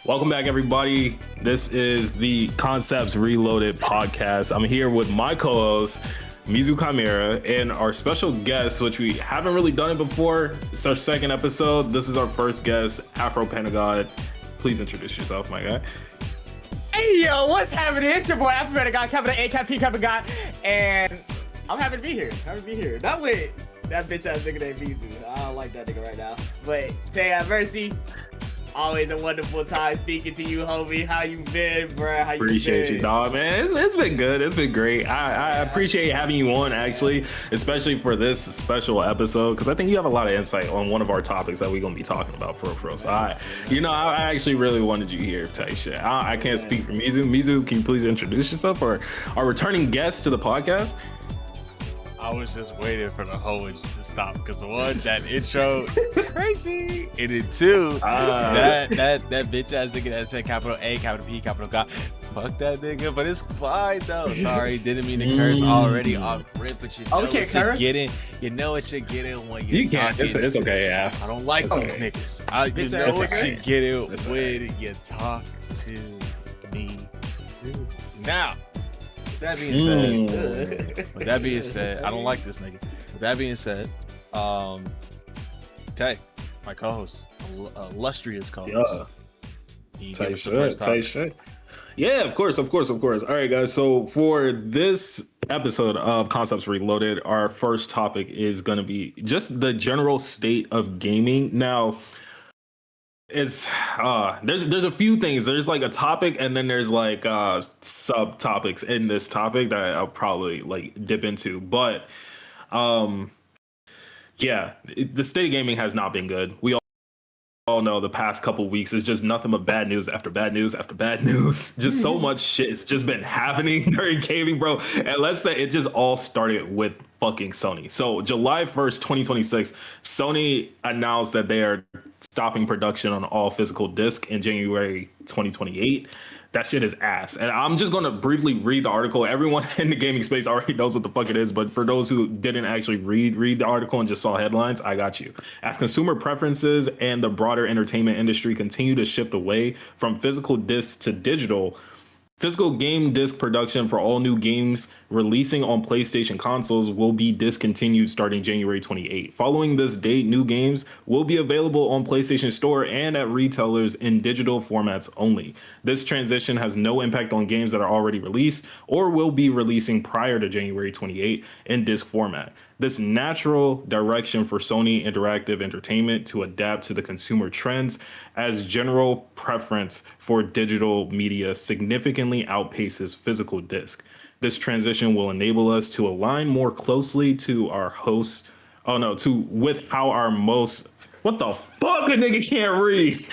Welcome back, everybody. This is the Concepts Reloaded podcast. I'm here with my co-host, Mizu Chimera, and our special guest, which we haven't really done it before. It's our second episode. This is our first guest, Afro Panagon. Please introduce yourself, my guy. Hey, yo, what's happening? It's your boy, Afro Panagon, capital A, capital P, capital God, and I'm happy to be here. Not with that bitch ass nigga named Mizu. I don't like that nigga right now. But, say have mercy. Always a wonderful time speaking to you, homie. How you been, bro? Appreciate you, dog, man. It's been good. It's been great. I appreciate having you on, actually, especially for this special episode, because I think you have a lot of insight on one of our topics that we're going to be talking about for real. So, I actually really wanted you here type shit. I can't speak for Mizu. Mizu, can you please introduce yourself or our returning guest to the podcast? I was just waiting for the hose to stop because one, that intro crazy, and then two, that bitch ass nigga that said capital A, capital P, capital God. Fuck that nigga, but it's fine though. Sorry, didn't mean to curse already off rip, but you know it should get in. You know it should get in when you're can't. Talking. It's okay, yeah. I don't like these niggas. You know it should get in when you talk to me. Now. That being said, I don't like this nigga. With that being said, Tay, my co-host, illustrious co-host. Yeah. Tight shit. Yeah, of course. All right, guys. So for this episode of Concepts Reloaded, our first topic is going to be just the general state of gaming. Now, it's there's a few things. There's like a topic, and then there's like subtopics in this topic that I'll probably like dip into. But yeah, the state of gaming has not been good. We all know the past couple weeks is just nothing but bad news after bad news after bad news. Just so much shit has just been happening during gaming, bro. And let's say it just all started with fucking Sony. So July 1st, 2026, Sony announced that they are stopping production on all physical disc in January 2028. That shit is ass. And I'm just going to briefly read the article. Everyone in the gaming space already knows what the fuck it is. But for those who didn't actually read the article and just saw headlines, I got you. As consumer preferences and the broader entertainment industry continue to shift away from physical discs to digital, physical game disc production for all new games releasing on PlayStation consoles will be discontinued starting January 28. Following this date, new games will be available on PlayStation Store and at retailers in digital formats only. This transition has no impact on games that are already released or will be releasing prior to January 28 in disc format. This natural direction for Sony Interactive Entertainment to adapt to the consumer trends as general preference for digital media significantly outpaces physical disc. This transition will enable us to align more closely to our hosts. With how our most. What the fuck? A nigga can't read.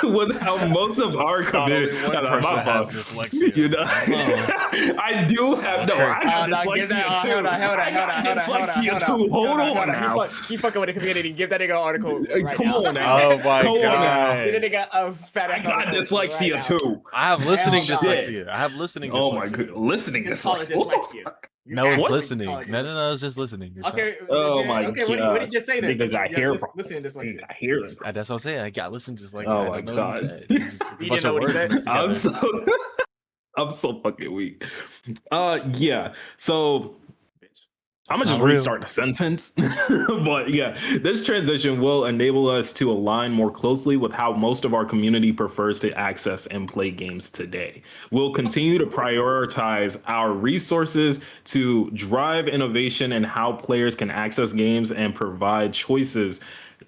With how most of our community has dyslexia. You know, I do have I got dyslexia too. I got dyslexia too. Hold on now. Keep fucking with the community. Give that nigga an article. Come on now. Oh my god. Give that nigga a fat ass. I got dyslexia too. I have listening dyslexia. Oh my god, listening dyslexia. No, it's listening. No, it's just listening. Okay. Oh my god. Okay, what did you just say? Because I hear from. Listening dyslexia. I hear it. That's what I'm saying. I got listen dyslexia. Oh my god. You didn't know what he said? I'm so fucking weak. Yeah. So I'm gonna just restart the sentence. But yeah, this transition will enable us to align more closely with how most of our community prefers to access and play games today. We'll continue to prioritize our resources to drive innovation in how players can access games and provide choices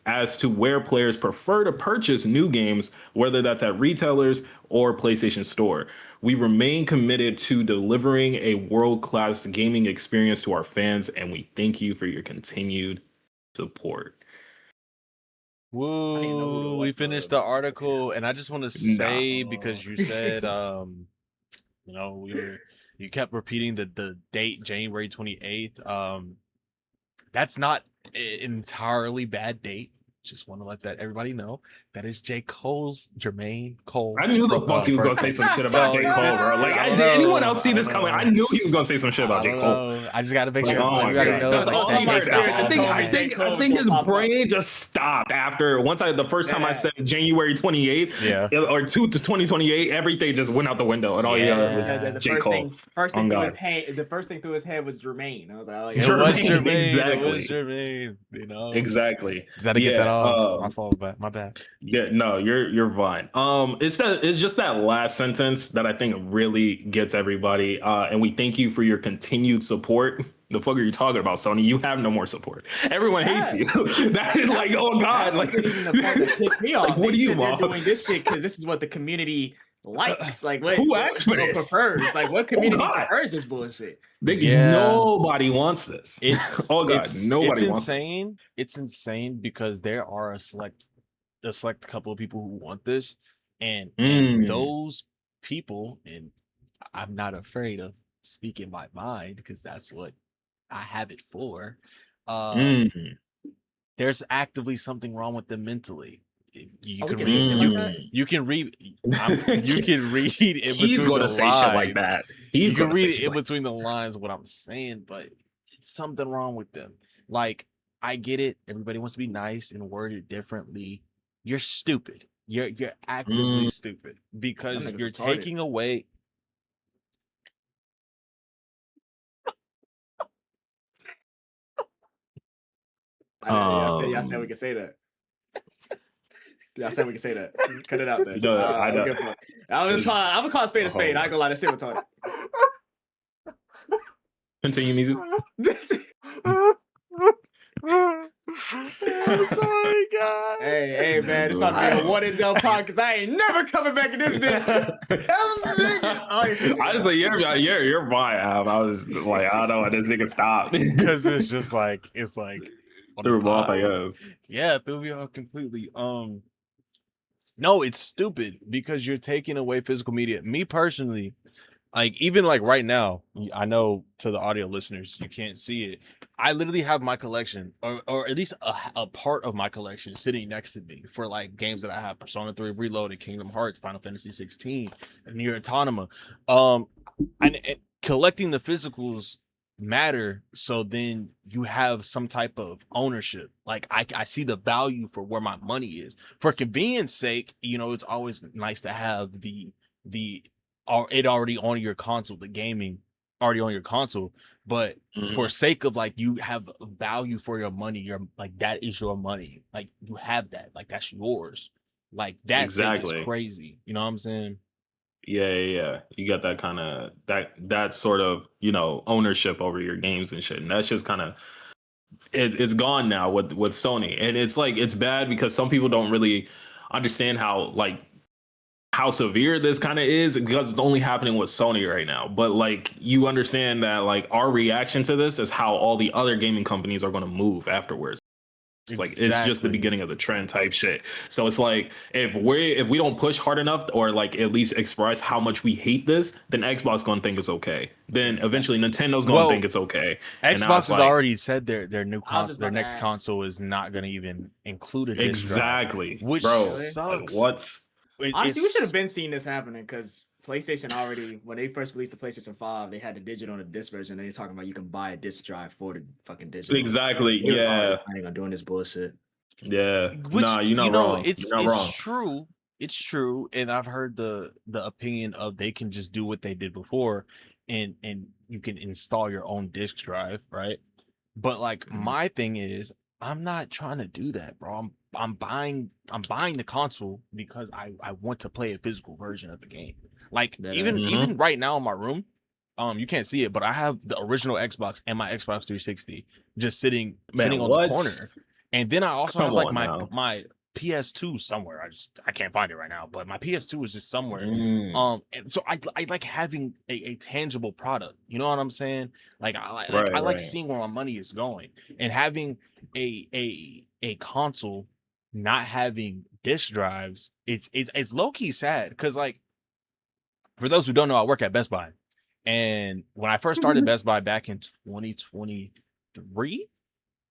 as to where players prefer to purchase new games, whether that's at retailers or PlayStation Store. We remain committed to delivering a world-class gaming experience to our fans, and we thank you for your continued support. Woo! We finished the article, and I just want to say, because you said, you kept repeating the date, January 28th. That's not an entirely bad date. Just want to let that everybody know that is J. Cole's Jermaine Cole. I knew the fuck he was gonna say some shit about J. Cole, bro. Like, did anyone else see this coming? I knew he was gonna say some shit about J. Cole. I just gotta make sure everybody knows. I think his brain just stopped after the first time I said January 28th, or 2028. Everything just went out the window, and all he was J. Cole. The first thing through his head was Jermaine. I was like, oh, yeah. It was Jermaine. You know, exactly. Just had to get that off. My fault, but my bad. Yeah, no, you're fine. It's just that last sentence that I think really gets everybody. And we thank you for your continued support. The fuck are you talking about, Sony? You have no more support. Everyone hates you. That is like, oh god, like even the part that picks me off. Like, what do you want? Doing this shit because this is what the community likes. Like, what? Who asked for this? Prefers? Like, what community prefers this bullshit? Nobody wants this. It's nobody wants insane. It's insane because there are a select couple of people who want this, and those people, and I'm not afraid of speaking my mind because that's what I have it for. There's actively something wrong with them mentally. You can read in between He's going to say lines. Shit like that. You can read it in between the lines of what I'm saying, but it's something wrong with them. Like, I get it. Everybody wants to be nice and word it differently. You're stupid. You're actively stupid because you're taking away. Y'all said we can say that. Y'all said we can say that. Cut it out, man. I'm gonna call a spade a spade. I ain't gonna lie, that shit was Tony. Continue, music. Sorry, guys. Hey, man, it's about to be a one and done pod because I ain't never coming back in this bitch. Honestly, you're fine. I was like, I don't know why this nigga stopped. Because it's just like threw him off, I guess. Yeah, threw me off completely. No, it's stupid because you're taking away physical media. Me personally, like even like right now, I know to the audio listeners, you can't see it. I literally have my collection, or at least a part of my collection sitting next to me for like games that I have: Persona 3 Reloaded, Kingdom Hearts, Final Fantasy 16, and Nier Automata. And collecting the physicals matter, so then you have some type of ownership. Like I see the value for where my money is. For convenience sake, you know, it's always nice to have it already on your console, the gaming already on your console. But for sake of like, you have value for your money, you're like, that is your money. Like you have that, like that's yours. Like that exactly is crazy. You know what I'm saying? Yeah. You got that kind of that sort of, you know, ownership over your games and shit. And that's just kind of it's gone now with Sony. And it's like it's bad because some people don't really understand how severe this kind of is because it's only happening with Sony right now. But like you understand that like our reaction to this is how all the other gaming companies are going to move afterwards. It's like it's just the beginning of the trend type shit. So it's like if we don't push hard enough or like at least express how much we hate this, then Xbox gonna think it's okay. Then eventually Nintendo's gonna think it's okay. Xbox has already said their next console is not gonna even include it. Exactly, which bro. Sucks. Honestly, we should have been seeing this happening because PlayStation already, when they first released the PlayStation 5, they had the digital on the disc version. And they're talking about you can buy a disc drive for the fucking digital. Exactly. Yeah. Planning on doing this bullshit. Yeah. Nah, you're not wrong. It's true. It's true. And I've heard the opinion of they can just do what they did before and you can install your own disc drive, right? But like my thing is, I'm not trying to do that, bro. I'm buying the console because I want to play a physical version of the game. Like even right now in my room, you can't see it, but I have the original Xbox and my Xbox 360 just sitting on the corner. And then I also have like my PS2 somewhere. I can't find it right now, but my PS2 is just somewhere. And so I like having a tangible product. You know what I'm saying? Like I like seeing where my money is going, and having a console not having disc drives. It's low key sad because like for those who don't know, I work at Best Buy, and when I first started Best Buy back in 2023,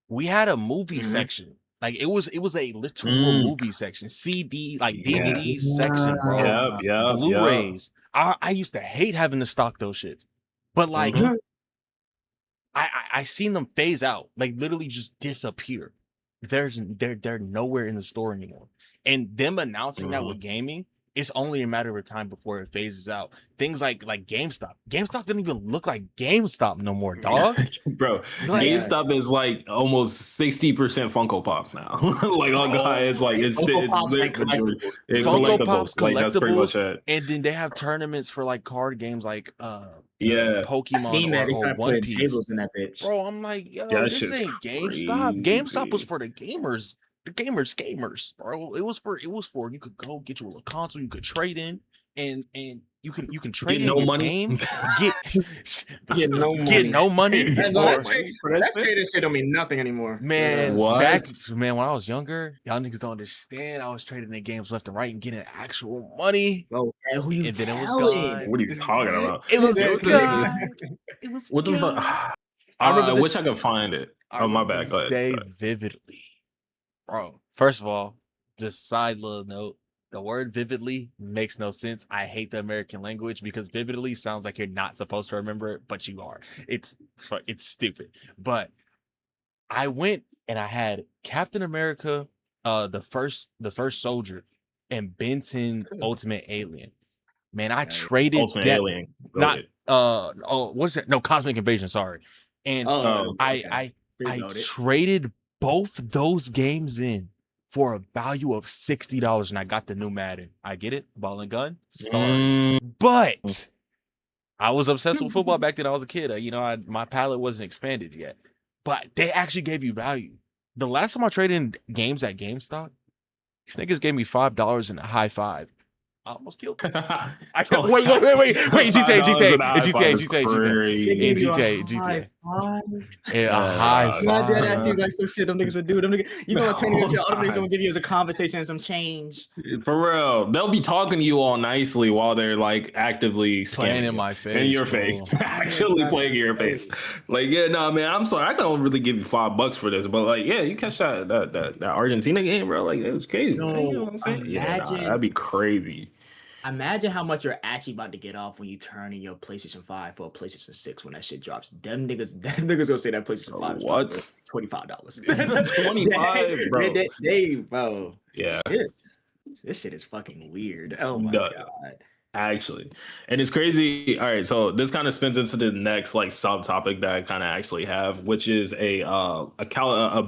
we had a movie section. Like it was a literal movie section, CD, like DVD section, bro. Yep. Blu-rays. I used to hate having to stock those shits, but like I seen them phase out, like literally just disappear. They're nowhere in the store anymore. And them announcing that with gaming, it's only a matter of time before it phases out. Things like GameStop. GameStop doesn't even look like GameStop no more, dog. Bro, Like, GameStop is like almost 60% Funko Pops now. Like on God, it's like it's like Funko Pops, like that's pretty much collectibles, it. and then they have tournaments for like card games like Yeah. Pokemon I seen that. They or started One putting Piece. tables in that bitch. Bro, I'm like, yo, Yeah, that this shit's ain't GameStop. crazy. GameStop was for the gamers. The gamers, bro. It was for you could go get you a little console, you could trade in, and you can trade in no your money. game, Get no money. get no money. That trading shit don't mean nothing anymore. Man, What? when I was younger, y'all niggas don't understand. I was trading in games left and right and getting actual money. Bro, who you And then it was telling? gone. What are you talking about? It was Yeah, gone. It was What the fuck? gone. I wish I could find it. Oh, my bad. Go ahead. Day vividly, bro. First of all, just side little note. The word vividly makes no sense. I hate the American language because vividly sounds like you're not supposed to remember it, but you are. It's stupid. But I went and I had Captain America, the first soldier, and Benton Ultimate Alien. Man, I traded Ultimate that. Alien. Not what's that? No, Cosmic Invasion. Sorry. And I traded both those games in for a value of $60, and I got the new Madden. I get it, ball and gun. Sorry, but I was obsessed with football back then. I was a kid. My palate wasn't expanded yet. But they actually gave you value. The last time I traded in games at GameStop, these niggas gave me $5 and a high five. I almost killed them. I can't wait. GTA. Yeah, high five. That seems like some shit them niggas would do. Them niggas, you gonna turn into all them niggas gonna give you as a conversation and some change. For real, they'll be talking to you all nicely while they're like actively playing in my face, in your face, actually playing in your face. Like, yeah, no, man, I'm sorry, I can't really give you $5 for this, but like, yeah, you catch that Argentina game, bro. Like, it was crazy. No, you know what I'm saying? imagine, that'd be crazy. Imagine how much you're actually about to get off when you turn in your PlayStation 5 for a PlayStation 6 when that shit drops. Them niggas gonna say that PlayStation 5 is what? $25. 25, bro. Bro. Yeah. This shit is fucking weird. Oh my god. Actually, and it's crazy. All right, so this kind of spins into the next like subtopic that I kind of actually have, which is a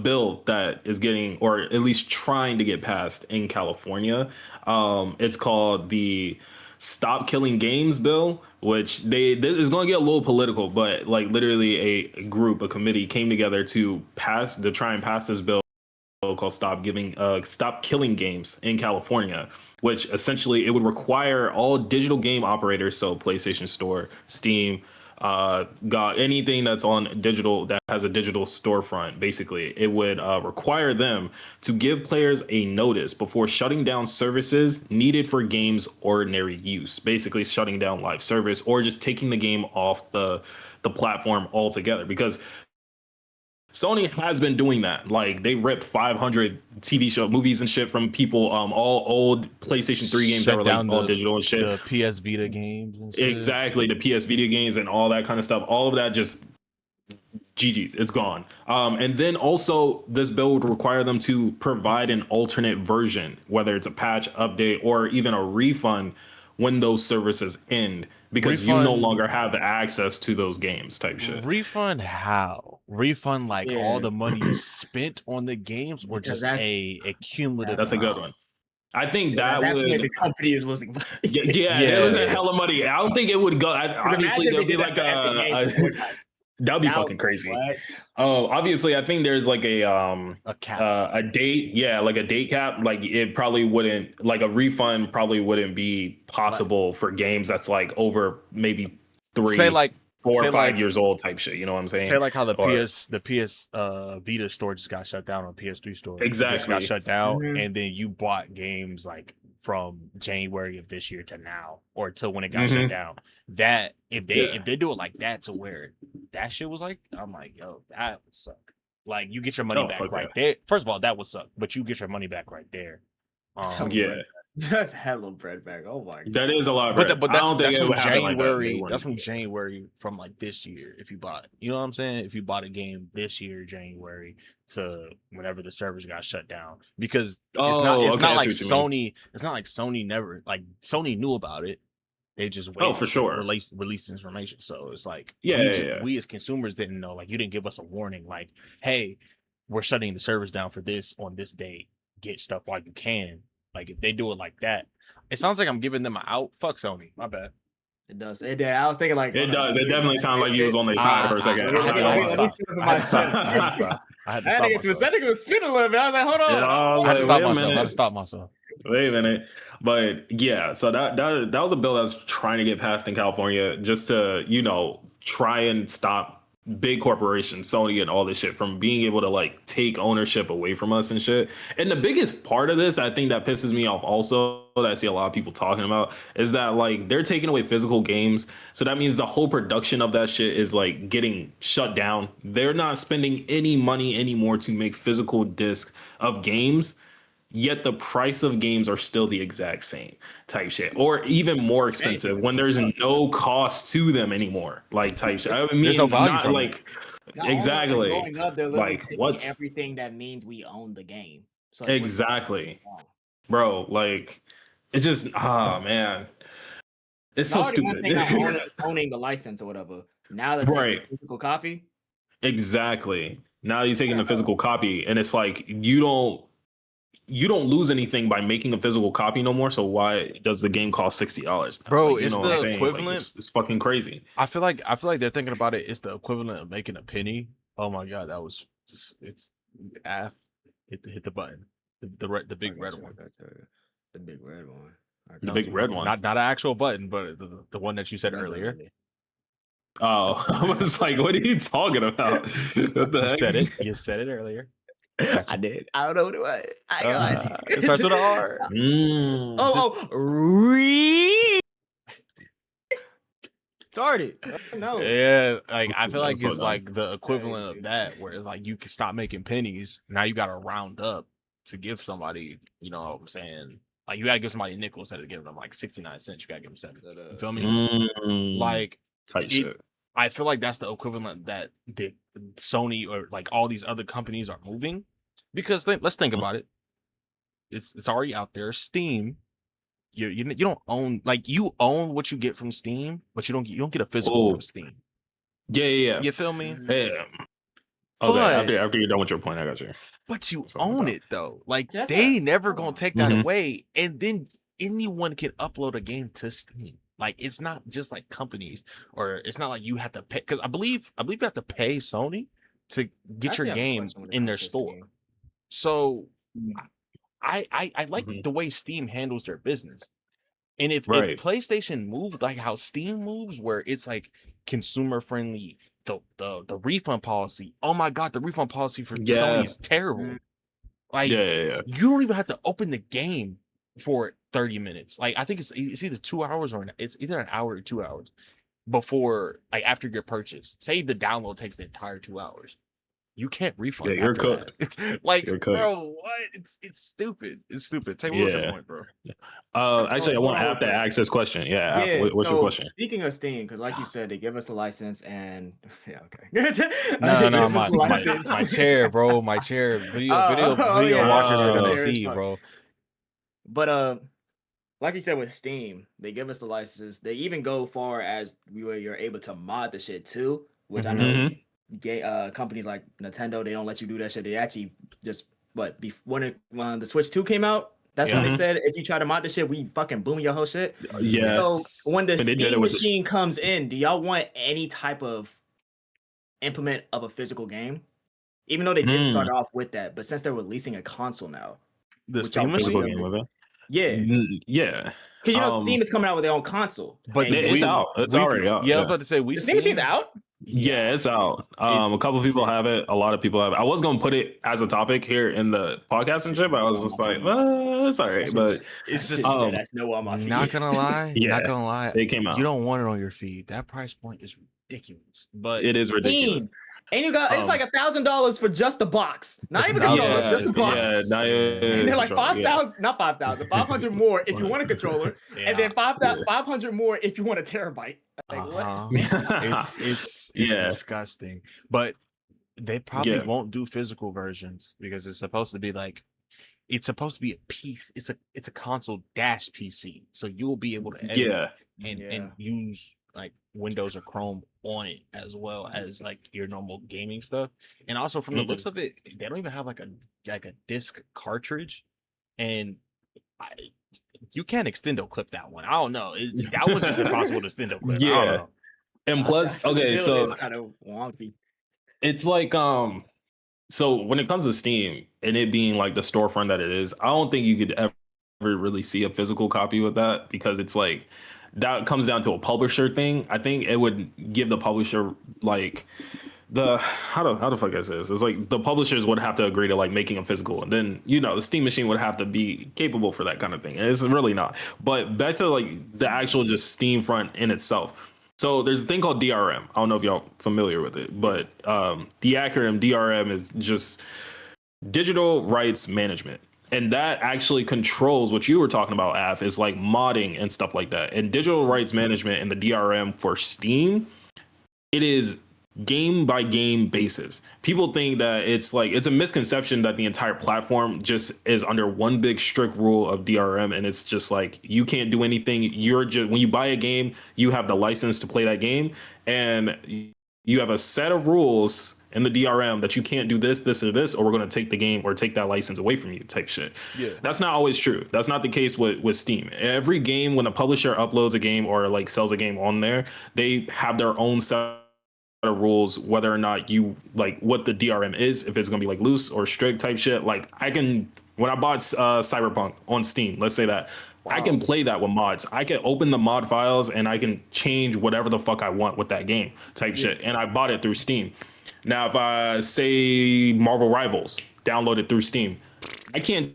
bill that is getting, or at least trying to get passed in California. It's called the Stop Killing Games bill, which this is going to get a little political, but like literally a committee came together to try and pass this bill called Stop Killing Games in California, which essentially it would require all digital game operators, so PlayStation Store, Steam, got anything that's on digital that has a digital storefront, basically it would require them to give players a notice before shutting down services needed for games ordinary use, basically shutting down live service or just taking the game off the platform altogether, because Sony has been doing that. Like, they ripped 500 TV show movies and shit from people, all old PlayStation 3 games that were like all digital and shit. The PS Vita games and shit. Exactly, the PS Vita games and all that kind of stuff. All of that just GG's, it's gone. And then also this bill would require them to provide an alternate version, whether it's a patch, update, or even a refund when those services end, because you no longer have the access to those games type shit. Refund how? Refund like all the money you spent on the games, or just a cumulative? That's a good one. I think that would. The company is losing. It was a hell of money. I don't think it would go. Obviously, there'll be like that'd be fucking crazy. Obviously, I think there's like a cap, a date. Yeah, like a date cap. Like it probably wouldn't, like a refund probably wouldn't be possible for games that's like over maybe 4 or 5 years old type shit. You know what I'm saying? Say like how the PS Vita store just got shut down, on PS3 store. Exactly, got shut down, and then you bought games like from January of this year to now, or till when it got shut down. That if they do it like that, to where that shit was like, I'm like, yo, that would suck. Like you get your money back right there. First of all, that would suck, but you get your money back right there. Yeah, that's hella bread back. Oh my god, that is a lot of bread. But that's from January. That's from January from like this year. If you bought, you know what I'm saying? If you bought a game this year, January to whenever the servers got shut down, because it's not like Sony. It's not like Sony never like Sony knew about it. They just waited for sure release information. So it's like we as consumers didn't know. Like you didn't give us a warning. Like, hey, we're shutting the servers down for this on this date. Get stuff while you can. Like if they do it like that, it sounds like I'm giving them an out. Fuck Sony. My bad. It does. It did. I was thinking like it does. It definitely sounds like you was on their side for a second. I had to was spinning a little bit. I was like, hold on. I had to stop myself. Wait a minute. But yeah, so that was a bill that was trying to get passed in California just to, try and stop big corporations, Sony and all this shit from being able to like take ownership away from us and shit. And the biggest part of this, I think that pisses me off also, that I see a lot of people talking about, is that like they're taking away physical games. So that means the whole production of that shit is like getting shut down. They're not spending any money anymore to make physical discs of games. Yet the price of games are still the exact same type shit, or even more expensive when there's no cost to them anymore. Like type shit. I mean, there's no value from like exactly. Like what? Everything that means we own the game. So exactly, bro. Like it's just man, it's so stupid. Owning the license or whatever. Now that's right. Physical copy. Exactly. Now you're taking the physical copy, and it's like you don't lose anything by making a physical copy no more. So why does the game cost $60? Bro, like, it's the equivalent. Like, it's fucking crazy. I feel like they're thinking about it. It's the equivalent of making a penny. Oh my god, that was just it's hit the button. The big red one. The big red one. The big red one. Not an actual button, but the one that you said earlier. Oh, I was like, what are you talking about? What the heck? You said it earlier. I did. I don't know what it was. It starts with an R. Started. No. Yeah, like I feel like it's like the equivalent of that, where it's like you can stop making pennies. Now you got to round up to give somebody. You know what I'm saying? Like you got to give somebody a nickel instead of giving them like 69 cents. You got to give them 7. You feel me? Like type shit. I feel like that's the equivalent that the Sony or like all these other companies are moving, because let's think about it. It's already out there. Steam, you don't own, like you own what you get from Steam, but you don't get a physical from Steam. Yeah. You feel me? Yeah. Okay, after you're done with your point, I got you. But you own it though. Like they never gonna take that away, and then anyone can upload a game to Steam. Like it's not just like companies, or it's not like you have to pay, because I believe you have to pay Sony to get your game in their store. So I like the way Steam handles their business. And if PlayStation moved like how Steam moves, where it's like consumer friendly, the refund policy. Oh my god, the refund policy for Sony is terrible. Like you don't even have to open the game for 30 minutes. Like I think it's either 2 hours or it's either an hour or 2 hours before, like after your purchase. Say the download takes the entire 2 hours. You can't refund. Yeah, you're cooked. Like, you're cooked. Bro, what? It's stupid. It's stupid. Take what's your point, bro? Actually, I have to ask this question. What's your question? Speaking of Steam, because like you said, they give us the license, and okay. No, my chair, bro. My chair. Video watchers are gonna see, bro. But like you said with Steam, they give us the licenses. They even go far as you're able to mod the shit too, which I know. Companies like Nintendo, they don't let you do that shit. They actually just when the Switch 2 came out, that's when they said if you try to mod the shit, we fucking boom your whole shit. Yes. So when the Steam machine comes in, do y'all want any type of implement of a physical game? Even though they did start off with that, but since they're releasing a console now, the Steam machine, yeah. Because Steam is coming out with their own console, but it's out. It's already out. Yeah, I was about to say the Steam machine's out. Yeah, it's out. A couple people have it. A lot of people have it. I was gonna put it as a topic here in the podcast and shit, but I was just like, well, it's all right. But it's just that's no on my feed. Not gonna lie. They came out. You don't want it on your feed. That price point is ridiculous. But It is ridiculous. And you got it's like $1,000 for just the box, not even controller, just the box. Yeah, And they're like 5,000, not 5,000, 500 more if you want a controller, and then 500 more if you want a terabyte. Like, what? It's disgusting. But they probably won't do physical versions because it's supposed to be like a piece. It's a console dash PC, so you will be able to edit and use like Windows or Chrome on it as well as like your normal gaming stuff. And also from the looks of it, they don't even have like a disc cartridge, and you can't extendo clip that one. I don't know. That was just impossible to extendo clip. I don't know. And plus, okay, so it's kind of wonky. It's like so when it comes to Steam and it being like the storefront that it is, I don't think you could ever really see a physical copy with that, because it's like that comes down to a publisher thing. I think it would give the publisher like how the fuck I say this? It's like the publishers would have to agree to like making a physical, and then the Steam machine would have to be capable for that kind of thing. And it's really not. But back to like the actual just Steam front in itself. So there's a thing called DRM. I don't know if y'all familiar with it, but the acronym DRM is just digital rights management. And that actually controls what you were talking about, Af, is like modding and stuff like that. And digital rights management and the DRM for Steam, it is game by game basis. People think that it's a misconception that the entire platform just is under one big strict rule of DRM, and it's just like you can't do anything. You're just, when you buy a game, you have the license to play that game, and you have a set of rules in the DRM that you can't do this, or this, or we're going to take the game or take that license away from you type shit. Yeah. That's not always true. That's not the case with Steam. Every game, when a publisher uploads a game or like sells a game on there, they have their own set of rules, whether or not you like what the DRM is, if it's going to be like loose or strict type shit. Like when I bought Cyberpunk on Steam, let's say that, I can play that with mods. I can open the mod files and I can change whatever the fuck I want with that game type shit. And I bought it through Steam. Now, if I say Marvel Rivals, download it through Steam, I can't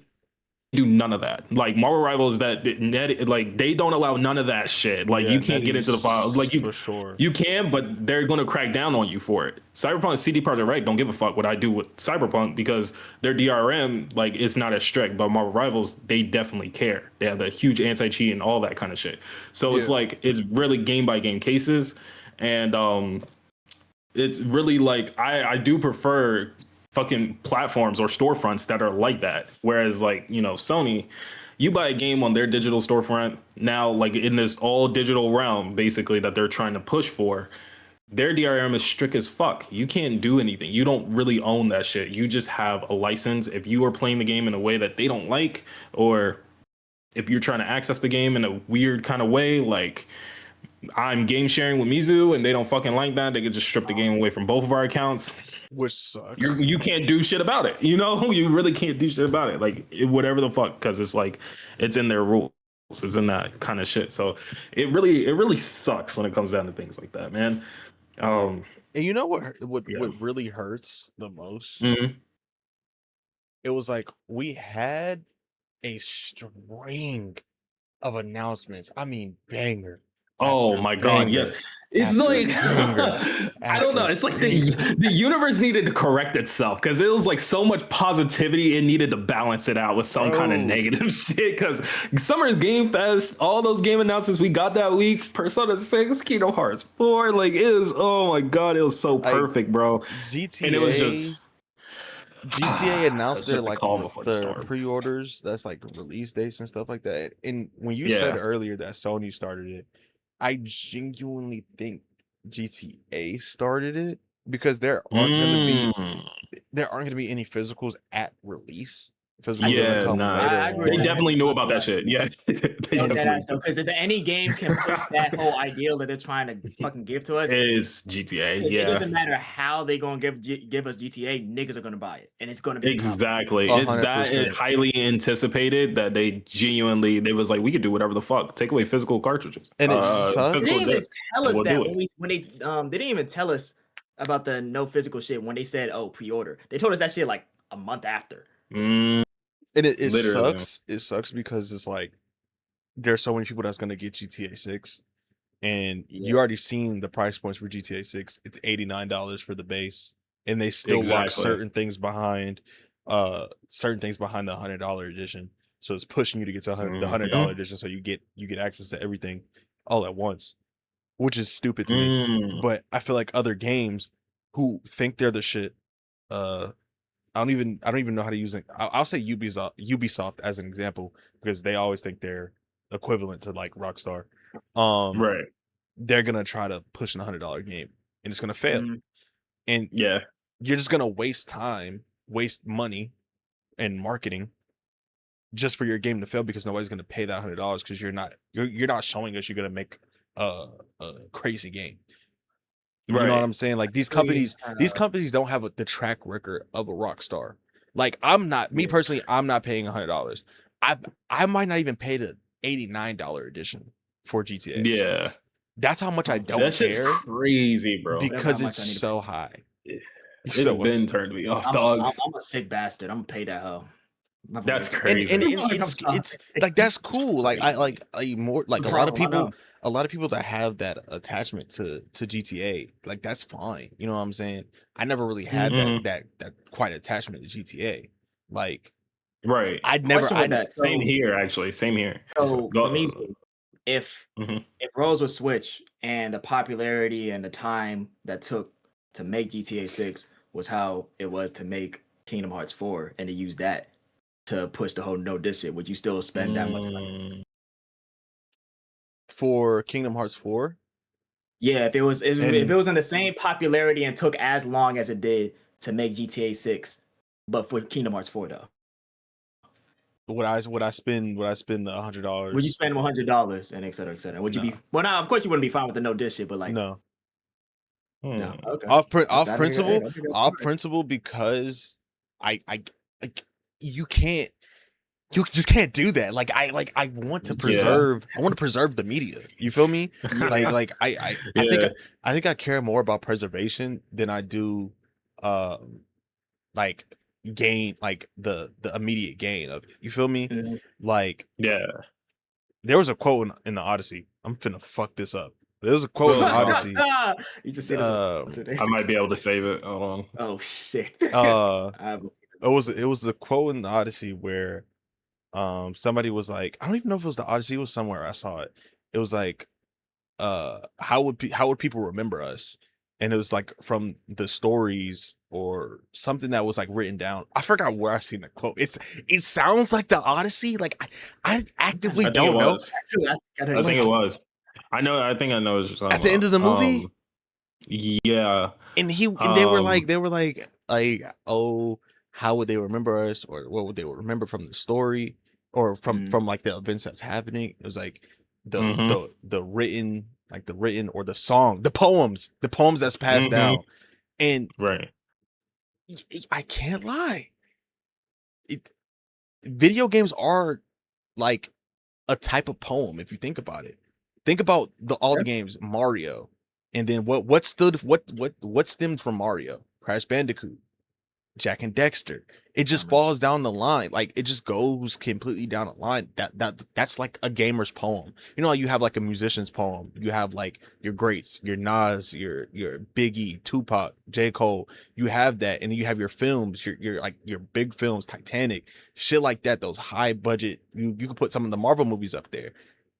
do none of that. Like Marvel Rivals, like they don't allow none of that shit. Like you can't get into the file. Like you, for sure, you can, but they're gonna crack down on you for it. Cyberpunk CD Projekt Red don't give a fuck what I do with Cyberpunk because their DRM like it's not as strict. But Marvel Rivals, they definitely care. They have the huge anti-cheat and all that kind of shit. So it's like it's really game by game cases, and it's really like I do prefer fucking platforms or storefronts that are like that. Whereas like, Sony, you buy a game on their digital storefront now, like in this all digital realm, basically that they're trying to push for, their DRM is strict as fuck. You can't do anything. You don't really own that shit. You just have a license. If you are playing the game in a way that they don't like, or if you're trying to access the game in a weird kind of way, like I'm game sharing with Mizu and they don't fucking like that, they could just strip the game away from both of our accounts. Which sucks. You can't do shit about it. You really can't do shit about it. Like whatever the fuck, because it's like it's in their rules. It's in that kind of shit. So it really sucks when it comes down to things like that, man. And you know what really hurts the most? Mm-hmm. It was like we had a string of announcements. I mean, banger. Oh my god, yes. It's like I don't know. It's like the universe needed to correct itself because it was like so much positivity. It needed to balance it out with some kind of negative shit. Because Summer Game Fest, all those game announcements we got that week, Persona 6, Kingdom Hearts 4, like it was. Oh my god, it was so perfect, bro. GTA, and it was just. GTA announced their like the pre-orders. That's like release dates and stuff like that. And when you said earlier that Sony started it, I genuinely think GTA started it because there aren't going to be any physicals at release. Physicals they definitely knew about that shit. Yeah, because if any game can push that whole ideal that they're trying to fucking give to us, is GTA. Yeah, it doesn't matter how they gonna give us GTA, niggas are gonna buy it, and it's gonna be exactly. It's that highly anticipated that they was like, we could do whatever the fuck, take away physical cartridges. And they didn't even tell us that when they didn't even tell us about the no physical shit when they said pre-order. They told us that shit like a month after. And it sucks. It sucks because it's like there's so many people that's gonna get GTA 6, and Yeah. you already seen the price points for GTA 6. It's $89 for the base, and they still lock Exactly. certain things behind the $100 edition. So it's pushing you to get to the $100 edition, so you get access to everything all at once, which is stupid to me. But I feel like other games who think they're the shit, I don't even know how to use it. I'll say Ubisoft as an example, because they always think they're equivalent to like Rockstar. Right. They're gonna try to push a $100 game, and it's gonna fail. And Yeah. you're just gonna waste time, waste money, and marketing just for your game to fail, because nobody's gonna pay that $100 because you're not showing us you're gonna make a crazy game. You know what I'm saying? Like these companies don't have the track record of a Rockstar. Like me personally, I'm not paying $100. I might not even pay the $89 edition for GTA. Yeah. That's how much I don't That's care. just crazy, bro. Because it's so high. It's been turned me off, dog. I'm a sick bastard. I'm gonna pay that hoe. That's crazy. And it's like that's cool. Like more like a lot of people that have that attachment to GTA, like that's fine. You know what I'm saying? I never really had that quite attachment to GTA. Like right. Same here, actually. Same here. So for me, if roles would switch and the popularity and the time that took to make GTA 6 was how it was to make Kingdom Hearts 4, and to use that to push the whole no diss shit, would you still spend that much money for Kingdom Hearts 4? Yeah, if it was in the same popularity and took as long as it did to make GTA 6, but for Kingdom Hearts 4 though. Would I spend the $100? Would you spend $100 and et cetera, et cetera? Would you be of course you wouldn't be fine with the no diss shit, but like no. No. Okay. Off principle, because you just can't do that. Like I want to preserve the media. You feel me? Like I think I care more about preservation than I do like gain, like the immediate gain of it. You feel me? Like there was a quote in the Odyssey. I'm finna fuck this up. There was a quote in the Odyssey. You just see this. I might be able to save it. Hold on. Oh shit. It was a quote in the Odyssey where somebody was like, I don't even know if it was the Odyssey, it was somewhere I saw it. It was like how would people remember us? And it was like from the stories or something that was like written down. I forgot where I seen the quote. It sounds like the Odyssey. Like I actively don't know. I think it was. I think I know what you're talking at the end of the movie. Yeah. And they were like, oh, how would they remember us, or what would they remember from the story, or from like the events that's happening? It was like the written, like the written or the song, the poems that's passed down. And right, I can't lie, video games are like a type of poem if you think about it. Think about all the games, Mario, and then what stemmed from Mario? Crash Bandicoot, Jack and Dexter. It just falls down the line. Like it just goes completely down the line. That's like a gamer's poem. You know, you have like a musician's poem. You have like your greats, your Nas, your Biggie, Tupac, J. Cole. You have that, and then you have your films, your like your big films, Titanic, shit like that. Those high budget. You could put some of the Marvel movies up there,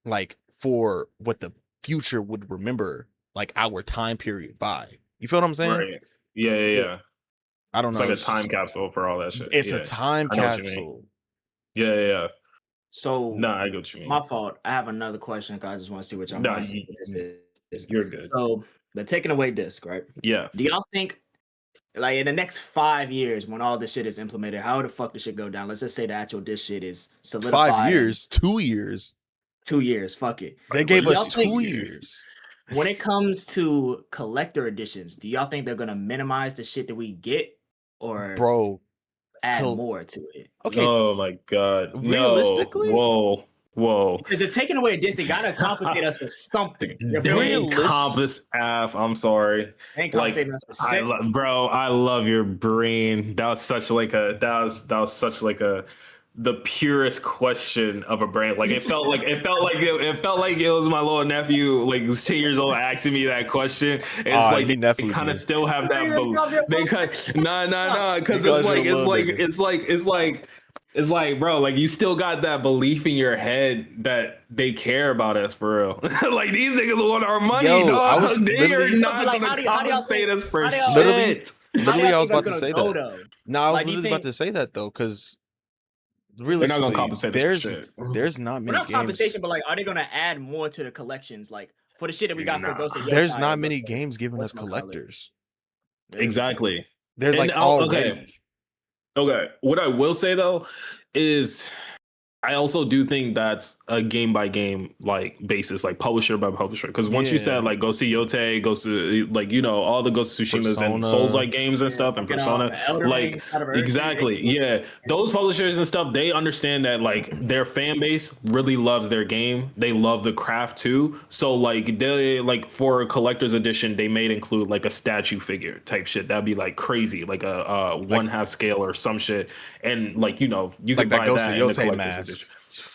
like for what the future would remember, like our time period by. You feel what I'm saying? Right. Yeah. I don't know. It's like a time capsule for all that shit. It's a time capsule. Yeah. So I get what you mean. My fault. I have another question because I just want to see what y'all want to see. You're good. So the taking away disc, right? Yeah. Do y'all think, like in the next 5 years, when all this shit is implemented, how the fuck does shit go down? Let's just say the actual disc shit is solidified. 5 years, 2 years. 2 years. Fuck it. They gave us 2 years. When it comes to collector editions, do y'all think they're gonna minimize the shit that we get, or add more to it? Okay. Oh my god. Realistically? No. Whoa. Because they're taking away a disc, they gotta compensate us for something. They ain't I'm sorry. They ain't compensating us for shit. Bro, I love your brain. That was such like a the purest question of a brain. Like it felt like it was my little nephew, like who's 10 years old, asking me that question. It's like they kind of still have that. They kind no, because it's like, bro, like you still got that belief in your head that they care about us for real. Like these niggas want our money, dog. They are not gonna compensate us for shit. Literally, I was about to say that. No, I was literally about to say that though, because realistically, they're not gonna compensate us for shit. There's not many games. Compensation, but like, are they gonna add more to the collections? Like for the shit that we got for Ghost of Yotei, there's not many games giving us collectors. Exactly. They're like already. Okay. What I will say though is I also do think that's a game by game like basis, like publisher by publisher. Because once you said like Ghost of Yotei, Ghost of like all the Ghost of Tsushimas and Souls like games and stuff and Persona, like exactly, those publishers and stuff, they understand that like their fan base really loves their game. They love the craft too. So like they like for a collector's edition, they may include like a statue figure type shit. That'd be like crazy, like a 1/2 scale or some shit. And like you can buy that in the collector's edition.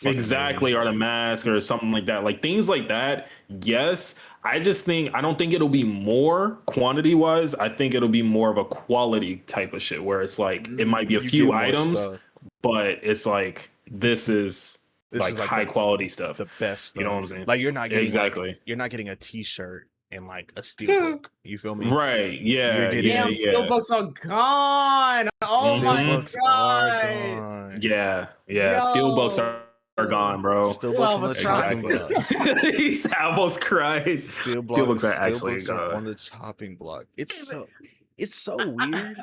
Exactly, or the mask or something like that, like things like that. Yes, I don't think it'll be more quantity wise. I think it'll be more of a quality type of shit where it's like it might be a few items, but it's like this is like high quality stuff, the best stuff. You know what I'm saying? Like you're not getting you're not getting a t-shirt and like a steelbook. You feel me? Right? Yeah. Steelbooks are gone. Oh my god. Yeah. Steelbooks are gone, bro. Steelbooks on the chopping block. He's almost cried. Steelbooks are actually on the chopping block. It's so weird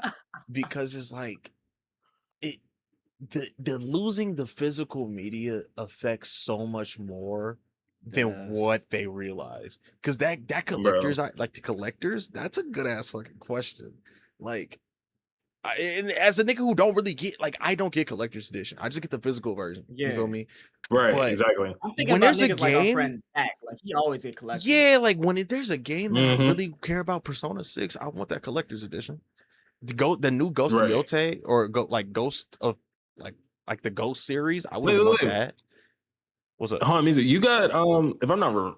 because it's like the losing the physical media affects so much more than what they realize. Because that collectors, like the collectors, that's a good ass fucking question. Like, and as a nigga who don't really get, like, I don't get collector's edition. I just get the physical version. You feel me? Right, but exactly. I'm thinking when there's a game, like our friend Zach, like he always get collectors. Yeah, like when there's a game that I really care about, Persona 6, I want that collector's edition. The new Ghost of Yotei or Ghost of like the Ghost series, I would want that. What's up? Hold on, music. You got if I'm not wrong,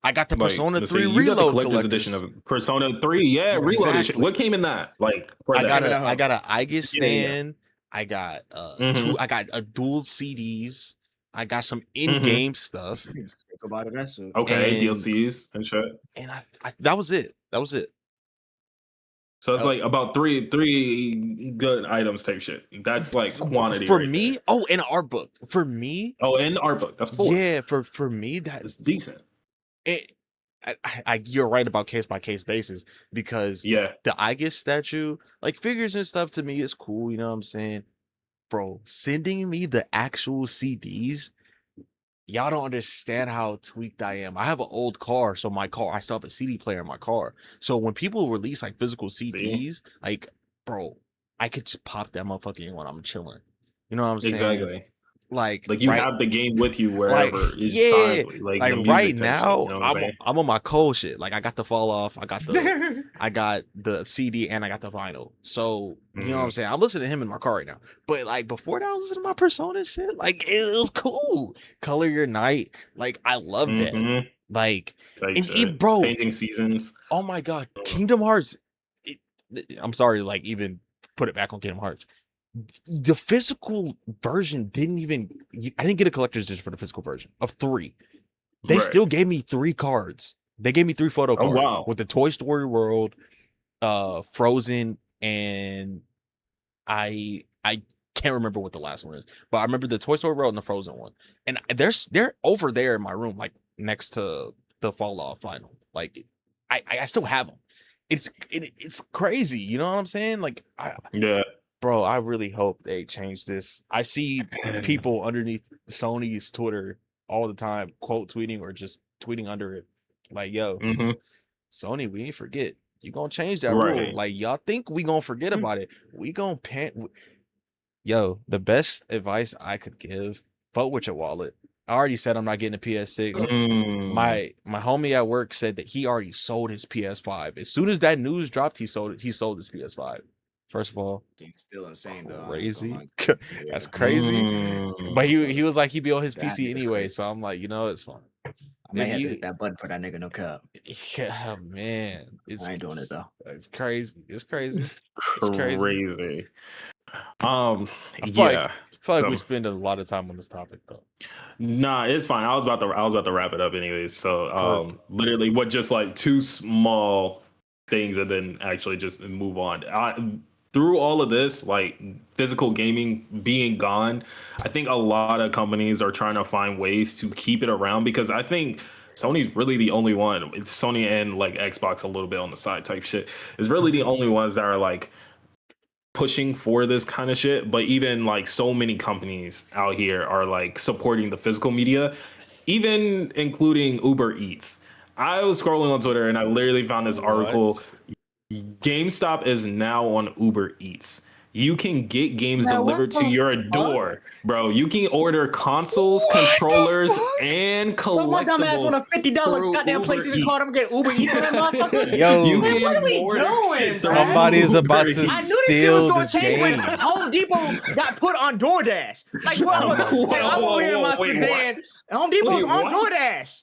I got the Persona 3 you Reload got the collector's edition of Persona 3. Reload edition. What came in that? Like I got a Aegis stand. I got I got a dual CDs. I got some in-game stuff. Okay, DLCs and shit. And I that was it. So it's like about three good items type shit. That's like quantity for me. There. Oh, and an art book for me. Oh, and the art book. That's 4. Yeah, for me that's decent. You're right about case by case basis because the Aegis statue, like figures and stuff, to me is cool. You know what I'm saying, bro? Sending me the actual CDs. Y'all don't understand how tweaked I am. I have an old car, so I still have a CD player in my car. So when people release like physical CDs, like, bro, I could just pop that motherfucker in when I'm chilling. You know what I'm saying? Exactly. Like you have the game with you wherever. Like right now, shit, I'm on my cold shit. Like I got the fall off, I got the CD, and I got the vinyl. So you know what I'm saying. I'm listening to him in my car right now. But like before that, I was listening to my Persona shit. Like it was cool. Color Your Night. Like I love that. Like and bro, changing seasons. Oh my god, Kingdom Hearts. I'm sorry, like even put it back on Kingdom Hearts. The physical version I didn't get a collector's edition for the physical version of 3. They still gave me 3 cards. They gave me 3 photo cards with the Toy Story World, Frozen, and I can't remember what the last one is, but I remember the Toy Story World and the Frozen one. And they're over there in my room, like next to the Fall Off Final. Like I still have them. It's crazy, you know what I'm saying? Like bro, I really hope they change this. I see people underneath Sony's Twitter all the time quote tweeting or just tweeting under it. Like, yo, Sony, we ain't forget. You gonna change that rule. Like, y'all think we gonna forget about it. We gonna Yo, the best advice I could give, vote with your wallet. I already said I'm not getting a PS6. My homie at work said that he already sold his PS5. As soon as that news dropped, he sold his PS5. First of all, Seems still insane though. crazy. Yeah. That's crazy. But he was like, he be on his That PC nigga's anyway, crazy. so I'm like, you know, it's fine. I may have to you- hit that button for that nigga, no cap. Yeah, man, I ain't doing it though. It's crazy. It's crazy. Crazy. I feel like we spend a lot of time on this topic though. Nah, it's fine. I was about to wrap it up anyways. So literally what just like two small things and then actually just move on. Through all of this, like physical gaming being gone, I think a lot of companies are trying to find ways to keep it around because I think Sony's really the only one. Sony and like Xbox a little bit on the side type shit is really the only ones that are like pushing for this kind of shit. But even like so many companies out here are like supporting the physical media, even including Uber Eats. I was scrolling on Twitter and I literally found this article. What? GameStop is now on Uber Eats. You can get games delivered to your door, bro. You can order consoles, controllers, and So my dumb ass want a collectibles. $50 through goddamn Uber PlayStation Eats. card. I'm gonna get Uber Eats on that motherfucker. Yo, You Man, what are we can order doing, shit bro? through Somebody is about to Uber Eats. I knew this shit was steal gonna this change when game. Home Depot got put on DoorDash. Like what? Like, I'm over here in my sedan. Home Depot's Wait, on what? DoorDash.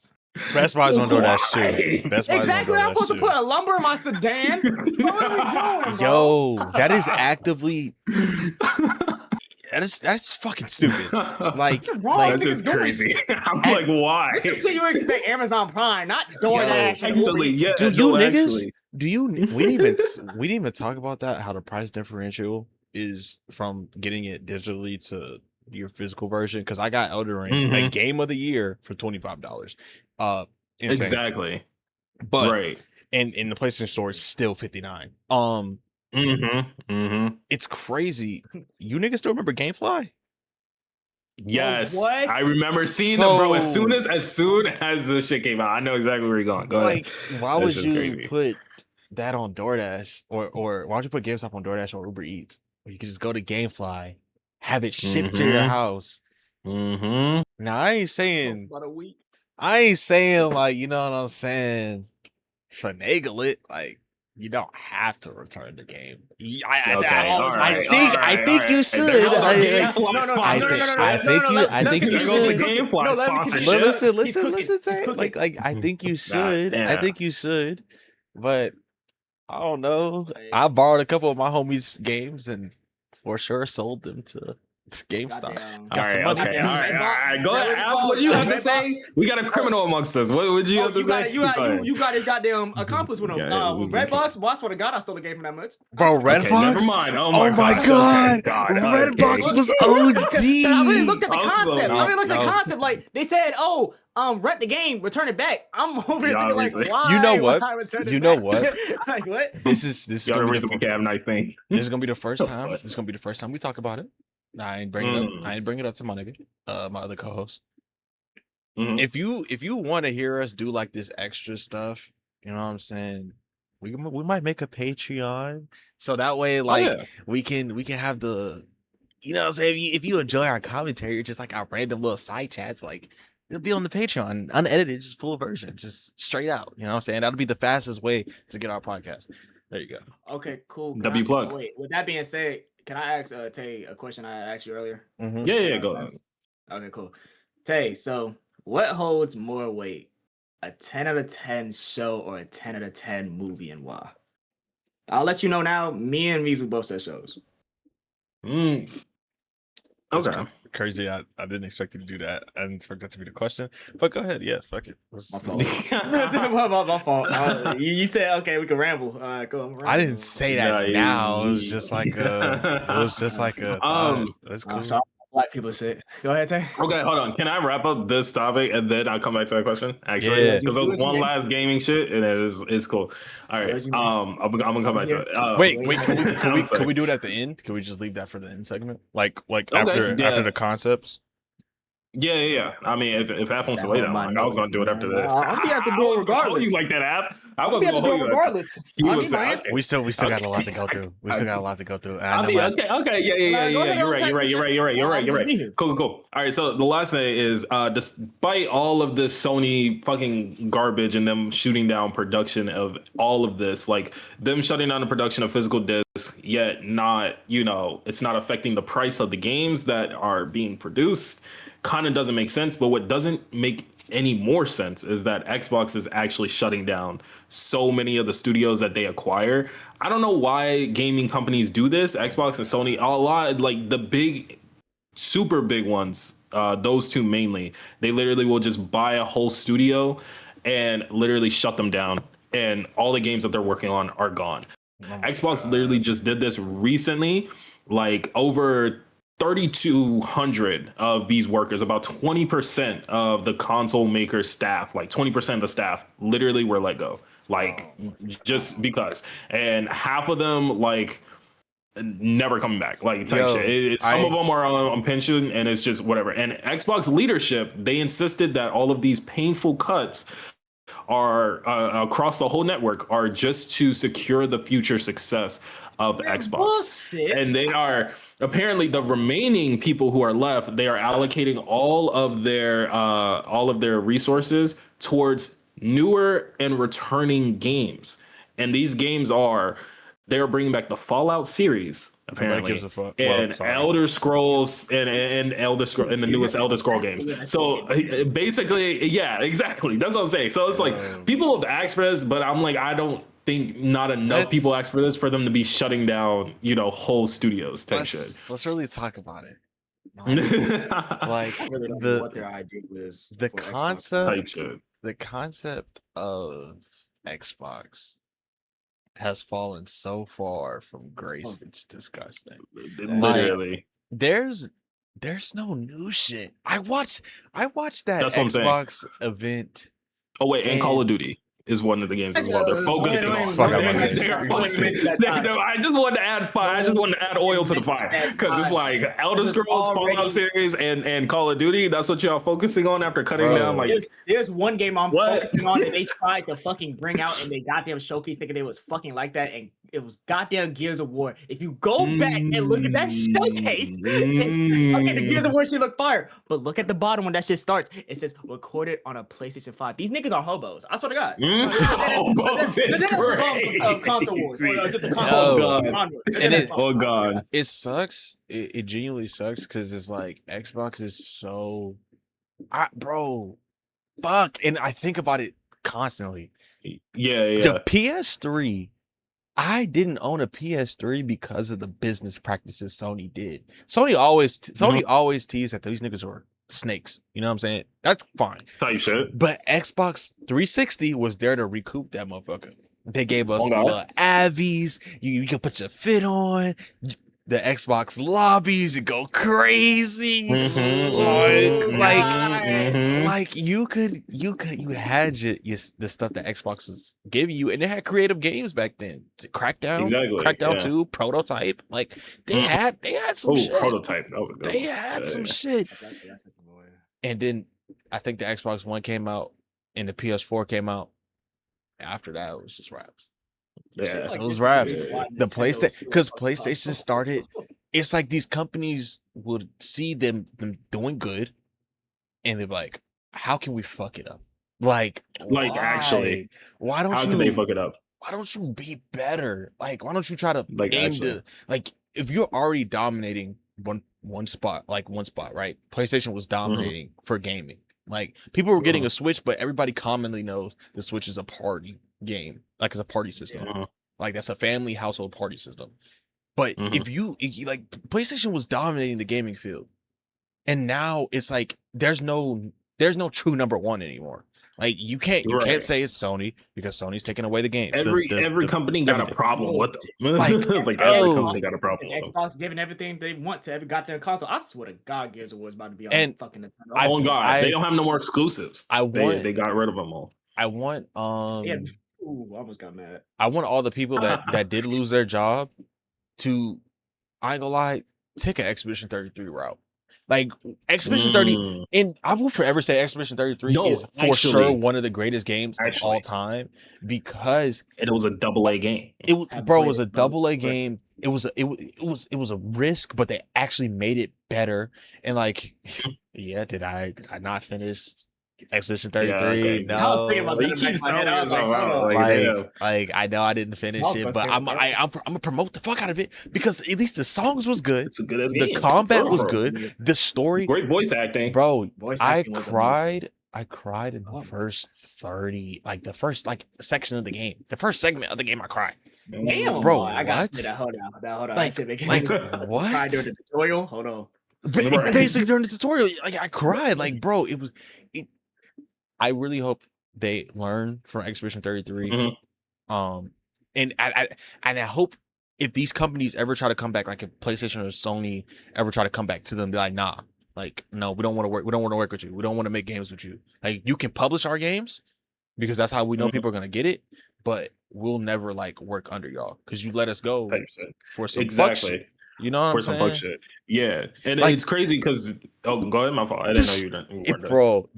Best Buy's on DoorDash too. Why? Best Buy's Exactly. on I'm DoorDash supposed to too. put a lumber in my sedan. What are we doing, bro? Yo, that is actively. That's fucking stupid. Like, What's wrong? like That is Niggas doing crazy. shit. I'm like, why? This is shit you expect Amazon Prime, not DoorDash. and Uber Actually, Eats. yeah. do you no, niggas? actually. Do you? We didn't even talk about that. How the price differential is from getting it digitally to your physical version. Because I got Elden Ring, a game of the year for $25. Insane. Exactly. But right. and in the PlayStation Store, it's still $59. It's crazy. You niggas still remember GameFly? Yes, what? I remember seeing them, bro. As So- soon as the shit came out, I know exactly where you're going. Go ahead. Like, why That's would just you crazy. put that on DoorDash or why don't you put GameStop on DoorDash or Uber Eats? Or you can just go to GameFly, have it shipped to your Mhm. house. Mm-hmm. Now I ain't saying About a week. like, you know what I'm saying, finagle it. Like, you don't have to return the game. Okay, all right, I think you should. There goes our I- GameFly no, sponsorship. I think you There goes the should. GameFly No, let me sponsorship. But He's listen, cooking. Tay. He's Like, cooking. I think you should. I yeah. think you should. But I don't know. I borrowed a couple of my homies' games and for sure sold them to GameStop. Goddamn. Got some money. Okay, all right. Go ahead. Redbox. Al, what you have to Redbox. say? We got a criminal amongst us. What would you have to say? You got his goddamn accomplice with him. Yeah, With Redbox, well, I swear to God, I stole the game from that much. Bro, Okay, Redbox? never mind. Oh Oh my god. Okay, Redbox was I really OD. looked at the Also, concept. I really looked at the no. concept. Like they said, rent the game, return it back. I'm over here Yeah, thinking obviously. like, why? You know what? Why return it You know back? what? Like what? This is Y'all gonna be remember the the Cab Night thing? this is gonna be the first Oh, time. sorry. This is gonna be the first time we talk about it. I ain't bring it up. I ain't bring it up to my nigga, my other co-host. Mhm. If you want to hear us do like this extra stuff, you know what I'm saying? We might make a Patreon so that way like yeah. we can have the, you know what I'm saying, if you enjoy our commentary, just like our random little side chats, like it'll be on the Patreon, unedited, just full version, just straight out. You know what I'm saying? That'll be the fastest way to get our podcast. There you go. Okay, cool. Can W I- plug. Wait, with that being said, can I ask Tay a question I asked you earlier? Yeah, go ahead. Okay, cool. Tay, so what holds more weight? A 10 out of 10 show or a 10 out of 10 movie, and why? I'll let you know now. Me and Mizu both said shows. Mm. That's Okay. Crazy. I didn't expect you to do that. I didn't expect that to be the question. But go ahead. Yeah, fuck it. My fault. my fault. You said okay, we can ramble. Cool. I didn't say that Yeah, now. It was you- just like a thought. That's cool. So black people shit. Go ahead, Tay. Okay, hold on. Can I wrap up this topic and then I'll come back to that question? Actually, Yeah. because there was one last gaming shit and it's cool. All right, Where's your I'm gonna come back to it. Wait, wait, can we do it at the end? Can we just leave that for the end segment? Like Okay, after yeah. the concepts? Yeah. I mean, if App wants to wait Down that my long, I was gonna do it after man. this. I'll be at the I door wasn't gonna hold regardless. you like that, App. I I'll be wasn't at the gonna hold door you like that. regardless. You I'll was get my okay. answer. We still got a lot to go I- through. We still got a lot to go through. And I mean, okay, yeah. Go ahead, You're right. I'm just leaving. Cool. All right, so the last thing is, despite all of this Sony fucking garbage and them shooting down production of all of this, like them shutting down the production of physical discs, yet not, it's not affecting the price of the games that are being produced, kind of doesn't make sense. But what doesn't make any more sense is that Xbox is actually shutting down so many of the studios that they acquire. I don't know why gaming companies do this. Xbox and Sony, a lot, like the big, super big ones, those two mainly, they literally will just buy a whole studio and literally shut them down, and all the games that they're working on are gone. Xbox literally just did this recently, like over 3,200 of these workers, about 20% of the console maker staff, like 20% of the staff literally were let go, like just because. And half of them, like, never coming back, like type shit. Some of them are on pension, and it's just whatever. And Xbox leadership, they insisted that all of these painful cuts are across the whole network are just to secure the future success of Xbox. Bullshit. And they are apparently, the remaining people who are left, they are allocating all of their resources towards newer and returning games. And these games they're bringing back the Fallout series, apparently, gives a fuck. and Well, Elder Scrolls and Elder Scroll and the newest Elder Scroll games. So basically, yeah, exactly. That's what I'm saying. So it's like people have asked for this, but I'm like, I don't think not enough people ask for this for them to be shutting down, whole studios type shit. Let's really talk about it. Like I really don't know what their idea was. The for Xbox. type concept, shit. the concept of Xbox has fallen so far from grace. It's disgusting. Literally. There's no new shit. I watched that That's what I'm saying. Xbox event. Oh wait, and Call of Duty is one of the games as well. They're focusing on. Fuck out my They're face. focusing- I just wanted to add fire. I just wanted to add oil to the fire because it's like Elder Scrolls, Fallout series, and Call of Duty. That's what y'all focusing on after cutting down. Like, there's one game I'm What? focusing on that they tried to fucking bring out and they goddamn showcase thinking it was fucking like that, and it was goddamn Gears of War. If you go back and look at that showcase, okay, the Gears of War shit look fire, but look at the bottom when that shit starts. It says recorded on a PlayStation 5. These niggas are hobos. I swear to God. Hobos is crazy. Console wars. Or just a Oh, console. God. Oh god. It sucks. It genuinely sucks because it's like Xbox is so, bro, fuck. And I think about it constantly. Yeah. The PS3, I didn't own a PS3 because of the business practices Sony did. Sony always teased that these niggas were snakes. You know what I'm saying? That's fine. Type shit. But Xbox 360 was there to recoup that motherfucker. They gave us Oh, the God. Avies. You can put your fit on. The Xbox lobbies, you go crazy. Like you had the stuff that Xbox was giving you, and they had creative games back then. Crackdown, Exactly, Crackdown yeah. 2, Prototype. Like they had some shit. Prototype. That was a good They one. had some Yeah. shit. And then I think the Xbox One came out and the PS4 came out. After that, it was just raps. Yeah. It was raps. The PlayStation, because PlayStation started. It's like these companies would see them doing good, and they're like, "How can we fuck it up? Like why? Actually, why don't How you? can they fuck it up? Why don't you be better? Like, why don't you try to Like, aim actually. to like if you're already dominating one spot, right? PlayStation was dominating for gaming. Like people were getting a Switch, but everybody commonly knows the Switch is a party game, like it's a party system. Like that's a family household party system. But if you like PlayStation was dominating the gaming field, and now it's like there's no true number one anymore. Like you can't say it's Sony because Sony's taking away the games. Every company got a problem with them. Like, Like every company got a problem with them. Xbox giving everything they want to every goddamn console. I swear to God, Gears of War is about to be on And fucking Nintendo. Oh god, they don't have no more exclusives. They got rid of them all. I want Yeah. Ooh, I almost got mad. I want all the people that did lose their job to, I ain't gonna lie, take an Expedition 33 route. Like Expedition 30, Mm. and I will forever say Expedition 33 No, is for sure actually. one of the greatest games of all time because it was a AA game. it was, Haven't bro, it played was a it, bro. double A game. It was a risk, but they actually made it better. And like, yeah, did I not finish Expedition 33? okay. No. I was thinking about You that in keep the back of my head. I was sounding like, hold on. Like I know I didn't finish I was it, gonna but say I'm that. gonna promote the fuck out of it because at least the songs was good. It's a good as The game. combat was Bro. good. The story, Great voice acting. bro. Voice I acting was cried. I cried in the Oh. first 30, like the first section of the game. The first segment of the game, I cried. Damn, Bro, I got what? that. Hold on. Like, That shit make like Tried what? during the tutorial. Hold on. Right. Basically during the tutorial, like I cried. Like, bro, it. I really hope they learn from Expedition 33. Mhm. And I hope if these companies ever try to come back, like if PlayStation or Sony ever try to come back to them, be like, nah, like no, we don't want to work. We don't want to work with you. We don't want to make games with you. Like you can publish our games because that's how we know Mhm. people are gonna get it. But we'll never like work under y'all because you let us go Type shit. for some fuck Exactly. shit. You know what For I'm some saying? fuck shit. Yeah. And Like- it's crazy because go ahead, my fault. I didn't know you didn't. You weren't done. Bro,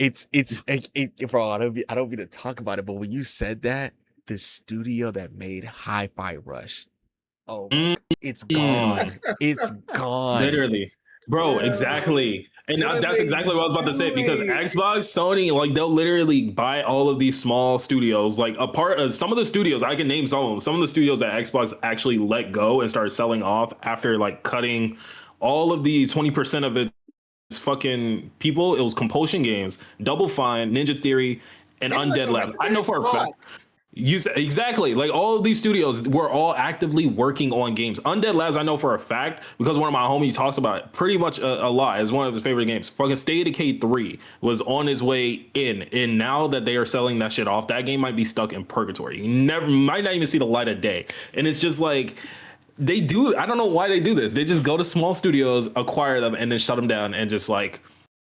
bro. I don't mean to talk about it, but when you said that, the studio that made Hi-Fi Rush, oh, it's gone. It's gone. Literally. Bro, Yeah. exactly. And What are that's they exactly what I was about to say because doing? Xbox, Sony, like they'll literally buy all of these small studios. Like a part of some of the studios, I can name some of the studios that Xbox actually let go and started selling off after like cutting all of the 20% of its fucking people. It was Compulsion Games, Double Fine, Ninja Theory, and Undead Labs. I know for a fact. Exactly. Like all of these studios were all actively working on games. Undead Labs, I know for a fact because one of my homies talks about it pretty much a lot. It's one of his favorite games. Fucking State of Decay 3 was on his way in, and now that they are selling that shit off, that game might be stuck in purgatory. You might not even see the light of day. And it's just like they do. I don't know why they do this. They just go to small studios, acquire them, and then shut them down, and just like.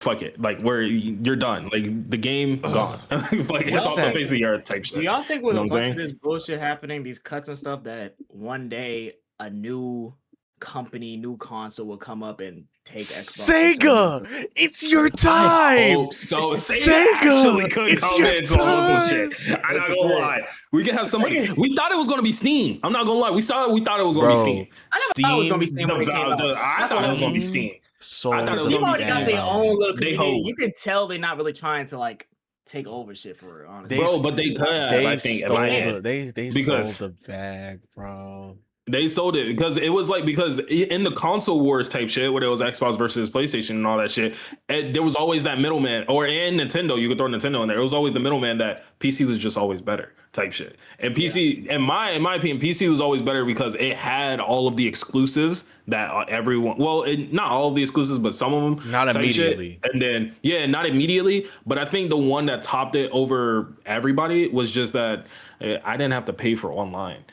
Fuck it, like you're done. Like the game gone. Like it's off the face of the earth type shit. Do y'all think with You know a what I'm bunch of saying? this bullshit happening, these cuts and stuff, that one day a new company, new console will come up and take Xbox? Sega, it's your time. Oh, so Sega, actually could it's come your in to almost some time. shit. I'm not gonna lie. We can have somebody. We thought it was gonna be Steam. I'm not gonna lie. We thought it was gonna be Steam. I never thought it was gonna be Steam when it came out. I thought it was gonna be Steam. So I thought it was Steam gonna be already got Steam. their own little They community. hold. You can tell they're not really trying to like take over shit for it, honestly. Bro, but they could have, they I think, in stole my head. they Because- sold the bag, bro. They sold it because it was like because in the console wars type shit where it was Xbox versus PlayStation and all that shit, there was always that middleman. Or in Nintendo, you could throw Nintendo in there. It was always the middleman that PC was just always better type shit. And PC, in my opinion, PC was always better because it had all of the exclusives that everyone. Well, not all of the exclusives, but some of them. Not type shit. immediately. And then not immediately, but I think the one that topped it over everybody was just that I didn't have to pay for online.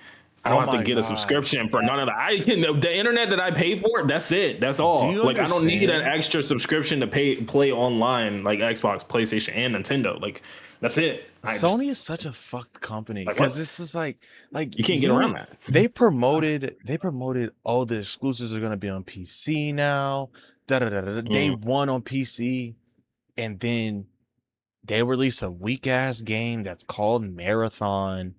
I don't have to get a subscription for none of that. The internet that I pay for, that's it. That's all. Like I don't need an extra subscription to play online like Xbox, PlayStation, and Nintendo. Like that's it. Sony is such a fucked company because this is like you can't get around that. They promoted all the exclusives are gonna be on PC now. Day one on PC, and then they release a weak ass game that's called Marathon.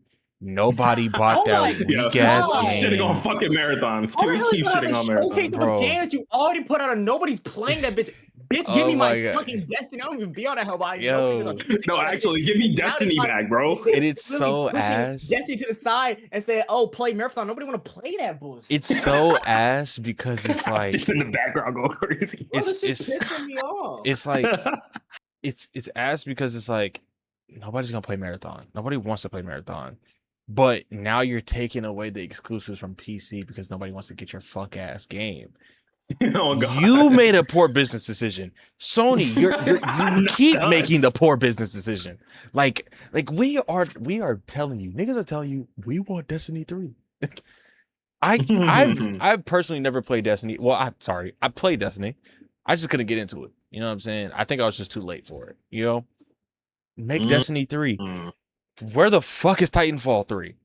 Nobody bought that weak ass game. Shitting on fucking Marathon. We keep shitting on Marathon, bro. A game that you already put out and nobody's playing that bitch. Bitch, give me my fucking Destiny. I don't even be on that hell by No, actually, give me Destiny back, bro. And it's so ass. Destiny to the side and say, "Oh, play Marathon." Nobody want to play that bullshit. It's so ass because it's like just in the background going crazy. It's pissing me off. It's like it's ass because it's like nobody's gonna play Marathon. Nobody wants to play Marathon. But now you're taking away the exclusives from PC because nobody wants to get your fuck ass game. Oh, God. You made a poor business decision. Sony, you keep making the poor business decision. Like we are telling you, niggas are telling you we want Destiny 3. I've personally never played Destiny. Well, I played Destiny. I just couldn't get into it. You know what I'm saying? I think I was just too late for it. You know? Make Destiny 3. Where the fuck is Titanfall 3?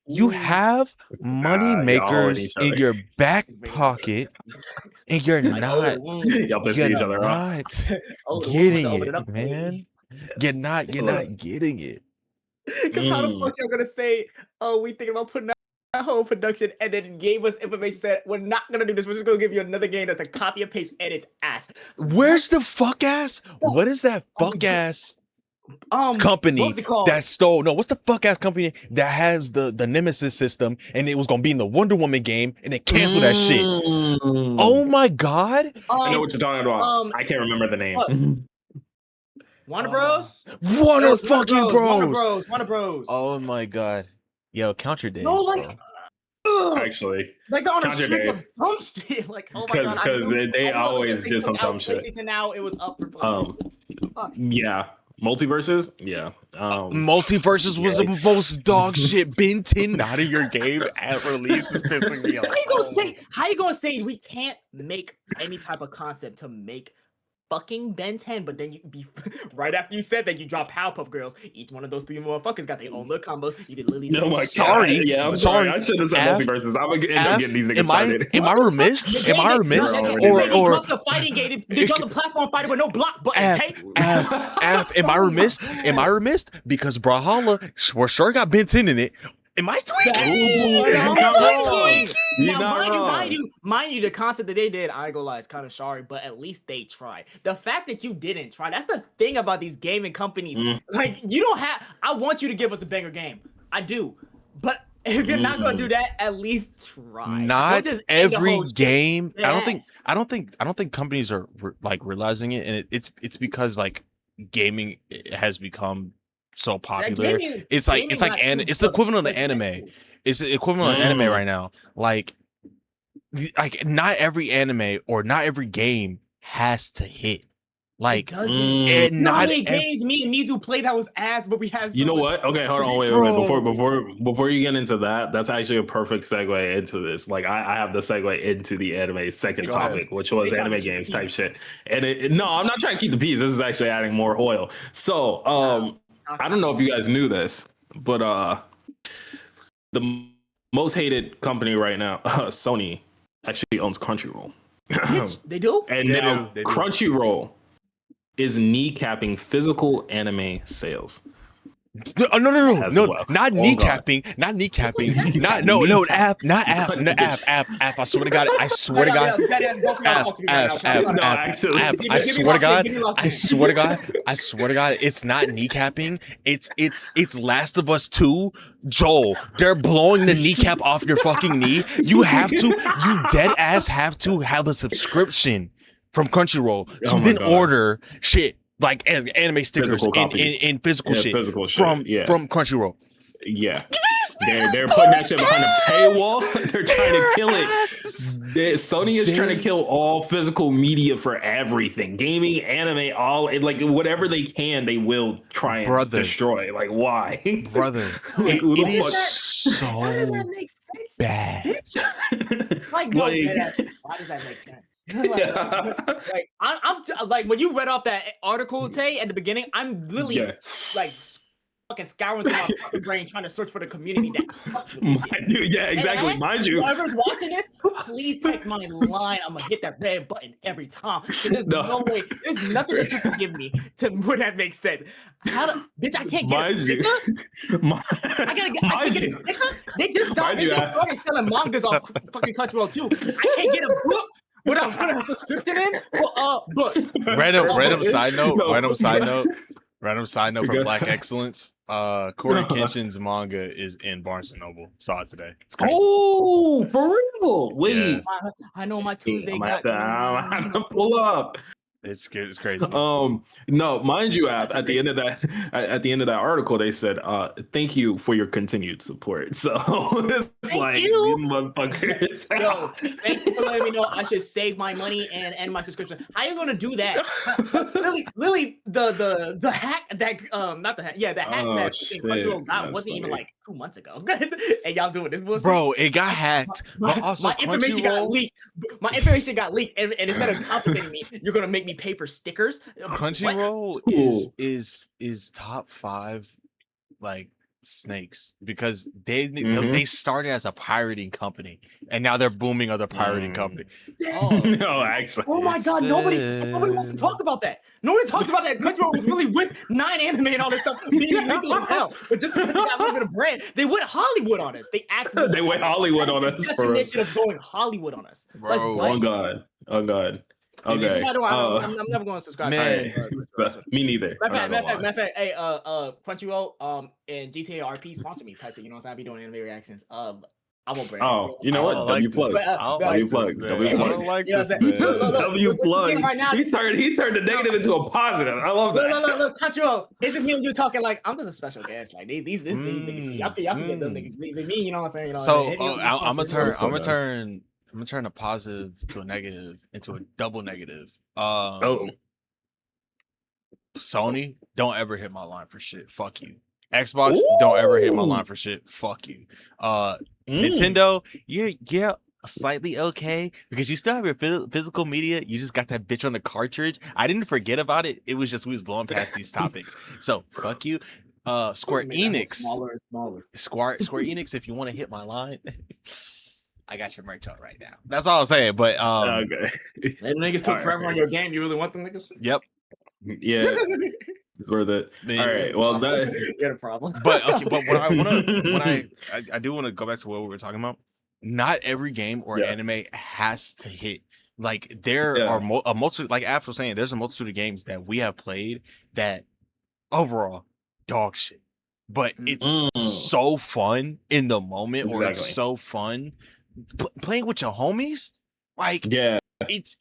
You have money y'all makers each in other. your back pocket, and you're not Y'all pissing each other off. getting it, man. You're not getting it. Because how the fuck y'all gonna say, oh, we thinking about putting out home production and then gave us information said we're not gonna do this. We're just gonna give you another game that's a copy and paste and it's ass. Where's the fuck ass? What is that fuck ass company what's it called? that stole? No, what's the fuck ass company that has the Nemesis system and it was gonna be in the Wonder Woman game and they canceled that shit? Oh my god! I know what you're talking about. I can't remember the name. Warner Bros. Warner fucking Warner Bros. Bros. Oh my god! Yo, count your days. No, like, Actually, like they're on a count your streak of days. dumb shit. Like, oh my god, Because they always did some dumb shit. PlayStation Now, it was up for PlayStation. Yeah, multiverses. Yeah, Multiverses was the most dog shit Ben 10 out of your game at release is pissing me off. How you gonna say we can't make any type of concept to make fucking Ben 10, but then you be right after you said that you drop Powerpuff Girls. Each one of those three motherfuckers got their own little combos. You did literally. Oh my Sorry. God. Yeah, I'm sorry. I should have said multiverses. I'm gonna end up getting these niggas started. Am I remiss? Am I remiss? Or drop the fighting game. They drop the platform fighter with no block button. Am I remiss? Am I remiss? Because Brawlhalla for sure got Ben 10 in it. Am I tweaking? Mind you, the concept that they did, I ain't gonna lie, it's kind of sorry, but at least they tried. The fact that you didn't try, that's the thing about these gaming companies. Like, you don't have, I want you to give us a banger game. I do. But if you're not gonna do that, at least try. Not every game. I don't think companies are like realizing it, and it's because like gaming has become so popular. It's the equivalent of anime. It's the equivalent of anime right now. Like not every anime or not every game has to hit. Like not many games me and Mizu played that was ass, but we had. You know what? Okay, hold on, wait. Before you get into that, that's actually a perfect segue into this. Like I have the segue into the anime second topic, which was anime games type shit. And no, I'm not trying to keep the peace. This is actually adding more oil. So I don't know if you guys knew this, but the most hated company right now, Sony, actually owns Crunchyroll. They do? And now Crunchyroll is kneecapping physical anime sales. No, not kneecapping, app. I swear to God, I swear to God, it's not kneecapping. It's Last of Us 2. Joel, they're blowing the kneecap off your fucking knee. You dead ass have to have a subscription from Crunchyroll to then order shit. Like anime stickers in physical shit from Crunchyroll. Yeah. They're putting that shit behind a paywall. They're trying to kill it. Sony is trying to kill all physical media for everything. Gaming, anime, like whatever they can, they will try and destroy. Like, why? Brother, it is so bad. Like, no, why does that make sense? Like I'm like when you read off that article Tay at the beginning, I'm literally like fucking scouring through my fucking brain trying to search for the community that exactly. Mind you, whoever's watching this, please text my line. I'm gonna hit that red button every time. There's no way, there's nothing that you can give me to where that makes sense. Bitch, I can't get a sticker. I can't get a sticker. They just started selling mangas on fucking Crunchyroll too. I can't get a book without putting a subscription in for a book. Random side note from Black Excellence. Corey Kenshin's manga is in Barnes and Noble. Saw it today. It's crazy. Oh, for real? Wait, I know my Tuesday. I'm gonna have to pull up. It's good. It's crazy. No, mind you, at the end of that article, they said, "Thank you for your continued support." So it's thank you, motherfuckers. Yo, thank you for letting me know I should save my money and end my subscription. How are you gonna do that? Lily, the hack that not the hack, the hack that Crunchyroll got wasn't even like 2 months ago. And y'all doing this bullshit? Bro, it got hacked. But also my information got leaked. My information got leaked, and instead of compensating me, you're gonna make me pay for stickers. Crunchyroll is top 5 like snakes because they started as a pirating company and now they're booming other pirating company. Oh, No, actually. oh my God! Nobody wants to talk about that. Nobody talks about that. Crunchyroll was really with 9anime and all this stuff being illegal as hell, but just because they got a little bit of bread, they went Hollywood on us. They actually They went Hollywood on us. Definition of going Hollywood on us, Bro. Like, Oh God. Oh God. Okay. I'm never going to subscribe. Man. Me neither. Matter of fact, hey, Crunchyroll, and GTA RP sponsor me. Tyson, you know what I'm saying? I be doing anime reactions. I won't brag. Oh, you know what? W plug. W plug. W I plug. don't like You know this, what I'm saying? man. W plug. Right now, He turned the negative into a positive. I love that. Look, Crunchyroll. It's just me and you talking like I'm just a special guest. Like these niggas. Y'all can get them niggas. Me, you know what I'm saying? You know, So hit me up with I'm sponsors. gonna turn a positive to a negative into a double negative. Oh. Sony, don't ever hit my line for shit. Fuck you. Xbox, don't ever hit my line for shit. Fuck you. Nintendo, you're slightly okay because you still have your physical media. You just got that bitch on the cartridge. I didn't forget about it. It was just we was blowing past these topics. So fuck you. Square Enix. Smaller. Square Enix, if you want to hit my line, I got your merch out right now. That's all I'm saying. But Okay. Them niggas took forever on your game. You really want them niggas? Yep. Yeah. It's worth it. Man. All right. Well, You got a problem. But what I do want to go back to what we were talking about. Not every game or anime has to hit. Like there are a multitude. Like Aph was saying, there's a multitude of games that we have played that overall dog shit. But it's so fun in the moment, or it's so fun playing with your homies. Like it's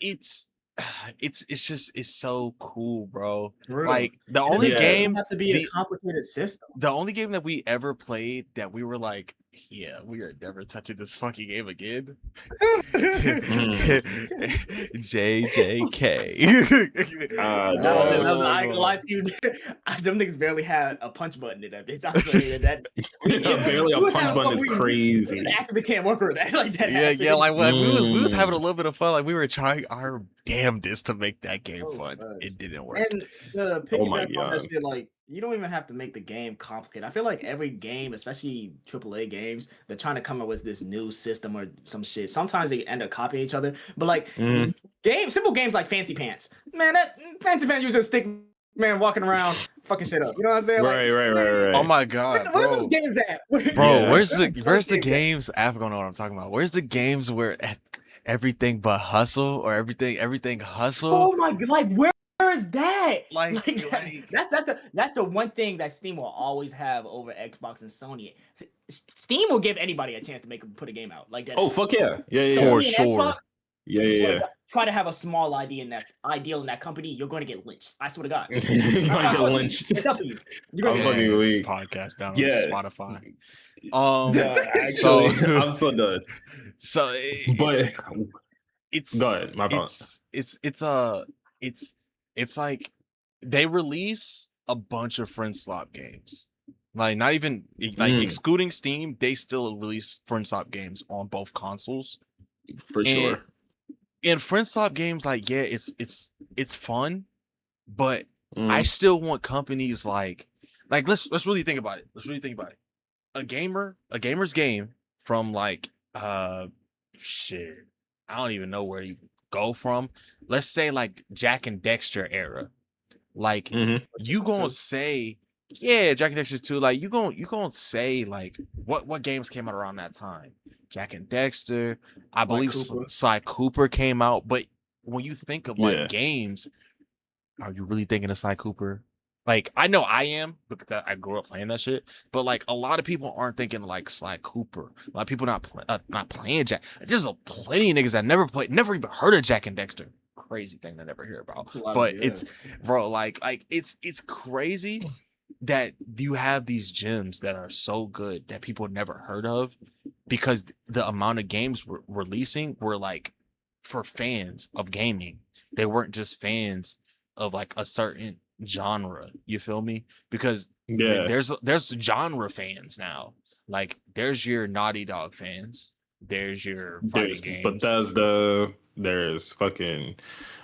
so cool, bro. Really? Like the only game have to be a complicated system. The only game that we ever played that we were like, yeah, we are never touching this fucking game again. JJK. I ain't gonna lie to you. Them niggas barely had a punch button in that bitch. I was like, that barely a punch button is crazy. Actively can't work with that like that. Yeah, like we was having a little bit of fun. Like we were trying our damnedest to make that game fun. It didn't work. And to piggyback on that shit, like you don't even have to make the game complicated. I feel like every game, especially AAA games, they're trying to come up with this new system or some shit. Sometimes they end up copying each other. But like simple games like Fancy Pants. Man, that Fancy Pants using a stick man walking around fucking shit up. You know what I'm saying? Right. Oh my God, where are those games at? Bro, where's the games? I don't know what I'm talking about. Where's the games where everything but hustle or everything hustle? Oh my God, like where is that? That's the one thing that Steam will always have over Xbox and Sony. Steam will give anybody a chance to put a game out like that. Oh fuck yeah. For sure. Xbox, Yeah. Try to have a small ideal in that company, you're going to get lynched. I swear to God. You're gonna get lynched. It's up to you. I'm fucking weak. Podcast down on Spotify. Actually, I'm so done. So Go ahead. My fault. It's like they release a bunch of friend swap games. Like not even like excluding Steam, they still release friend swap games on both consoles. For sure. And friend swap games, like it's fun, but I still want companies like let's really think about it. A gamer's game from like shit. I don't even know where you go from. Let's say like Jack and Dexter era. Like you gonna say, yeah, Jack and Dexter 2. Like you gonna say like what games came out around that time? Jack and Dexter. I believe Sly Cooper came out. But when you think of like games, are you really thinking of Sly Cooper? Like I know I am because I grew up playing that shit. But like a lot of people aren't thinking like Sly Cooper. A lot of people not playing Jack. There's plenty of niggas that never even heard of Jack and Dexter. Crazy thing to never hear about. But it's bro, like it's crazy that you have these gems that are so good that people never heard of because the amount of games we're releasing were like for fans of gaming. They weren't just fans of like a certain genre. You feel me? Because there's genre fans now. Like there's your Naughty Dog fans. There's your There's fighting games. Bethesda. There's fucking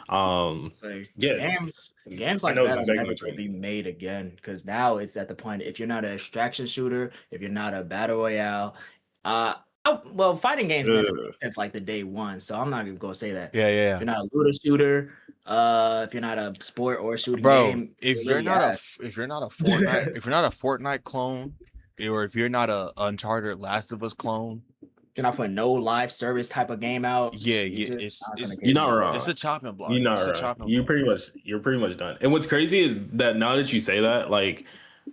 So yeah. games I like know that are exactly never what you going to mean. be made again because now it's at the point if you're not an extraction shooter, if you're not a battle royale, well, fighting games been Ugh. since like the day one, so I'm not even gonna say that. Yeah, yeah, If you're not a looter shooter, if you're not a sport or shooting bro. game, If you're not a Fortnite, if you're not a Fortnite clone, or if you're not a Uncharted Last of Us clone, if you're not putting no live service type of game out, yeah, you yeah, just not gonna You're get not it. wrong. it's a chopping block. You're not It's a right. chopping You're block. pretty much done. And what's crazy is that now that you say that, like,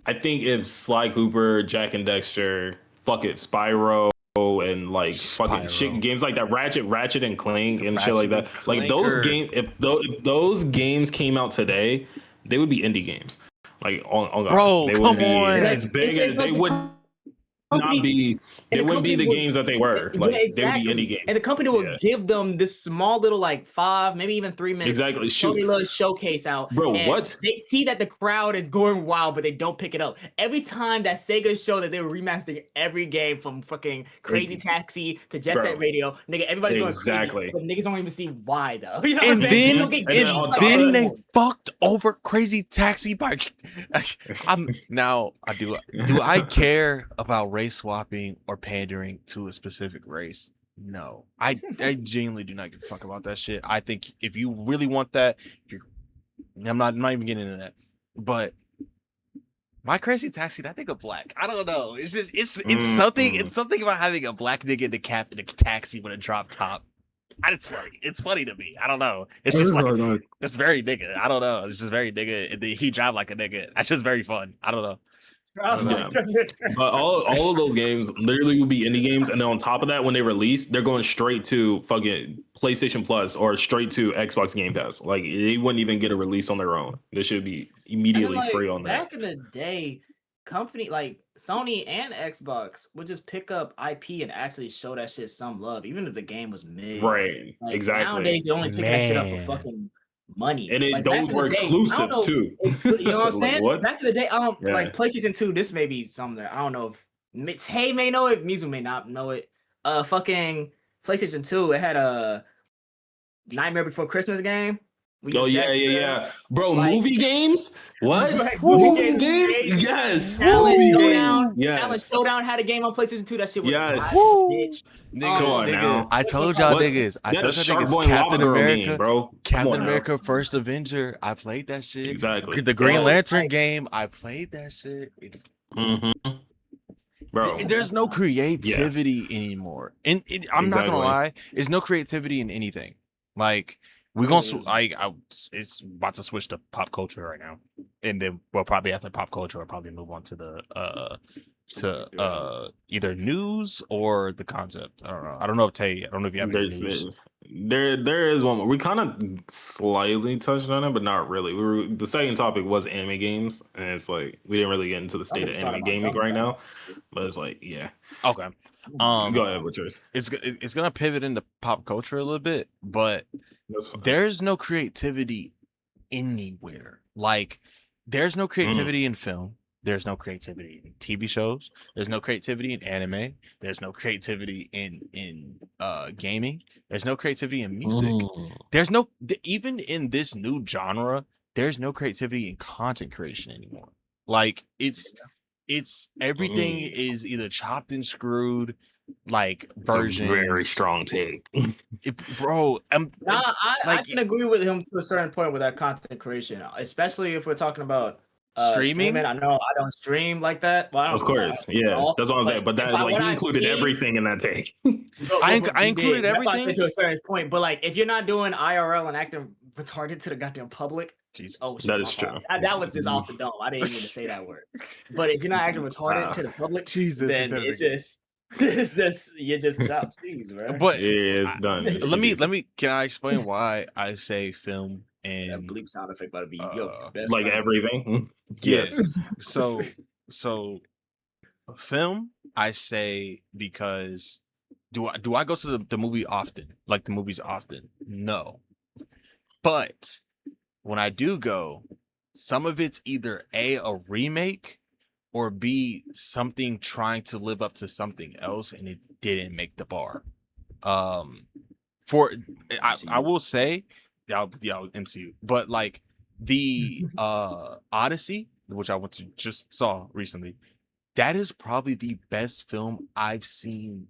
I think if Sly Cooper, Jack and Dexter, fuck it, Spyro, and like fucking shit Spyro. games like that, Ratchet and Clank and shit like Ratchet that, and like those Clanker. games, if those games came out today, they would be indie games. Like on God, Bro, they come wouldn't be on. as big It's as like they the would not company- be. They and the wouldn't be company the would- games that they were. Yeah, Like they would exactly. be indie games. And the company will Yeah. give them this small little like 5, maybe even 3 minutes. Exactly. Show Shoot. their little showcase out. Bro, and what? They see that the crowd is going wild, but they don't pick it up. Every time that Sega showed that they were remastering every game from fucking Crazy Taxi to Jet Bro. Set Radio, nigga, everybody's going Exactly. crazy. But niggas don't even see why though. You know what And I'm saying? then, You'll get and then geeks on like, top of then that- they fucked over Crazy Taxi by. I'm now. Do I care about race swapping or pandering to a specific race? No, I genuinely do not give a fuck about that shit. I think if you really want that, I'm not even getting into that. But my Crazy Taxi, that nigga black. I don't know. It's just it's something. It's something about having a black nigga in a taxi with a drop top. And it's funny. It's funny to me. I don't know. It's just like it's very nigga. I don't know. It's just very nigga. And he drive like a nigga. That's just very fun. I don't know. Yeah. But all of those games literally would be indie games, and then on top of that, when they release, they're going straight to fucking PlayStation Plus or straight to Xbox Game Pass. Like they wouldn't even get a release on their own. They should be immediately And then, like, free on that. Back in the day, company like Sony and Xbox would just pick up IP and actually show that shit some love, even if the game was mid. Right. Like, Exactly. Nowadays, they only pick that shit up Man. for fucking money. And Like, back those in were the day, I exclusives don't know, too. you know what I'm Like, saying? what? Back in the day, Yeah. like PlayStation 2, this may be something that I don't know if Tay may know it, Mizu may not know it. Fucking PlayStation 2, it had a Nightmare Before Christmas game. Oh yeah. Bro, like- movie games? What? Like, movie movie games? games? Yes. Talent Movie Showdown. games. Yes. Talent Showdown had a game on PlayStation 2. That shit was Yes. wild, Woo. bitch. Nigga, Come on nigga, now. I told y'all What? niggas. I That told y'all Shark niggas. Boy and Captain Lava Girl America, game, bro. Come Captain on now. America, First Avenger. I played that shit. Exactly. The Green Bro, Lantern like- game. I played that shit. It's Mm-hmm. Bro. there's no creativity anymore, and I'm not gonna Exactly. lie. There's no creativity in anything. Like we're gonna it's about to switch to pop culture right now, and then we'll probably after pop culture, we'll probably move on to the either news or the concept. I don't know if Tay. I don't know if you have any news. There is one more. We kind of slightly touched on it, but not really. The second topic was anime games, and it's like we didn't really get into the state of anime gaming right now. But it's like, yeah. Okay. Go ahead with yours. It's gonna pivot into pop culture a little bit, but That's fine. there's no creativity anywhere. Like there's no creativity in film. There's no creativity in TV shows. There's no creativity in anime. There's no creativity in gaming. There's no creativity in music. There's no even in this new genre. There's no creativity in content creation anymore. Like it's everything is either chopped and screwed, like It's a versions. very strong take. Bro. Nah, I like- can agree with him to a certain point with that content creation, especially if we're talking about Streaming? I know I don't stream like that. Well, I don't Of course, yeah, that's what I'm saying. But that if I- like when he I included stream- everything in that take. I He included did. That's why I said everything. to a certain point. But like, if you're not doing IRL and acting retarded to the goddamn public, Jesus. oh, shit, That my is fault. true. That was just off the dome. I didn't mean to say that word. But if you're not acting retarded to the public, Jesus, then it's just you're just chopped cheese, bro. But Yeah, it's done. let me. Can I explain why I say film that and bleep sound effect about to be your best like friend. everything. yes? So film. I say because do I go to the movie often? Like the movies often? No, but when I do go, some of it's either a remake or B something trying to live up to something else and it didn't make the bar. For I will say, yeah, MCU, but like the Odyssey, which I went to just saw recently, that is probably the best film I've seen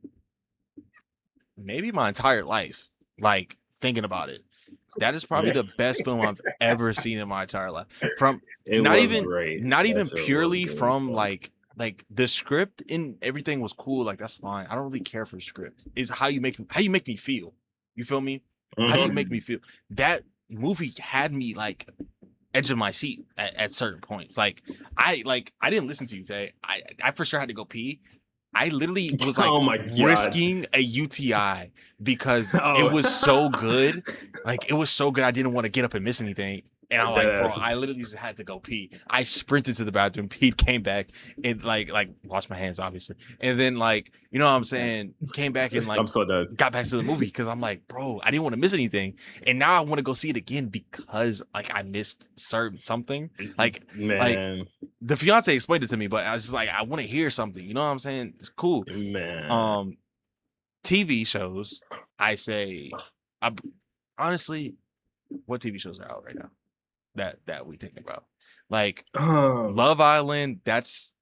maybe my entire life. Like thinking about it, that is probably the best film I've ever seen in my entire life. From It not was even great. not That even shit was purely good as from fuck. like the script and everything was cool. Like that's fine. I don't really care for scripts. It's how you make me feel. You feel me? How do you Mhm. make me feel? That movie had me like edge of my seat at certain points. Like I didn't listen to you today. I for sure had to go pee. I literally was like Oh my God. risking a UTI because it Oh. was so good. Like it was so good. I didn't want to get up and miss anything. And I'm like, bro, Deadass. I literally just had to go pee. I sprinted to the bathroom, peed, came back, and like washed my hands, obviously. And then like, you know what I'm saying? Came back and like I'm so dead. got back to the movie because I'm like, bro, I didn't want to miss anything. And now I want to go see it again because like I missed something. Like Man. the fiance explained it to me, but I was just like, I want to hear something. You know what I'm saying? It's cool. Man. TV shows, I say, honestly, what TV shows are out right now that we thinking about? Like Love Island, that's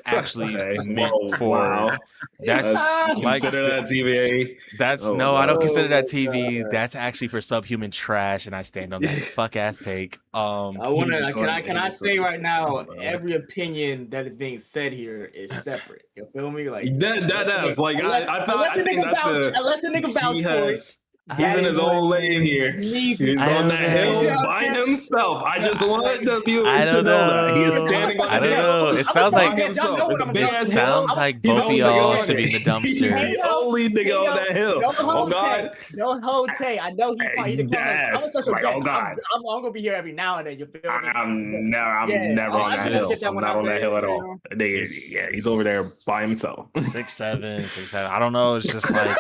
actually Okay. meant Whoa, for wow. that's like Consider that TVA. that's Oh, no, I don't wow. consider that Oh, TV. God. That's actually for subhuman trash, and I stand on that fuck ass take. I want to. just Can I? like- Can he I just say like- right now? Sorry. Every opinion that is being said here is separate. You feel me? Like That's like I unless a think nigga that's vouch, unless a nigga vouch he for it. has. He's in his what own lane here. needs He's I on don't that know. hill by himself. I just want the viewers to don't know that he is know. standing on I the don't hill. know. It sounds like It's a big it ass sounds hill. like He's both of only y'all on should be in it. the He's dumpster. the only nigga on that hill. Oh God. No hold tay. I know he the I'm a special Like, guest. oh, God. I'm gonna be here every now and then. You feel me? I'm Yeah. never Oh, on I that just hill. get that I'm one not out on that there, hill at you all. know? Nigga, yeah, he's over there by himself. 6'7". I don't know. It's just like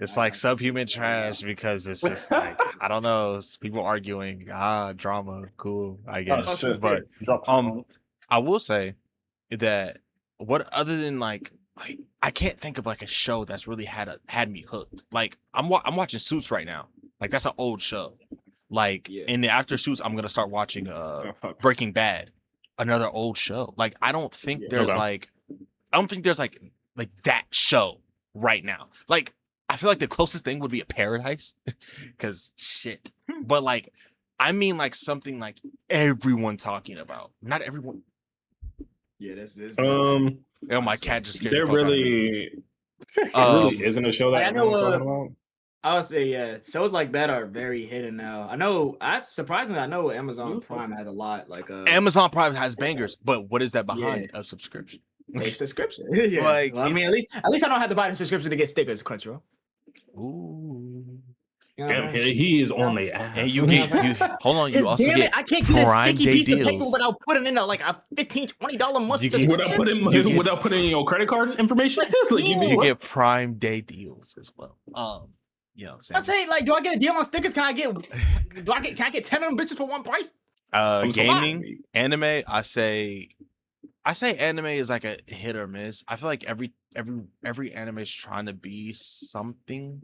it's like subhuman trash because it's just like I don't know. It's people arguing. Drama. Cool, I guess. shit. But I will say that what other than like I can't think of like a show that's really had me hooked. Like I'm watching Suits right now. Like that's an old show. Like Yeah. and after Suits, I'm gonna start watching Breaking Bad, another old show. Like I don't think there's Okay. like I don't think there's like that show right now. Like I feel like the closest thing would be a Paradise, because shit. But like I mean like something like everyone talking about. Not everyone. Yeah, that's Oh, my cat just scared the there fuck out of me. really, Um, really isn't a show that I know, everyone's talking about. I would say yeah, shows like that are very hidden now. I know. Surprisingly, I know Amazon Prime has a lot. Like Amazon Prime has bangers, but what is that behind a subscription? a subscription. Yeah. Like, Well, I mean, at least I don't have to buy the subscription to get stickers. Crunchyroll. Ooh. You know what I Damn, mean? he is on the ass. And you hold on, you 'Cause also damn get it, I can't get a Prime sticky Day piece of paper deals. without putting in like a $15, $20 month You get- subscription. Without putting in your credit card information. Like, yeah. you get Prime Day deals as well. You know what I'm I say, like, do I get a deal on stickers? Can I get 10 of them bitches for one price? I'm so Gaming, happy. anime, I say anime is like a hit or miss. I feel like every anime is trying to be something.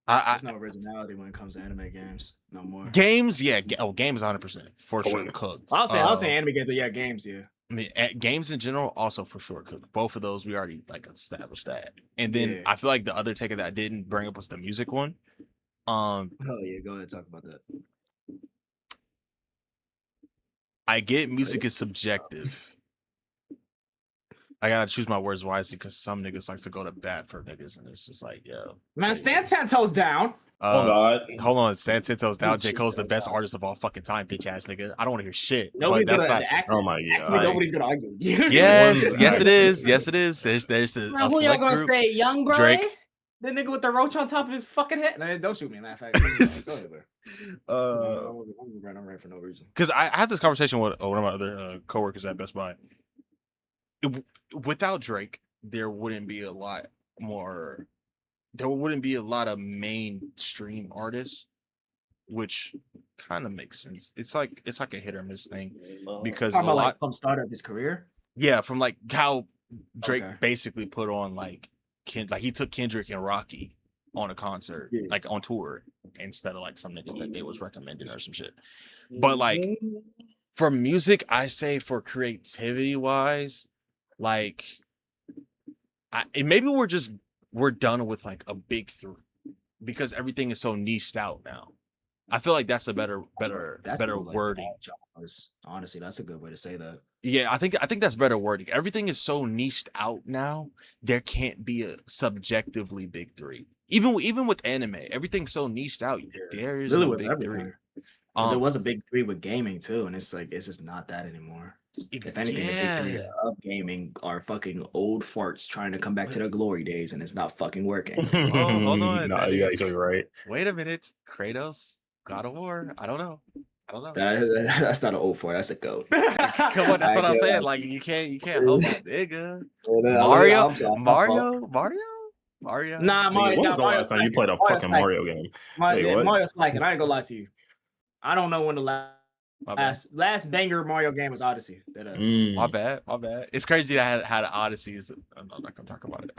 There's no originality when it comes to anime games no more. Games, yeah. Games 100% for sure cooked. I'll say anime games, but yeah, games, yeah. I mean, games in general also for sure cooked. Both of those we already like established that. And then Yeah. I feel like the other take that I didn't bring up was the music one. Oh yeah, go ahead and talk about that. I get music is subjective. I gotta choose my words wisely because some niggas like to go to bat for niggas, and it's just like, yo. Man, stand 10 toes down. Oh God. Hold on, Santinto's down. J. Shit, Cole's the stand best down. artist of all fucking time, bitch ass nigga. I don't want to hear shit. Nobody's but that's gonna not. Oh my actually, God. nobody's gonna argue with you. Yes, One- yes it is. Yes it is. There's a Now, who y'all select gonna group. say, Young Bro? Drake. The nigga with the roach on top of his fucking head? No, don't shoot me, matter of fact. Go ahead, bro. I'm right for no reason. Because I had this conversation with one of my other coworkers at Best Buy. Without Drake, there wouldn't be a lot more. There wouldn't be a lot of mainstream artists, which kind of makes sense. It's like a hit or miss thing because a Talking about lot. like from start of his career. Yeah, from like how Drake Okay. basically put on like he took Kendrick and Rocky on a concert, Yeah. like on tour, instead of like some niggas that they was recommending or some shit. But like for music, I say for creativity wise, like maybe we're done with like a big three because everything is so niched out now. I feel like that's a better like, wording. Honestly, that's a good way to say that. Yeah, I think that's better wording. Everything is so niched out now. There can't be a subjectively big three. Even with anime, everything's so niched out. There is no big three. There was a big three with gaming too, and it's just not that anymore. If anything, the big three of gaming are fucking old farts trying to come back to their glory days, and it's not fucking working. Oh, hold on. No, you're actually right. Wait a minute. Kratos, God of War. I don't know. That's not an old fart. That's a goat. Come on, that's what I'm saying. Like you can't help it, nigga. Mario. Nah, Wait, when was the last time you played a fucking Mario game? Mario's like, and I ain't gonna lie to you. I don't know when the last banger Mario game was Odyssey. That is. My bad. It's crazy that I had Odyssey. I'm not gonna talk about it.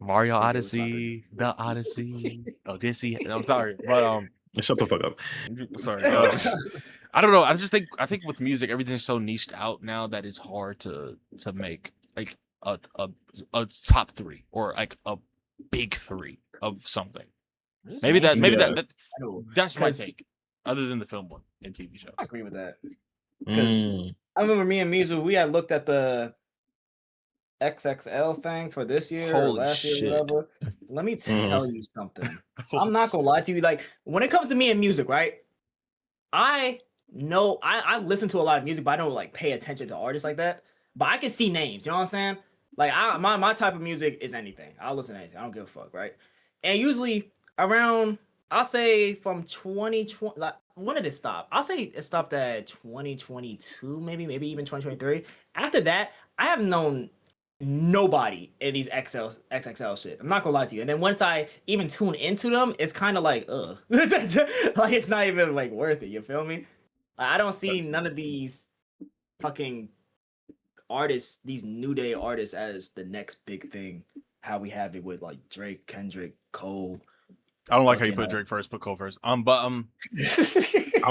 Mario Odyssey, the Odyssey, Odyssey. I'm sorry, but shut the fuck up. Sorry. I don't know. I think with music, everything's so niched out now that it's hard to make like a top three or like a big three of something. Maybe that's my take. Other than the film one and TV show. I agree with that. Because I remember me and Mizu, we had looked at the XXL thing for this year or last year, whatever. Let me tell you something. I'm not gonna lie to you. Like when it comes to me and music, right? I know I listen to a lot of music, but I don't like pay attention to artists like that. But I can see names. You know what I'm saying? Like my type of music is anything. I'll listen to anything. I don't give a fuck, right? And usually around, I'll say from 2020, like when did it stop? I'll say it stopped at 2022, maybe even 2023. After that, I have known nobody in these XXL shit. I'm not gonna lie to you. And then once I even tune into them, it's kind of like, ugh. Like it's not even like worth it. You feel me? I don't see none of these fucking artists, these new day artists, as the next big thing. How we have it with like Drake, Kendrick, Cole. I don't like how you put Drake first, put Cole first. But I'm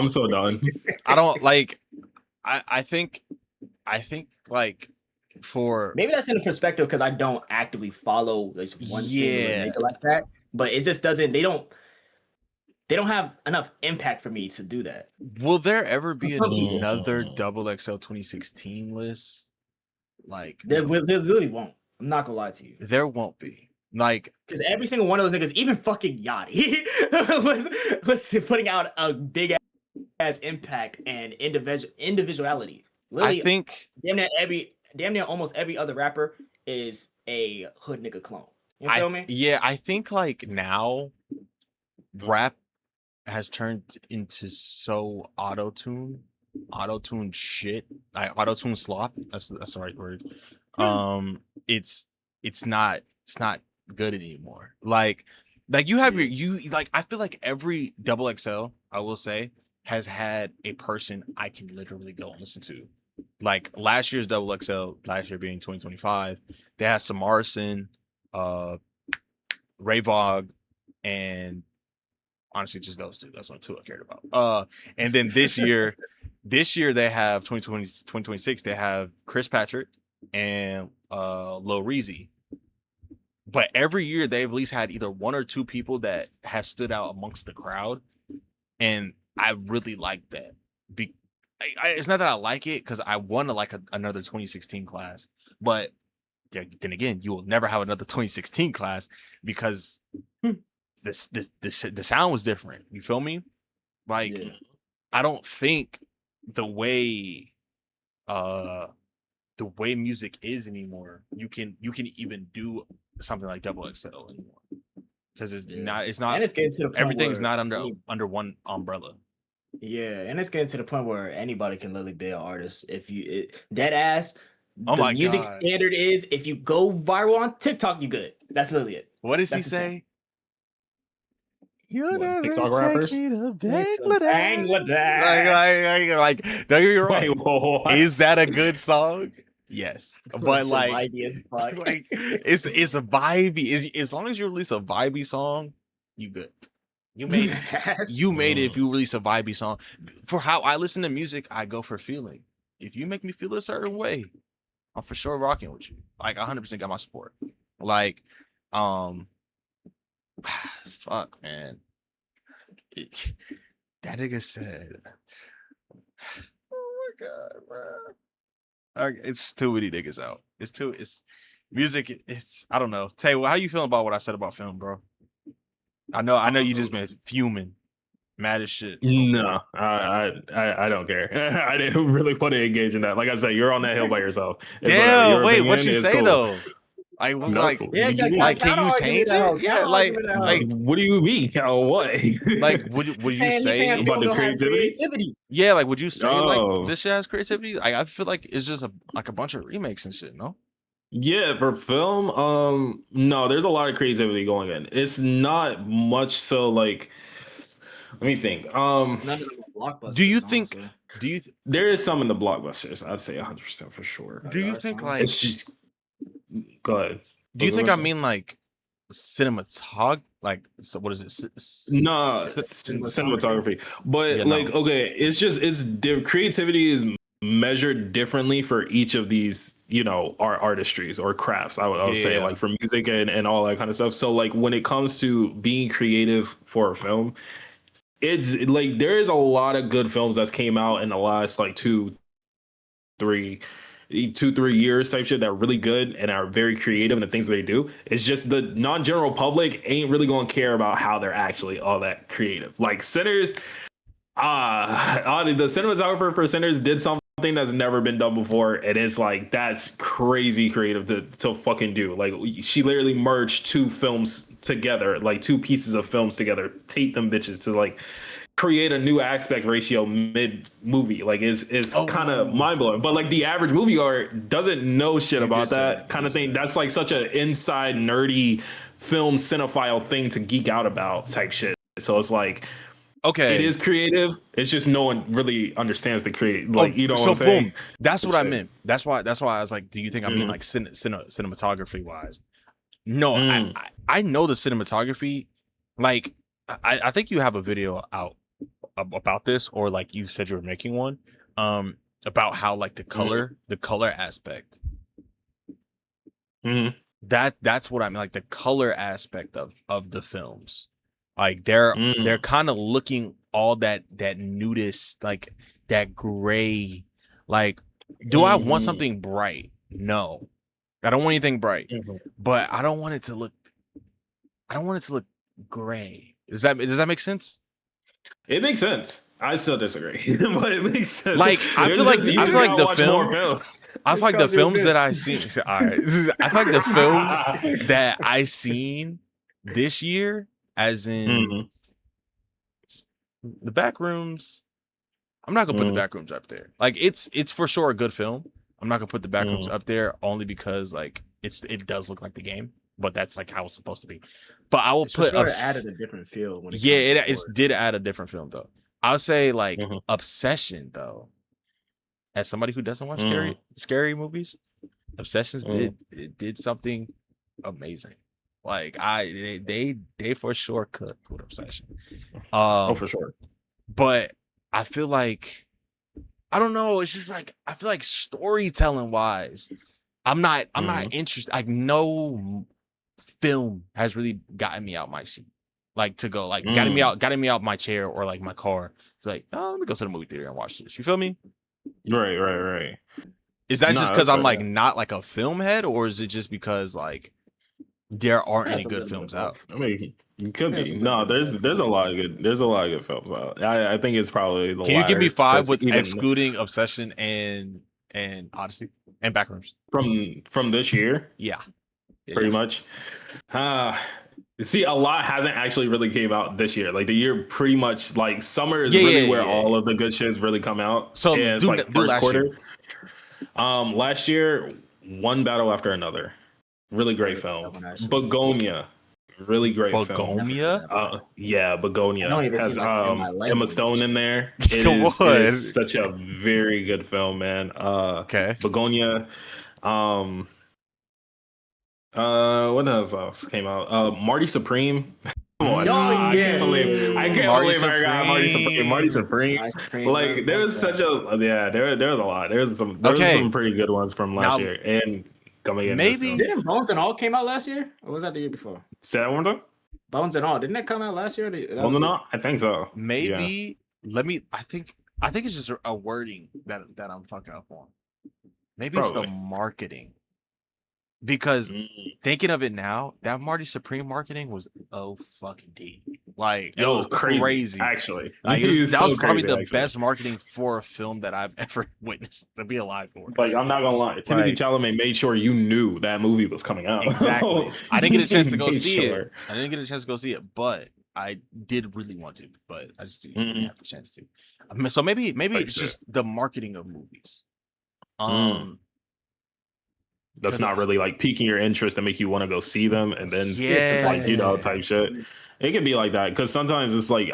so done. I don't like. I think like for maybe that's in the perspective because I don't actively follow like one single nigga like that. But it just doesn't. They don't have enough impact for me to do that. Will there ever be another Double XL 2016 list? Like there really won't. I'm not gonna lie to you. There won't be. Like, because every single one of those niggas, even fucking Yachty, was putting out a big ass impact and individuality. Literally, I think damn near almost every other rapper is a hood nigga clone. You feel me? Yeah, I think like now rap has turned into so auto-tune shit. Like auto-tune slop. That's the right word. It's not good anymore. Like you have like I feel like every Double XL, I will say, has had a person I can literally go and listen to. Like last year's Double XL, last year being 2025, they had Samarson, Ray Vog, and honestly just those two. That's the two I cared about. And then this year they have 2026, they have Chris Patrick and Lil Reezy. But every year they've at least had either one or two people that has stood out amongst the crowd, and I really like that. It's not that I like it because I want to like another 2016 class, but then again, you will never have another 2016 class because the sound was different. You feel me? Like I don't think the way music is anymore, you can even do something like Double XL anymore because it's not and it's getting to the point everything's not under one umbrella. Yeah, and it's getting to the point where anybody can literally be an artist. If you dead ass, the music standard is if you go viral on TikTok, you good. That's literally it. What does he say? You never TikTok take rappers? me to Bangladesh. Like, don't get me wrong. Wait, Is that a good song? Yes, So but like, vibey as fuck. like it's a vibey. As long as you release a vibey song, you good. You made it. Yes. You made it if you release a vibey song. For how I listen to music, I go for feeling. If you make me feel a certain way, I'm for sure rocking with you. Like 100% got my support. Like, fuck, man. That nigga said, "Oh my god, bro." It's too many niggas out. It's music. It's I don't know. Tay, how you feeling about what I said about film, bro? I know you just been fuming, mad as shit. No, I don't care. I didn't really want to engage in that. Like I said, you're on that hill by yourself. It's whatever. Damn, Your wait, what opinion you is say cool. though? Like, No, like, Yeah, what do you mean? like, can kinda you argue change that hoe, it? Yeah, kinda like, argue that hoe. like, What do you mean, Cal? What? like, would you Saying- he's saying say? About people the don't have creativity? Yeah, like, would you say No. like this shit has creativity? Like, I feel like it's just a bunch of remakes and shit. No. Yeah, for film, no, there's a lot of creativity going in. It's not much so like. Let me think. None of them are blockbusters. Do you think? honestly. Do you? There is some in the blockbusters. I'd say 100% for sure. Do you are think some. like? It's just. Go ahead. Do you What think was I it? mean like cinematog? Like, so what is it? No, cinematography. cinematography. But Yeah, like, no. okay, it's just creativity is measured differently for each of these, artistries or crafts. I would say Yeah. like for music and all that kind of stuff. So like when it comes to being creative for a film, it's like there is a lot of good films that's came out in the last like 3 years type shit that are really good and are very creative in the things that they do. It's just the non-general public ain't really gonna care about how they're actually all that creative. Like Sinners, the cinematographer for Sinners did something that's never been done before, and it's like that's crazy creative to fucking do. Like she literally merged two films together, like two pieces of films together, taped them bitches to like create a new aspect ratio mid movie. Like it's kind of mind blowing. But like the average moviegoer doesn't know shit about that kind of thing. That's like such an inside nerdy film cinephile thing to geek out about type shit. So it's like Okay. it is creative. It's just no one really understands the create. Like you know what I'm so saying? boom. That's what I Shit. meant. That's why I was like, do you think I mean like cinematography wise? No, I know the cinematography. Like I think you have a video out about this, or like you said you were making one about how like the color aspect. That's what I mean, like the color aspect of the films. Like they're kind of looking all that nudist, like that gray. Like, do I want something bright? No, I don't want anything bright, but I don't want it to look gray. Does that make sense? It makes sense. I still disagree, but it makes sense. Like I feel like the films. I feel like the films that I seen. All right, I feel like the films that I seen this year, as in the back rooms. I'm not gonna put the back rooms up there. Like it's for sure a good film. I'm not gonna put the back rooms up there only because like it does look like the game, but that's like how it's supposed to be. But I will put sure added a different feel. When it did add a different film though. I'll say like Obsession though. As somebody who doesn't watch scary movies, Obsessions did something amazing. Like they for sure cooked with Obsession. For sure. But I feel like I don't know. It's just like I feel like storytelling wise, I'm not interested. Like no film has really gotten me out my seat. Like to go like gotten me out my chair or like my car. It's like, oh, let me go to the movie theater and watch this. You feel me? Right. Is that just because I'm like not like a film head, or is it just because like there aren't any good films out? I mean, it could be. No, there's a lot of good films out. I think it's probably the. Can you give me 5 with even excluding Obsession and Odyssey and Backrooms from this year? Yeah. Pretty much. See, a lot hasn't actually really came out this year. Like the year, pretty much like summer is really where all of the good shits really come out. So and it's like first quarter. Last year, One Battle After Another, really great film. Begonia, Really great film. Begonia? Yeah, Begonia I don't even has see, like, in my Emma language. Stone in there. Come It on. is such a very good film, man. Okay. Begonia. What else came out? Marty Supreme. Come on, Oh, I yeah. can't believe I got Marty Supreme. Marty Supreme. Marty Supreme Like does there like was that. such a there's a lot. There's Okay. some pretty good ones from last Now, year and coming in. maybe- Didn't Bones and All came out last year? Or was that the year before? Say that one more time. Bones and All, didn't that come out last year? Well, no, I think so. Maybe let me. I think it's just a wording that I'm fucking up on. Maybe it's Probably. the marketing. Because thinking of it now, that Marty Supreme marketing was fucking deep. Like it was crazy. Actually, Like, It was that so was probably crazy, the actually. best marketing for a film that I've ever witnessed to be alive for. Like I'm not gonna lie, Timothy Like- Chalamet made sure you knew that movie was coming out. Exactly. I didn't get a chance to go Made see sure. it. I didn't get a chance to go see it, but I did really want to. But I just didn't have the chance to. So maybe Like it's that. just the marketing of movies. That's 'Cause not really like piquing your interest and make you want to go see them and then like type shit. It can be like that because sometimes it's like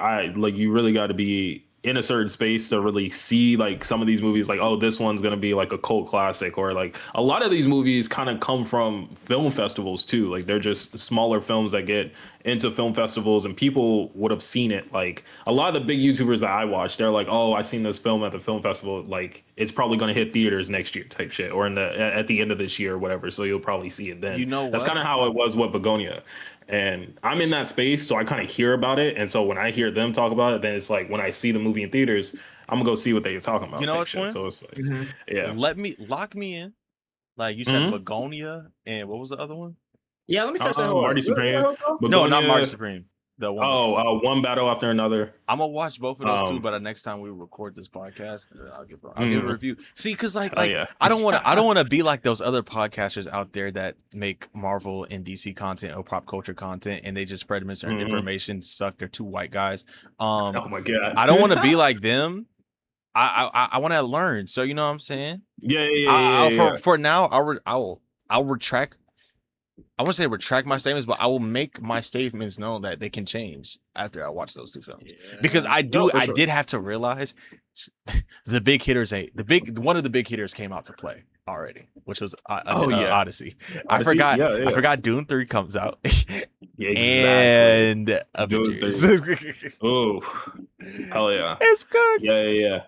you really got to be in a certain space to really see like some of these movies like, oh, this one's gonna be like a cult classic, or like a lot of these movies kind of come from film festivals too. Like they're just smaller films that get into film festivals and people would have seen it. Like a lot of the big YouTubers that I watch, they're like, oh, I seen this film at the film festival, like it's probably gonna hit theaters next year type shit, or at the end of this year or whatever, so you'll probably see it then. You know that's what? kind of how it was with Begonia. And I'm in that space, so I kind of hear about it. And so when I hear them talk about it, then it's like when I see the movie in theaters, I'm gonna go see what they're talking about. You know type what, shit. Twin? So it's like, yeah. Lock me in. Like you said, Begonia, and what was the other one? Yeah, let me search that. Marty Supreme. No, not Begonia- Marty Supreme. The one. One battle after another. I'm gonna watch both of those too, but next time we record this podcast, I'll give a review. See, because I don't want to be like those other podcasters out there that make Marvel and DC content or pop culture content, and they just spread misinformation. Suck, they're two white guys. Oh my god, I don't want to be like them. I want to learn. So you know what I'm saying? Yeah. For now, I'll retract. I won't say retract my statements, but I will make my statements known that they can change after I watch those two films. Because I did have to realize the big hitters one of the big hitters came out to play already, which was Odyssey. I forgot Dune 3 comes out. And Avengers. Oh, hell yeah. It's good. Yeah.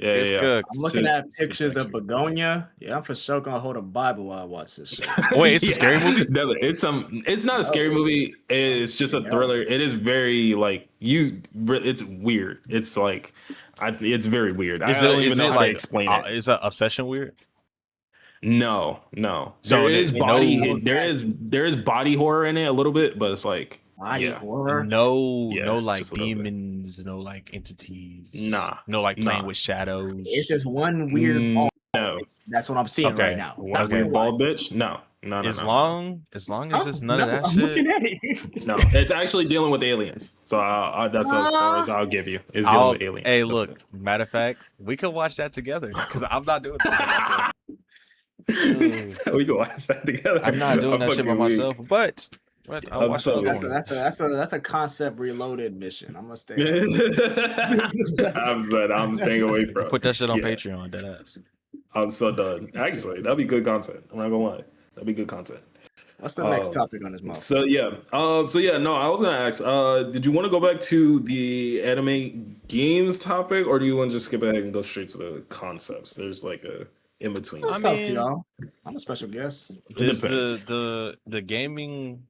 It's good. I'm looking at pictures of Begonia. Yeah, I'm for sure gonna hold a Bible while I watch this shit. Wait, it's a scary movie? No, it's not a scary movie. It's just a thriller. It is very like it's weird. It's like it's very weird. I don't even know how to explain it. Is an obsession weird? No. So there is body horror in it a little bit, but it's like horror. No like just a little bit. demons, no like entities. Nah. No like playing with shadows. It's just one weird ball. No. That's what I'm seeing right now. One weird bald bitch? No. As long as it's none of that I'm shit. looking at it. No, it's actually dealing with aliens. So that's as far as I'll give you. It's dealing with aliens. Hey, look, matter of fact, we could watch that together because I'm not doing that. We can watch that together. I'm not doing that shit by myself, but I'll watch so that. That's a concept reloaded mission. I'm gonna stay. I'm staying away from. Put that shit on Patreon, deadass. I'm so done. Actually, that'd be good content. I'm not gonna lie. That'd be good content. What's the next topic on this month? So yeah. No, I was gonna ask, did you want to go back to the anime games topic, or do you want to just skip ahead and go straight to the concepts? There's like a in between. What's up to y'all? I'm a special guest. Does the gaming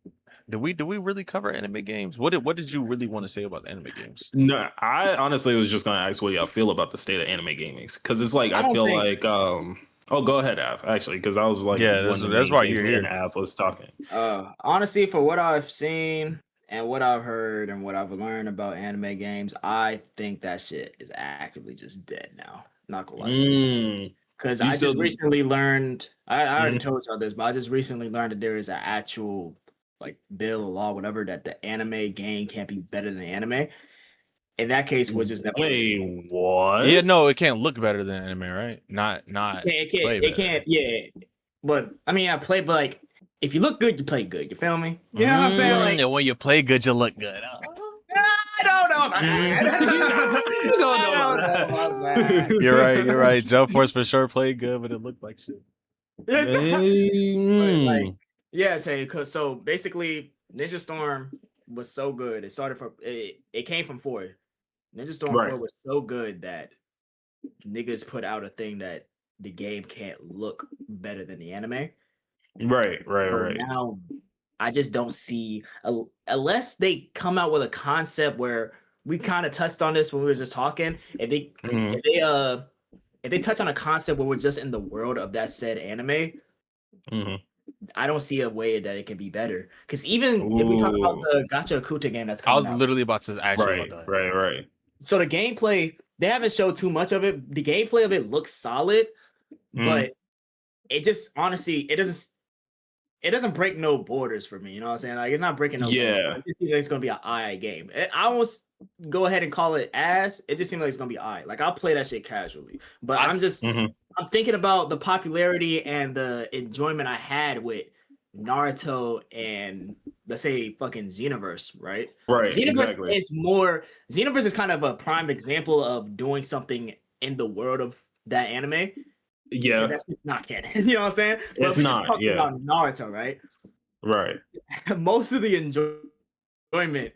do we really cover anime games? What did you really want to say about anime games? No, I honestly was just gonna ask what y'all feel about the state of anime gaming, because it's like I feel like oh, go ahead, Av. Actually, because I was like, that's why you're here. Av was talking. Honestly, for what I've seen and what I've heard and what I've learned about anime games, I think that shit is actively just dead now. Not gonna lie to you. Because I just recently learned, I already told y'all this, but I just recently learned that there is an actual like bill or law, whatever, that the anime game can't be better than the anime. In that case, we'll just never. Wait, what? Yeah, no, it can't look better than anime, right? Not. Yeah, it can't. Yeah, but I mean, I play, but like if you look good, you play good. You feel me? You know what I'm saying? Like, and when you play good, you look good. I don't know about that. I don't know about that. You're right. Jump Force for sure played good, but it looked like shit. Like, yeah, tell you, so basically, Ninja Storm was so good. It started from it came from 4. Ninja Storm 4 was so good that niggas put out a thing that the game can't look better than the anime. Right. Now, I just don't see unless they come out with a concept where we kind of touched on this when we were just talking. If they touch on a concept where we're just in the world of that said anime, I don't see a way that it can be better. Because even if we talk about the Gacha Akuta game that's coming out, I was literally about to actually about that. Right. So the gameplay, they haven't showed too much of it. The gameplay of it looks solid, but it just honestly, it doesn't break no borders for me. You know what I'm saying? Like, it's not breaking no borders. It just seems like it's gonna be an alright game. I almost go ahead and call it ass. It just seems like it's gonna be alright. Like, I'll play that shit casually. But I'm thinking about the popularity and the enjoyment I had with Naruto and, let's say, fucking Xenoverse, right? Right. Xenoverse is more. Xenoverse is kind of a prime example of doing something in the world of that anime. Yeah, that's not canon. You know what I'm saying? It's but not. Just about Naruto, right? Right. Most of the enjoyment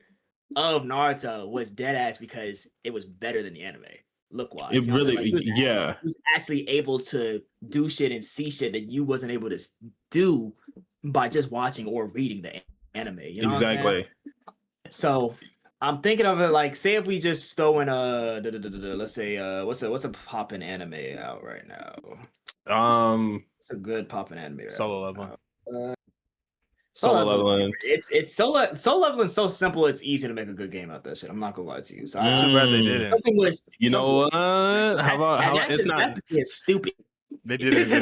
of Naruto was dead ass because it was better than the anime. Look wise. It really, he was actually able to do shit and see shit that you wasn't able to do by just watching or reading the anime. You know exactly. What I'm saying? So I'm thinking of it like, say if we just throw in let's say what's a poppin' anime out right now? It's a good poppin' anime. Right Solo Leveling. Solo Leveling. It's Solo Leveling so simple. It's easy to make a good game out of that shit. I'm not gonna lie to you. So I'm too bad they did it. Something was. You know what? How about it's not? It's stupid. They did it.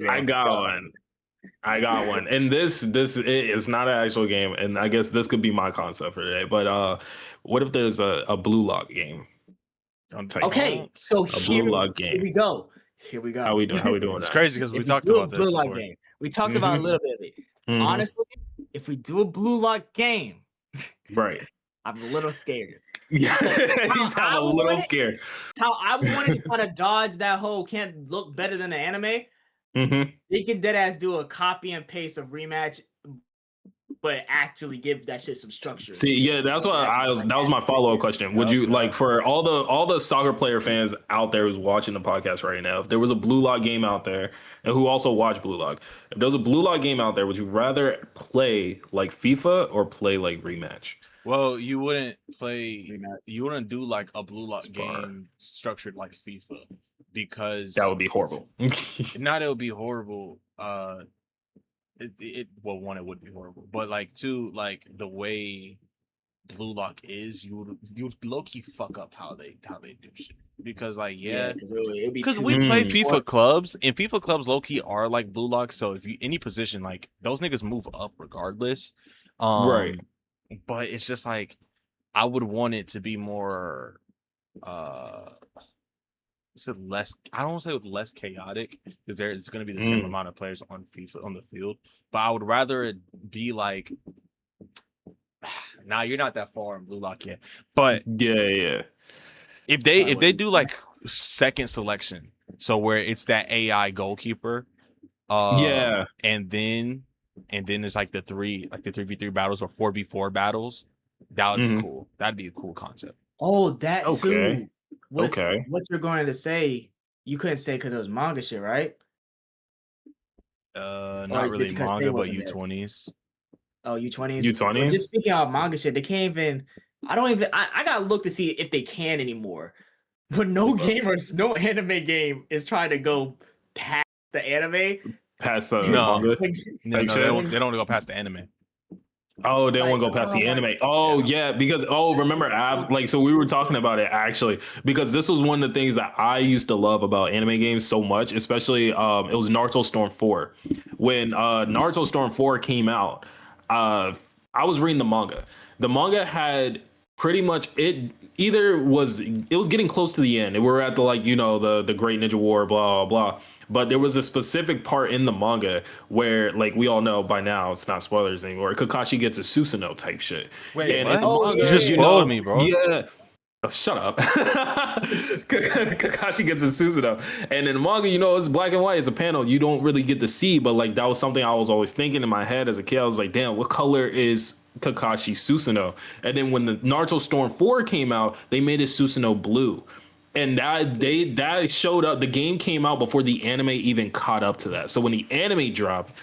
I got one. And this is not an actual game, and I guess this could be my concept for today. But what if there's a Blue Lock game? Okay, so Blue Lock game. Here we go. How we doing? It's crazy because we talked about this Blue Lock game. We talked about a little bit of it. Honestly, if we do a Blue Lock game, right, I'm a little scared. Yeah, he's a little scared. How I wanted to kind of dodge that whole can't look better than the anime. They can dead ass do a copy and paste of Rematch, but actually give that shit some structure. See, yeah, that's what that was my follow-up question. Would you like, for all the soccer player fans out there who's watching the podcast right now, if there was a Blue Lock game out there and who also watch Blue Lock, if there was a Blue Lock game out there, would you rather play like FIFA or play like Rematch? Well, you wouldn't do like a Blue Lock game structured like FIFA, because that would be horrible. It would be horrible. It would be horrible, but like two, like the way Blue Lock is, you would low key fuck up how they do shit, because like because we play FIFA clubs, and FIFA clubs low key are like Blue Lock. So if you any position, like those niggas move up regardless, right? But it's just like I would want it to be more less, I don't want to say with less chaotic, because it's going to be the same amount of players on FIFA on the field, but I would rather it be like, nah, you're not that far in Blue Lock yet, but yeah, if they do like second selection, so where it's that AI goalkeeper, and then it's like the 3v3 battles or 4v4 battles, that would be cool. That'd be a cool concept. Oh, that too. What you're going to say, you couldn't say because it was manga shit, right? Not really manga, but U20s. Oh, U20s. U20s. Just speaking of manga shit, they can't even. I gotta look to see if they can anymore. But no anime game is trying to go past the anime. Past the manga. No, they don't go past the anime. Oh, they won't go past the anime. Oh, yeah, because remember, so we were talking about it actually, because this was one of the things that I used to love about anime games so much, especially it was Naruto Storm 4. When Naruto Storm 4 came out, I was reading the manga. The manga had pretty much either was it was getting close to the end. We were at the like the Great Ninja War, blah blah blah. But there was a specific part in the manga where, like we all know by now, it's not spoilers anymore. Kakashi gets a Susanoo type shit. Wait, and what? in the Oh, manga, yeah. You just spoiled me, bro. Yeah. Oh, shut up. Kakashi gets a Susanoo. And in the manga, it's black and white. It's a panel. You don't really get to see, but like that was something I was always thinking in my head as a kid. I was like, damn, what color is Kakashi Susanoo? And then when the Naruto Storm 4 came out, they made his Susanoo blue. And that showed up. The game came out before the anime even caught up to that. So when the anime dropped,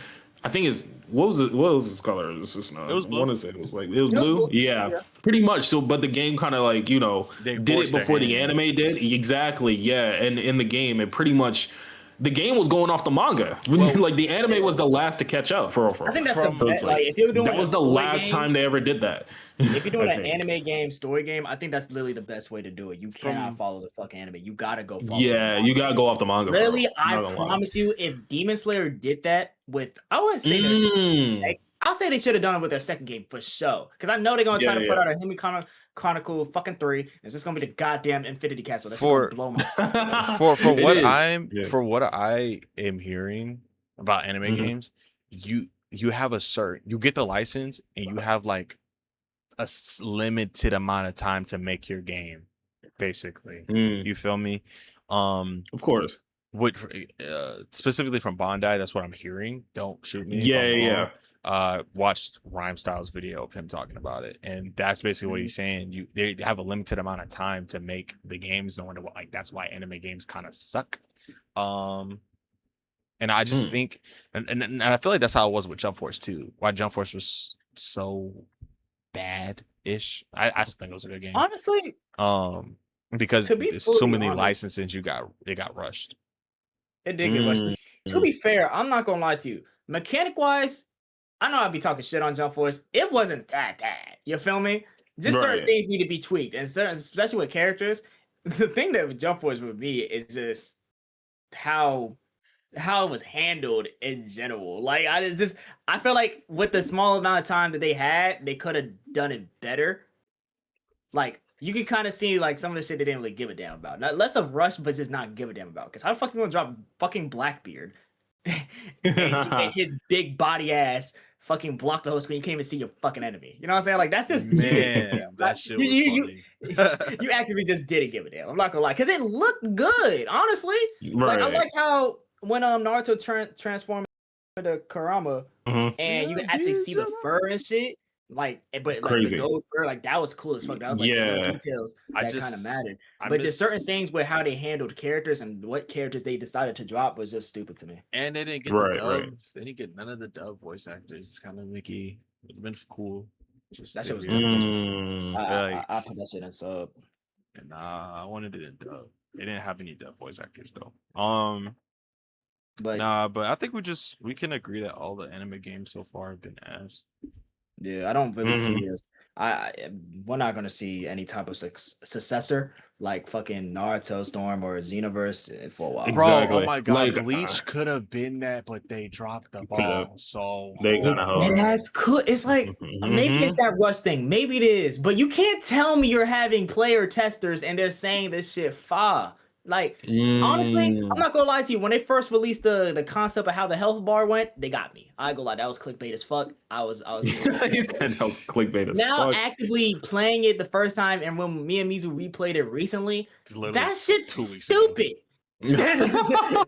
I think what was its color? It was blue. What is it? It was blue. Yeah, pretty much. So, but the game kind of like did it before the anime did. Exactly. Yeah, and in the game, it pretty much the game was going off the manga. Like the anime was the last to catch up. For I think that's the best. Like if you're doing that was the last time they ever did that. If you're doing an anime game, story game, I think that's literally the best way to do it. You cannot follow the fucking anime. You gotta go follow you gotta go off the manga. Really, I promise you, if Demon Slayer did that with, I wouldn't say like, I'll say they should have done it with their second game for sure. Because I know they're gonna try to put out a Hime Chronicle fucking 3. It's just gonna be the goddamn Infinity Castle. That's gonna blow my for what I am hearing about anime games, you have you get the license and you have like a limited amount of time to make your game, basically. You feel me? Of course. What specifically from Bandai, that's what I'm hearing. Don't shoot me. Yeah. Watched Rhyme Styles video of him talking about it, and that's basically what he's saying. They have a limited amount of time to make the games. No wonder like that's why anime games kind of suck. And I just think, and I feel like that's how it was with Jump Force too. Why Jump Force was so bad-ish. I still think it was a good game. honestly. Because To so many honest, licenses it got rushed. it did get rushed. To be fair, I'm not gonna lie to you. Mechanic wise, I know I'd be talking shit on Jump Force. It wasn't that bad. You feel me? Just certain things need to be tweaked, and especially with characters. The thing that with Jump Force with me is just how it was handled in general. Like I feel like with the small amount of time that they had, they could have done it better. Like you can kind of see like some of the shit they didn't really give a damn about. Not less of rush, but just not give a damn about. Because how the fuck you gonna drop fucking Blackbeard and his big body ass fucking block the whole screen? You can't even see your fucking enemy. You know what I'm saying? Like that's just Man, that shit was funny. You actively just didn't give a damn. I'm not gonna lie, because it looked good, honestly. Like I like how when Naruto transformed into Kurama and you can actually see the fur and shit. Like, but like the gold fur, like that was cool as fuck. That was like the little details that kind of mattered. But just certain things with how they handled characters and what characters they decided to drop was just stupid to me. And they didn't get the dub. They didn't get none of the dub voice actors. It's kind of Mickey. It's been cool. Just that shit was good. I put that shit in sub. Nah, I wanted it in dub. They didn't have any dub voice actors though. But but I think we can agree that all the anime games so far have been ass. Yeah, I don't really see us. We're not gonna see any type of successor like fucking Naruto Storm or Xenoverse for a while. Bro, oh my god, like, Bleach could have been that, but they dropped the ball. So that's cool. It's like maybe it's that rush thing. Maybe it is, but you can't tell me you're having player testers and they're saying this shit far. Like honestly, I'm not gonna lie to you. When they first released the concept of how the health bar went, they got me. I ain't gonna lie, that was clickbait as fuck. I was He said that was clickbait as now fuck. actively playing it the first time, and when me and Mizu replayed it recently, that shit's stupid. Oh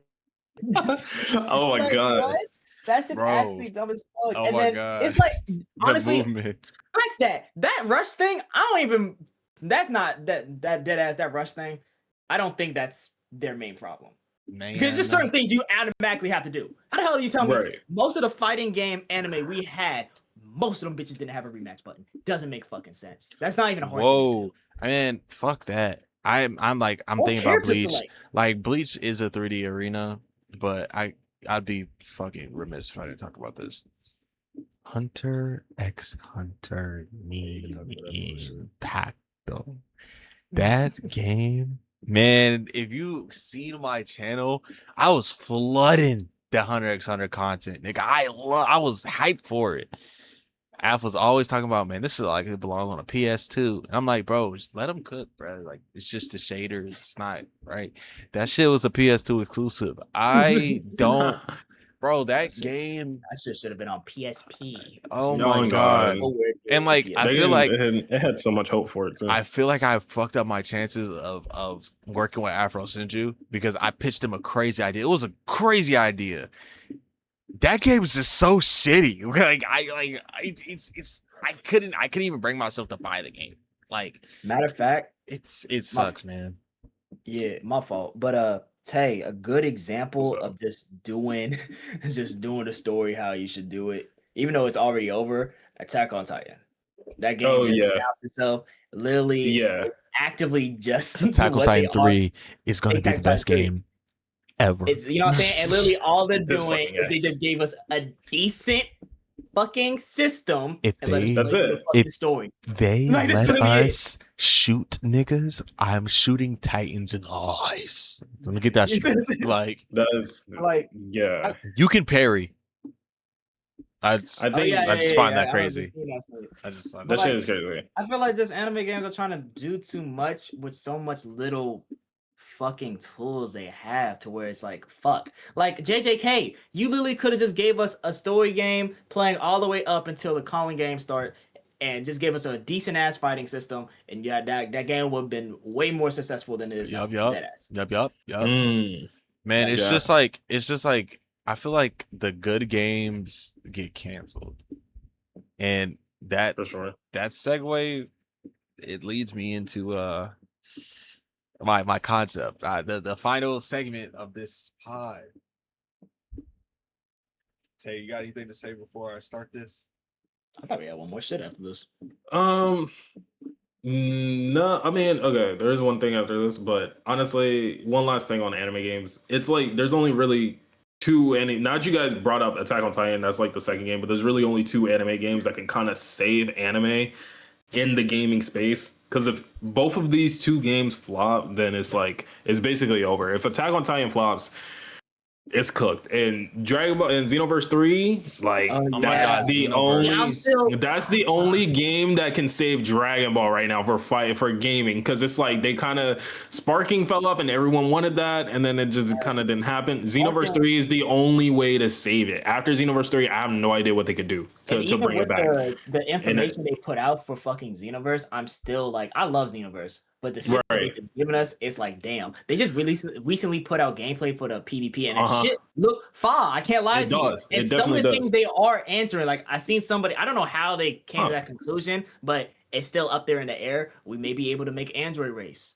my god. What? That shit's actually dumb as fuck. Oh and my then god. it's like honestly, scratch that rush thing. I don't even. That's not that dead ass that rush thing. I don't think that's their main problem. Man, because there's certain things you automatically have to do. How the hell are you telling me most of the fighting game anime we had, most of them bitches didn't have a rematch button? Doesn't make fucking sense. That's not even a hard game. Man, fuck that. I'm thinking about Bleach. Like Bleach is a 3D arena, but I'd be fucking remiss if I didn't talk about this. Hunter x Hunter ni Impacto. That game. Man, if you seen my channel, I was flooding the Hunter x Hunter content. Nigga, I was hyped for it. Aph was always talking about, man, this is like it belongs on a PS2. And I'm like, bro, just let them cook, bro. Like it's just the shaders. It's not right. That shit was a PS2 exclusive. I don't, bro. That game. That shit should have been on PSP. Oh Oh my my god. God. And like I They feel didn't- like it had so much hope for it too. I feel like I fucked up my chances of working with Afro Shinju because I pitched him a crazy idea. It was a crazy idea. That game was just so shitty. I couldn't even bring myself to buy the game. Like Matter of fact, it sucks, man. yeah, my fault. But Tay, a good example What's up? of just doing the story how you should do it, even though it's already over. Attack on Titan. That game Oh, just yeah. announced itself. Literally, Yeah. actively just Attack on what Titan they are. 3 is gonna be Attack the on Titan best 3. game ever. It's you know what I'm saying, and literally all they're This doing fucking is guy. they just gave us a decent fucking system If and let us they- That's play it. the fucking If- story. They Like, that's let literally it. us shoot niggas. I'm shooting Titans in the eyes. Let me get that shit. Like That's Like, yeah. you can parry. I I oh, think yeah, I just find that I crazy. just seen that shit. I just that But, shit like, is crazy. I feel like just anime games are trying to do too much with so much little fucking tools they have to where it's like fuck. Like JJK, you literally could have just gave us a story game playing all the way up until the calling game start and just gave us a decent ass fighting system, and yeah, that game would have been way more successful than it is now. Yup. Deadass. Yup. Mm. Man, Yeah. it's just like I feel like the good games get canceled. And that For sure. segue, it leads me into my concept. The final segment of this pod. Tay, you got anything to say before I start this? I thought we had one more shit after this. No, I mean, okay, there is one thing after this, but honestly, one last thing on anime games. It's like there's only really two now that you guys brought up Attack on Titan, that's like the second game, but there's really only two anime games that can kind of save anime in the gaming space. Because if both of these two games flop, then it's basically over. If Attack on Titan flops, it's cooked. And Dragon Ball and Xenoverse 3, like Oh my that's God, the Xenoverse. only Yeah, I'm still- that's the only game that can save Dragon Ball right now for gaming. Because it's like they kind of sparking fell off and everyone wanted that, and then it just kind of didn't happen. Xenoverse 3 is the only way to save it. After Xenoverse 3, I have no idea what they could do to even bring it with back. the information they put out for fucking Xenoverse, I'm still like, I love Xenoverse, but the shit that Right. they've given us, it's like, damn. They just recently put out gameplay for the PvP, and that Uh-huh. shit look fine. I can't lie It to does. you. It And some of definitely the does. things they are answering, like I seen somebody, I don't know how they came to that conclusion, but it's still up there in the air. We may be able to make Android race.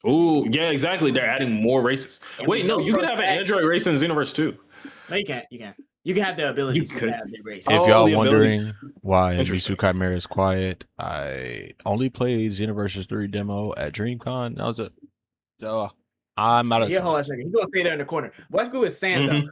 Ooh, yeah, exactly. They're adding more races. And Wait, we no, know you for can a have an fact- Android race in Xenoverse 2. No, you can't. You can have the ability You to could. have the race. If Oh, y'all the abilities- wondering why Interesting. Misu Chimera is quiet, I only played Xenoverse 3 demo at DreamCon. That was it. So I'm out of He a whole ass nigga. He gonna stay there in the corner. Watch go with Sam though.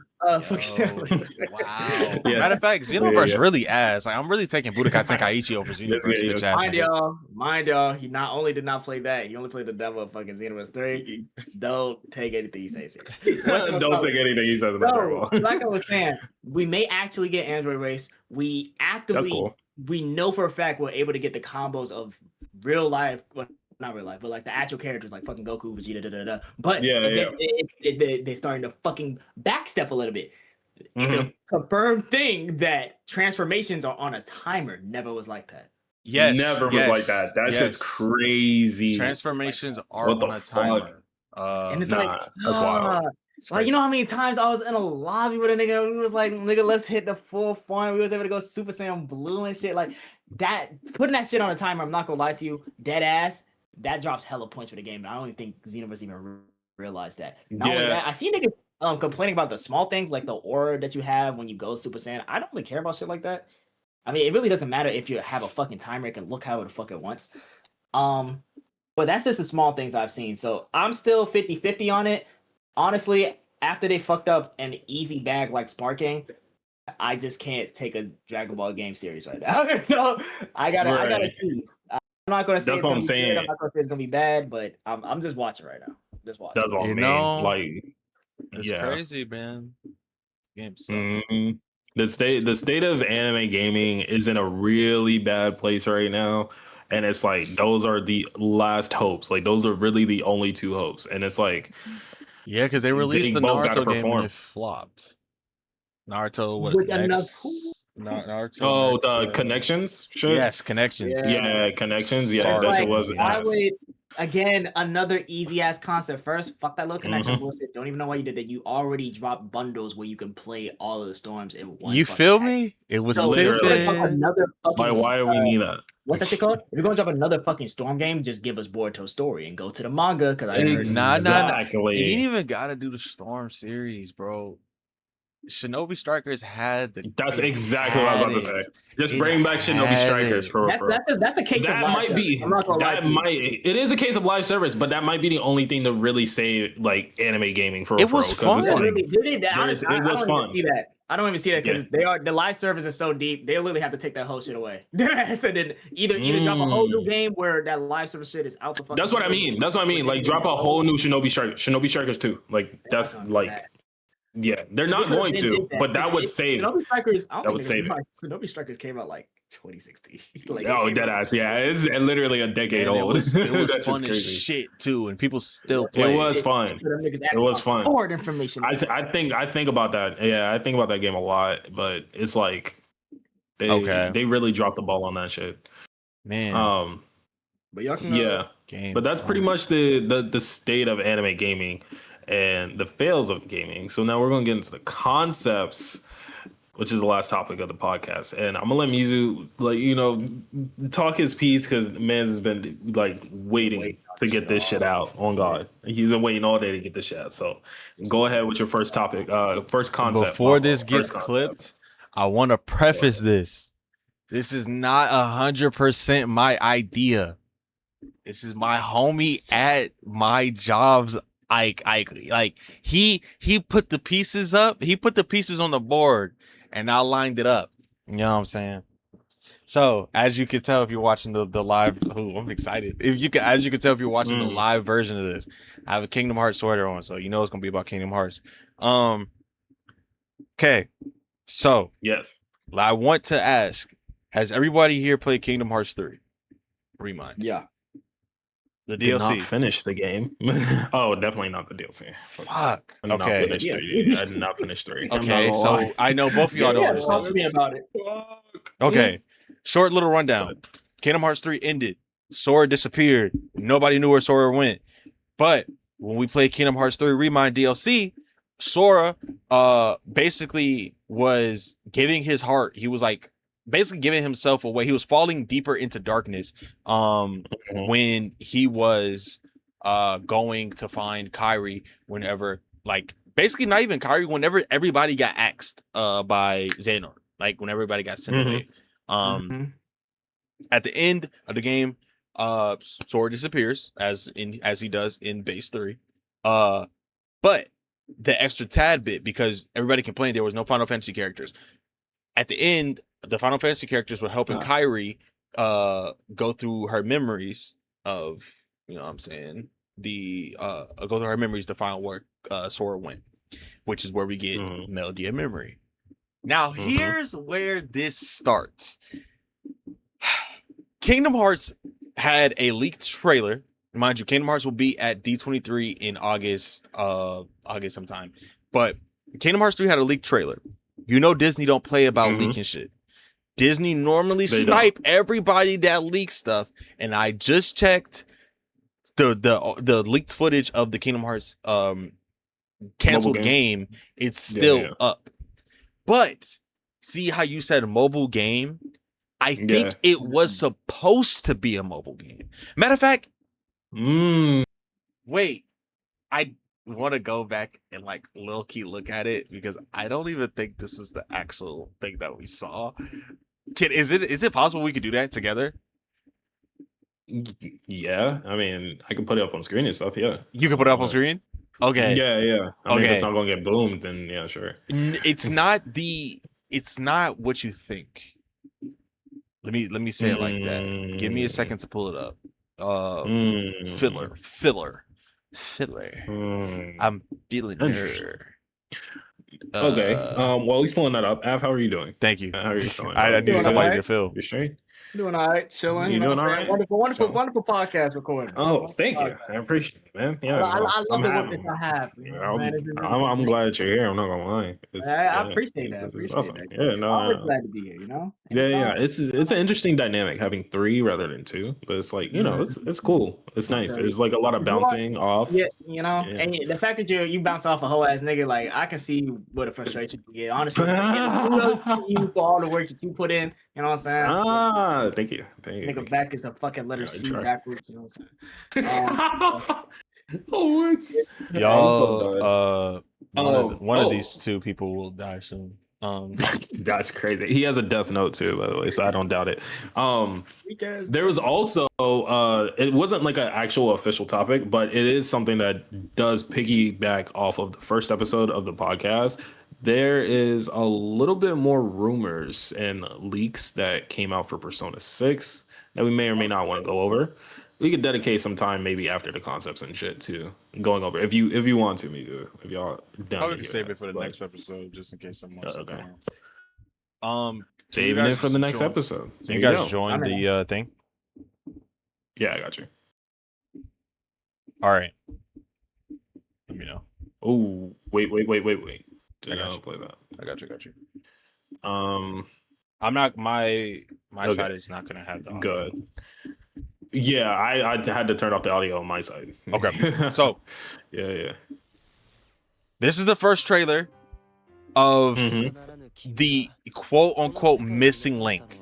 Fucking- Wow. Yeah. Matter of fact, Xenoverse Yeah. really ass. Like I'm really taking Budokai Tenkaichi over Xenoverse, Yeah. bitch ass. Mind y'all, he not only did not play that, he only played the demo of fucking Xenoverse 3. Don't take anything he says here. Don't think anything he says about Dragon No, Ball. like I was saying, we may actually get Android race. We That's actively, cool. we know for a fact we're able to get the combos of real life, well, not real life, but like the actual characters like fucking Goku, Vegeta, da. But Yeah, they're starting to fucking backstep a little bit. It's Mhm. a confirmed thing that transformations are on a timer. Never was like that. Yes, Never was yes, like that. That yes. shit's crazy. Transformations are What the on a fuck? timer. And it's Nah, like, that's wild. It's like, you know how many times I was in a lobby with a nigga, we was like, nigga, let's hit the full form. We was able to go Super Saiyan Blue and shit. Like that, putting that shit on a timer, I'm not gonna lie to you, dead ass, that drops hella points for the game. But I don't even think Xenoverse even realized that. Not only Yeah. that, I see niggas complaining about the small things like the aura that you have when you go Super Saiyan. I don't really care about shit like that. I mean, it really doesn't matter if you have a fucking timer, it can look however the fuck it wants. But that's just the small things I've seen. So I'm still 50-50 on it. Honestly, after they fucked up an easy bag like sparking, I just can't take a Dragon Ball game serious right now. So I gotta Right. see. I'm not gonna say That's it's what gonna I'm be saying. good. I'm not gonna say it's gonna be bad, but I'm just watching right now. Just watching. That's all You I mean. know, Like, It's yeah. crazy, man. Game sucks. Mhm. The state of anime gaming is in a really bad place right now. And it's like those are the last hopes. Like those are really the only two hopes. And it's like Yeah, because they released they the both gotta Naruto game and perform. it flopped. Naruto, what With enough. next? Naruto. Oh, Next, the connections shit. yes, connections. Yeah. Yeah, connections. Yeah, Sorry. that Like, shit was why ass. would again another easy ass concept? First, fuck that little connection Mhm. bullshit. Don't even know why you did that. You already dropped bundles where you can play all of the storms in one. You fucking feel pack. me? It was So if you're gonna drop Literally. another fucking Like, why do we need that? what's that shit called? If you're gonna drop another fucking storm game, just give us Boruto's story and go to the manga because I heard Nah. You Exactly. ain't even gotta do the Storm series, bro. Shinobi Strikers had the. That's it exactly what I was about to had say. it. Just It bring back Shinobi had Strikers it. for that's a case of that live might service. be I'm not gonna lie that to you. might it is a case of live service, but that might be the only thing to really save like anime gaming for It was because it's fun. like Honestly, it was I don't fun. even see that. I don't even see that because they are the live servers are so deep. They literally have to take that whole shit away. So then either drop a whole new game where that live service shit is out the fucking. That's what I mean. That's what I mean. Like drop a whole new Shinobi Strikers too. Like that's like yeah, they're not going to, but that would save. Shinobi Strikers. I That don't would think save it. Shinobi Strikers came out like 2016. Like, Oh, dead ass. Yeah, it's literally a decade And old. it was That's fun just as crazy. shit too, and people still play. It was fun. So them niggas It asking was about fun. forward information. I think about that. Yeah, I think about that game a lot, but it's like they really dropped the ball on that shit. Man, but y'all can Yeah, game. but that's pretty much the state of anime gaming and the fails of gaming. So now we're gonna get into the concepts, which is the last topic of the podcast. And I'm gonna let Mizu talk his piece because man's has been like waiting to get this shit out. On God, he's been waiting all day to get this shit out. So go ahead with your first topic, first concept. Before this gets clipped, I want to preface this. This is not 100% my idea. This is my homie at my job's. Like he put the pieces up. He put the pieces on the board, and I lined it up. You know what I'm saying? So as you can tell, if you're watching the live, I'm excited. As you can tell, if you're watching the live version of this, I have a Kingdom Hearts sweater on, so you know it's gonna be about Kingdom Hearts. Okay, so Yes. I want to ask: has everybody here played Kingdom Hearts 3? Remind. Yeah. The Did DLC. not finish the game. Oh, definitely not the DLC. Fuck. I did not Okay. finish 3. I did not finish 3. I'm not Okay, gonna so lie. I know both of y'all don't Yeah, understand talk to me this. about it. Okay, short little rundown. Kingdom Hearts 3 ended. Sora disappeared. Nobody knew where Sora went. But when we played Kingdom Hearts 3 Remind DLC, Sora basically was giving his heart. He was like basically giving himself away. He was falling deeper into darkness when he was going to find Kairi whenever, like, basically not even Kairi, whenever everybody got axed by Xehanort, like when everybody got sent away. At the end of the game, Sora disappears as he does in base 3. But the extra tad bit, because everybody complained there was no Final Fantasy characters. At the end, the Final Fantasy characters were helping Kairi go through her memories of, you know what I'm saying, go through her memories to find where Sora went, which is where we get Melody of Memory. Now, here's where this starts. Kingdom Hearts had a leaked trailer. Mind you, Kingdom Hearts will be at D23 in August sometime. But Kingdom Hearts 3 had a leaked trailer. You know Disney don't play about leaking shit. Disney normally snipe everybody that leaks stuff. And I just checked the leaked footage of the Kingdom Hearts canceled game. It's still up. But see how you said mobile game? I think it was supposed to be a mobile game. Matter of fact, wait, I want to go back and like low key look at it because I don't even think this is the actual thing that we saw. Is it possible we could do that together? Yeah, I mean, I can put it up on screen and stuff. Yeah, you can put it up on screen. Okay. Yeah. I mean, if it's not gonna get boomed, then yeah, sure. It's not what you think. Let me say it like that. Give me a second to pull it up. Filler. I'm feeling her. Okay. While he's pulling that up, Av, how are you doing? Thank you. How are you doing? I You needed doing somebody alright. to fill. You straight? Doing all right, chilling. You You know doing what I'm saying? alright? Wonderful, Chilling. wonderful podcast recording. Oh, Wonderful thank you. podcast. I appreciate it, man. Yeah, I love I'm the work happy. that I have. You know what I'm saying? It's been really I'm cool. glad that you're here. I'm not gonna lie. I appreciate that. It's Appreciate awesome. that. Yeah, no, Always no. glad to be here. You know. Yeah, Anytime. it's an interesting dynamic having 3 rather than 2, but it's like it's cool. It's nice. Okay. It's like a lot of You know what? bouncing off. Yeah, you know, Yeah. and the fact that you bounce off a whole ass nigga, like I can see what a frustration you get. Honestly, kudos to you for all the work that you put in. You know what I'm saying? Thank you. Nigga back is the fucking letter Yeah, I C try. backwards. You know what I'm saying? Oh, it's Y'all, one of oh. these two people will die soon. That's crazy. He has a death note too, by the way, so I don't doubt it. Because There was also it wasn't like an actual official topic, but it is something that does piggyback off of the first episode of the podcast. There is a little bit more rumors and leaks that came out for Persona 6 that we may or may not want to go over. We could dedicate some time maybe after the concepts and shit to going over if you want to, me do if y'all down. Probably to could hear save that, it for the but next episode, just in case someone. Okay. Can you saving it guys for the next join- episode. Can There you guys go. join I'm the thing? Yeah, I got you. All right. Let me know. Oh, wait. I got you. Play that. I got you. I'm not. My Okay. side is not gonna have the audio. Good. Yeah, I had to turn off the audio on my side. Okay. So yeah. this is the first trailer of Mhm. the quote unquote missing link.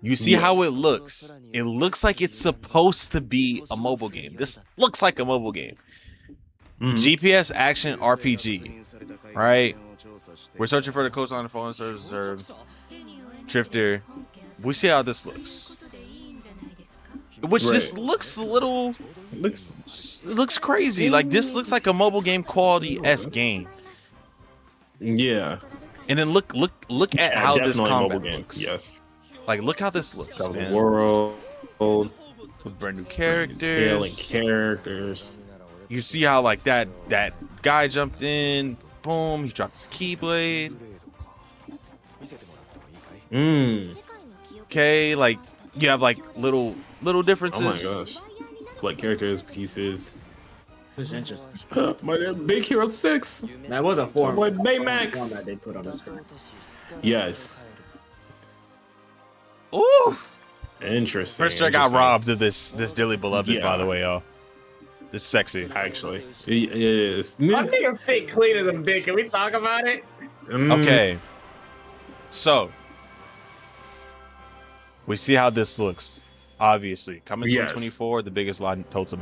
You see how Yes. it looks? It looks like it's supposed to be a mobile game. This looks like a mobile game. Mhm. GPS action RPG. Right? We're searching for the coast on the phone reserve. Drifter. We see how this looks. Which just Right. looks a little Looks it looks crazy. Like this looks like a mobile game quality S game. yeah. And then look at how this Definitely combat mobile game. looks. Yes. Like look how this looks, Travel the man. world. With brand new Tailing characters. characters. You see how like that guy jumped in, boom, he dropped his keyblade. Okay, like you have like little Oh differences. my gosh. Like characters, pieces. it's interesting. My name Big Hero 6. That was a form. Boy, One Baymax. that they put on the screen. Yes. Ooh. Interesting. First I got interesting. robbed of this dearly beloved, Yeah. by the way, y'all. This is sexy. Actually. It is. My nigga fit cleaner than big. Can we talk about it? Okay. So we see how this looks. Obviously, coming Yes. 2024, the biggest line total.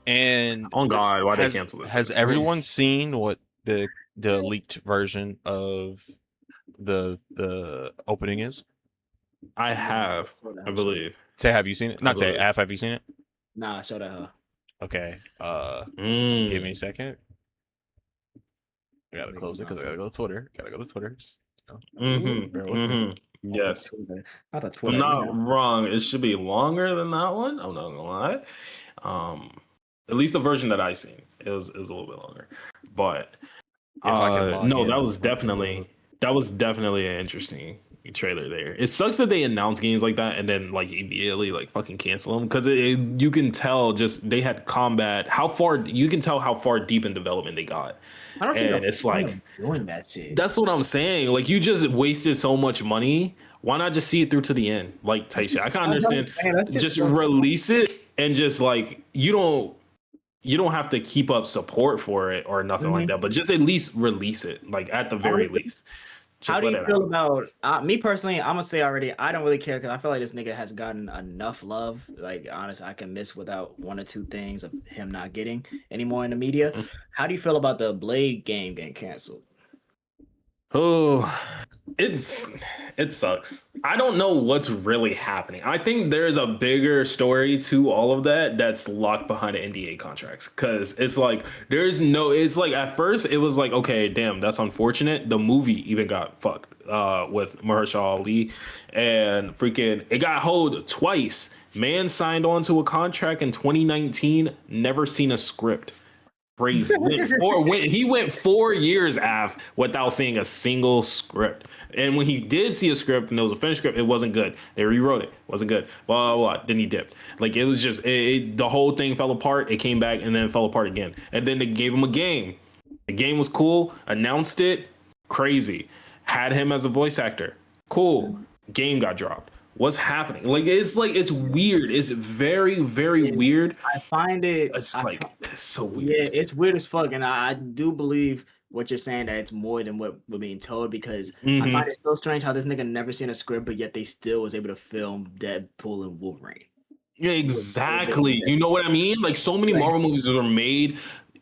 And Oh God, why they has, cancel it? has everyone seen what the leaked version of the opening is? I have, I believe. Say, have you seen it? Not say, believe. have you seen it? Nah, show that her. Okay. Mm. Give me a second. I gotta close it because I gotta go to Twitter. Just bear with me. Yes. Not a If Twitter. I'm not wrong, it should be longer than that one. I'm not gonna lie. At least the version that I seen, it was a little bit longer. But If I can log no, in. that was definitely an interesting trailer there. It sucks that they announce games like that and then like immediately like fucking cancel them because you can tell just they had combat. You can tell how far deep in development they got. I don't see And no it's point like- of doing that shit. That's what I'm saying. Like you just wasted so much money. Why not just see it through to the end? Like type shit. I can understand. Just release it and just like you don't have to keep up support for it or nothing like that. But just at least release it. Like at the very Honestly, least. How Just do let you it feel out. about me personally? I'm gonna say already. I don't really care because I feel like this nigga has gotten enough love. Like honestly, I can miss without one or two things of him not getting anymore in the media. How do you feel about the Blade game getting canceled? Oh, it sucks. I don't know what's really happening. I think there's a bigger story to all of that that's locked behind the NDA contracts. Cause it's like it's like at first it was like, okay, damn, that's unfortunate. The movie even got fucked with Mahershala Ali and freaking it got hold twice. Man signed on to a contract in 2019, never seen a script. crazy. He went 4 years without seeing a single script. And when he did see a script and it was a finished script, it wasn't good. They rewrote it. Wasn't good. Blah, blah, blah. Then he dipped. Like, it was just, the whole thing fell apart. It came back and then fell apart again. And then they gave him a game. The game was cool. Announced it. Crazy. Had him as a voice actor. Cool. Game got dropped. What's happening? It's weird. It's very, very weird. I find it. It's so weird. Yeah, it's weird as fuck, and I do believe what you're saying, that it's more than what we're being told, because I find it so strange how this nigga never seen a script, but yet they still was able to film Deadpool and Wolverine. Yeah, exactly. You know what I mean? Like, so many Marvel movies were made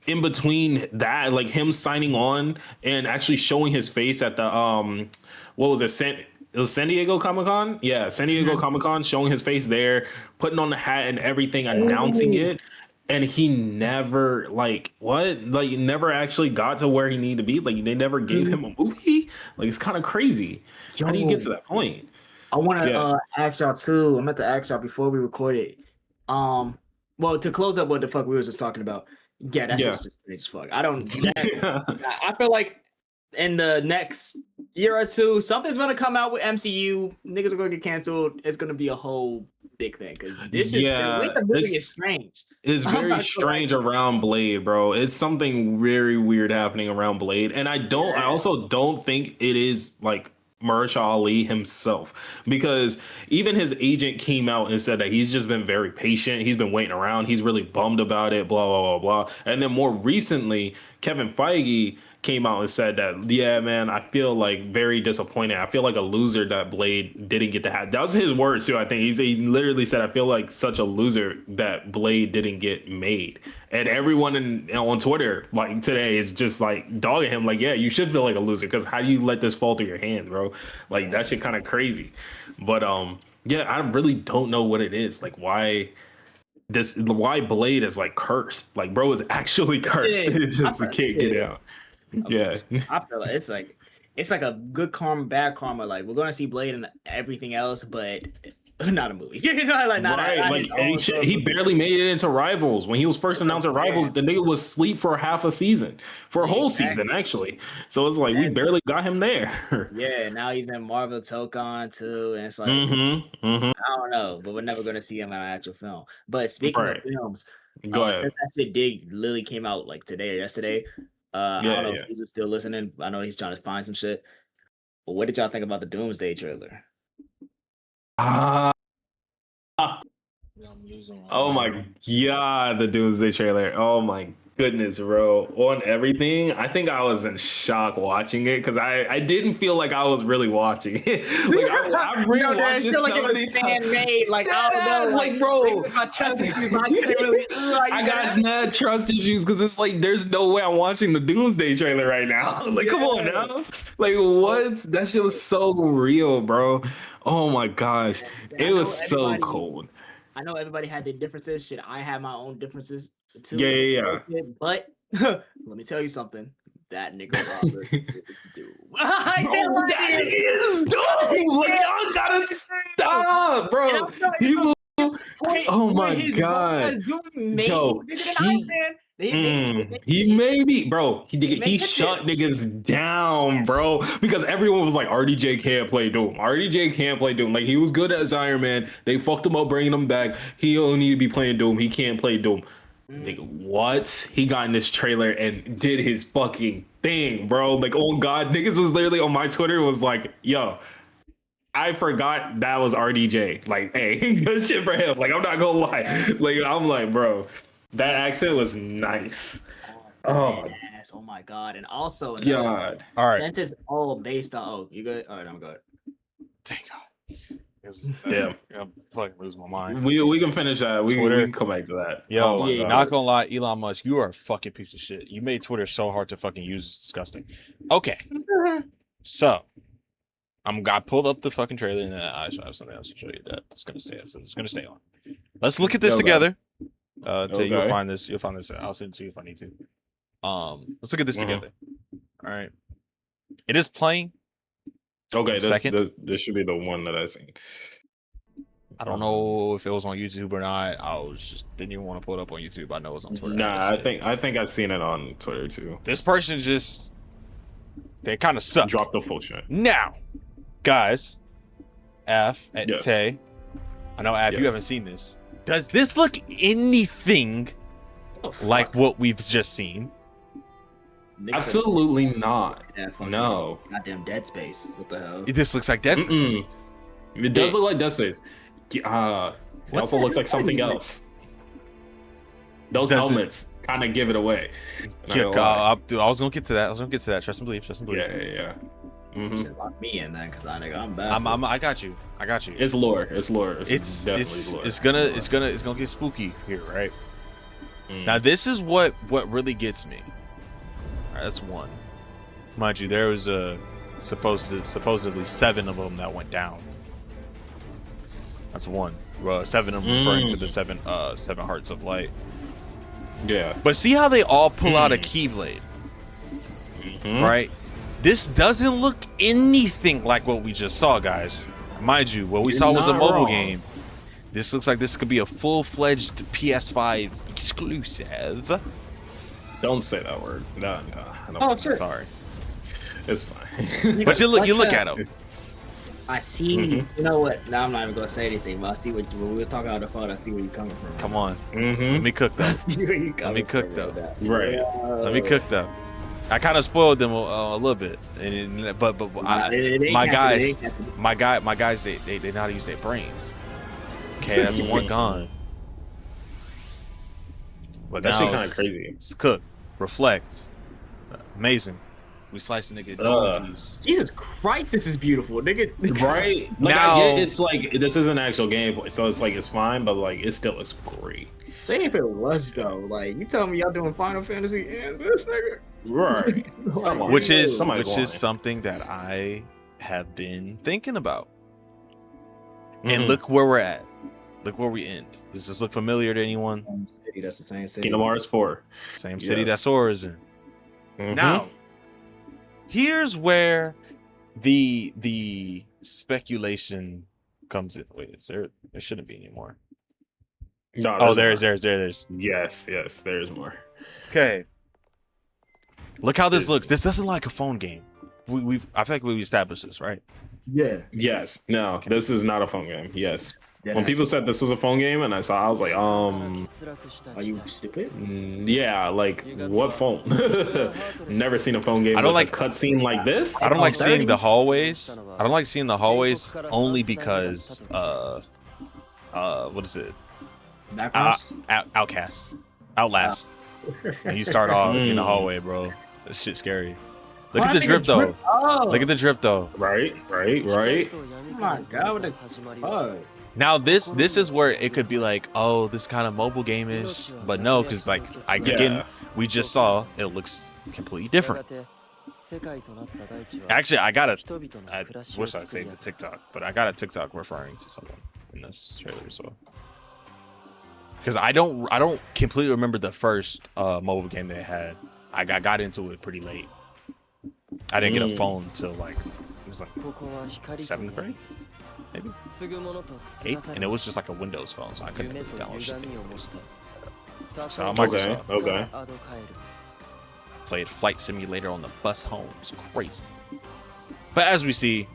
in between that, like him signing on and actually showing his face at the what was it? It was San Diego Comic-Con? Yeah, San Diego Comic-Con, showing his face there, putting on the hat and everything, announcing it. And he never, never actually got to where he needed to be. Like, they never gave him a movie. Like, it's kind of crazy. How do you get to that point? I want to ask y'all, too. I meant to ask y'all before we recorded. Well, to close up what the fuck we was just talking about. Yeah, that's just strange as fuck. I feel like in the next year or two, something's gonna come out with MCU. Niggas are gonna get canceled. It's gonna be a whole big thing, because this the movie is strange. It's very strange around Blade, bro. It's something very weird happening around Blade, and I also don't think it is like Mahershala Ali himself, because even his agent came out and said that he's just been very patient. He's been waiting around. He's really bummed about it, blah, blah, blah, blah. And then more recently, Kevin Feige came out and said that, yeah, man, I feel like very disappointed. I feel like a loser that Blade didn't get to have. That was his words too, I think. He literally said, I feel like such a loser that Blade didn't get made. And everyone on Twitter, like, today is just like dogging him, like, yeah, you should feel like a loser, because how do you let this fall through your hand, bro? Like, that shit kind of crazy. But yeah, I really don't know what it is. Like, why Blade is like cursed. Like, bro is actually cursed. It just can't get out. Yeah, I feel like it's like a good karma, bad karma. Like, we're gonna see Blade and everything else, but not a movie. You know, like, he barely made it into Rivals. When he was first announced at Rivals, the nigga was asleep for half a season, for a whole season actually. So it's like we barely got him there. Yeah, now he's in Marvel Tokon too, and it's like I don't know, but we're never gonna see him in an actual film. But speaking of films, go ahead. Since that shit literally came out like today or yesterday. I don't know if he's still listening. I know he's trying to find some shit. But what did y'all think about the Doomsday trailer? Oh my god, the Doomsday trailer. Oh my goodness, bro. On everything, I think I was in shock watching it, because I didn't feel like I was really watching it. Like, I rewatched it so many times. Like, like, bro, I got mad trust issues, because it's like, there's no way I'm watching the Doomsday trailer right now. Like, come on now. Like, what? That shit was so real, bro. Oh my gosh. It was so cold. I know everybody had their differences. Shit, I have my own differences too. Yeah. But let me tell you something. That nigga Robert is Doom. That is Doom. Like, y'all gotta stop, bro. People. Oh my god. Yo, he may be, bro. He shut niggas down, bro, because everyone was like, RDJ can't play Doom. RDJ can't play Doom. Like, he was good as Iron Man. They fucked him up, bringing him back. He don't need to be playing Doom. He can't play Doom. Nigga, what? He got in this trailer and did his fucking thing, bro. Like, oh god, niggas was literally on my Twitter was like, yo, I forgot that was RDJ. Like, hey, good shit for him. Like, I'm not gonna lie. Like, I'm like, bro, that accent was nice. Oh my god. And also, god. All right. Since it's all based on, you good? All right, I'm good. Thank God. Damn. I'm fucking lose my mind. We can finish that. We can come back to that. Yo, not gonna lie, Elon Musk, you are a fucking piece of shit. You made Twitter so hard to fucking use. It's disgusting. Okay. So I pulled up the fucking trailer, and then I have something else to show you that it's gonna stay. It's gonna stay on. Let's look at this together. You'll find this. You'll find this. I'll send it to you if I need to. Let's look at this together. All right. It is playing. Okay, this should be the one that I seen. I don't know if it was on YouTube or not. I was just didn't even want to pull it up on YouTube. I know it was on Twitter. Nah, I think I've seen it on Twitter too. This person just they kind of suck. Drop the full shit. Now, guys, Af and Yes. Tay, I know Af, you Yes. haven't seen this. Does this look anything like what we've just seen? Absolutely not. Yeah, fucking No. Goddamn Dead Space. What the hell? This looks like Dead Space. Mm-mm. It does look like Dead Space. It also looks like something else. Those Doesn't- helmets kind of give it away. Not Yeah, gonna lie. dude, I was gonna get to that. Trust and believe. Yeah. Mm-hmm. Shit, lock me in then, cause I'm bad. I got you. It's lore. It's It's definitely lore. it's gonna get spooky here, right? Mm. Now this is what really gets me. All right, that's one. Mind you, there was supposedly 7 of them that went down. That's one. 7 of them referring to the seven hearts of light. Yeah. But see how they all pull out a keyblade, Mhm. right? This doesn't look anything like what we just saw, guys. Mind you, what we You're saw was a not mobile wrong. game. This looks like this could be a full-fledged PS5 exclusive. Don't say that word. No. I don't Oh, want to. sure. Sorry, It's fine. but you look at them. I see. You know what? Now I'm not even gonna say anything, but I see what when we was talking on the phone. I see where you're coming from. Come on, let Mm-hmm. me cook I them. see where you're coming me cook from them. with that. Right. Let me cook them. I kind of spoiled them a little bit, but my guys, my guys, they know how to use their brains. Okay, that's one gone. But That now shit kind of it's- crazy. It's cook, reflect, amazing. We slice a nigga double piece. Jesus Christ, this is beautiful, nigga. Right? Like, Now- I get it's like this is an actual gameplay, so it's like it's fine, but like it still looks great. Say if it was though, like you telling me y'all doing Final Fantasy and this nigga, Right. Come on. Which is Somebody's lying. something that I have been thinking about. Mhm. And look where we're at. Look where we end. Does this look familiar to anyone? Same city, that's the same city. Kingdom Hearts 4. Same city Yes. that Sora is in. Mhm. Now, here's where the speculation comes in. Wait, is there? There shouldn't be anymore. No, Oh, there's there's. more. Yes, there's more. Okay. Look how this looks. This doesn't look like a phone game. I feel like we established this, right? Yeah. Yes. No, this is not a phone game. Yes. Yeah, When people said this was a phone game and I was like, are you stupid? yeah, like what phone? Never seen a phone game. I don't with like- a cutscene like this. I don't like seeing the 30? hallways. I don't like seeing the hallways only because what is it? Backgrounds? Outlast. And you start off in the hallway, bro. That shit's scary. Look at the drip though. Oh, Look at the drip though. Right. oh my god, what the fuck? Now this is where it could be like, oh, this kind of mobile game-ish, but no, because like again, we just saw it looks completely different. Actually, I wish I saved the TikTok, but I got a TikTok referring to someone in this trailer as well. Because I don't completely remember the first mobile game they had. I got into it pretty late. I didn't get a phone until like it was like 7th grade, maybe 8th, and it was just like a Windows phone, so I couldn't download shit. So I'm Microsoft. Okay. Played Flight Simulator on the bus home. It was crazy. But as we see,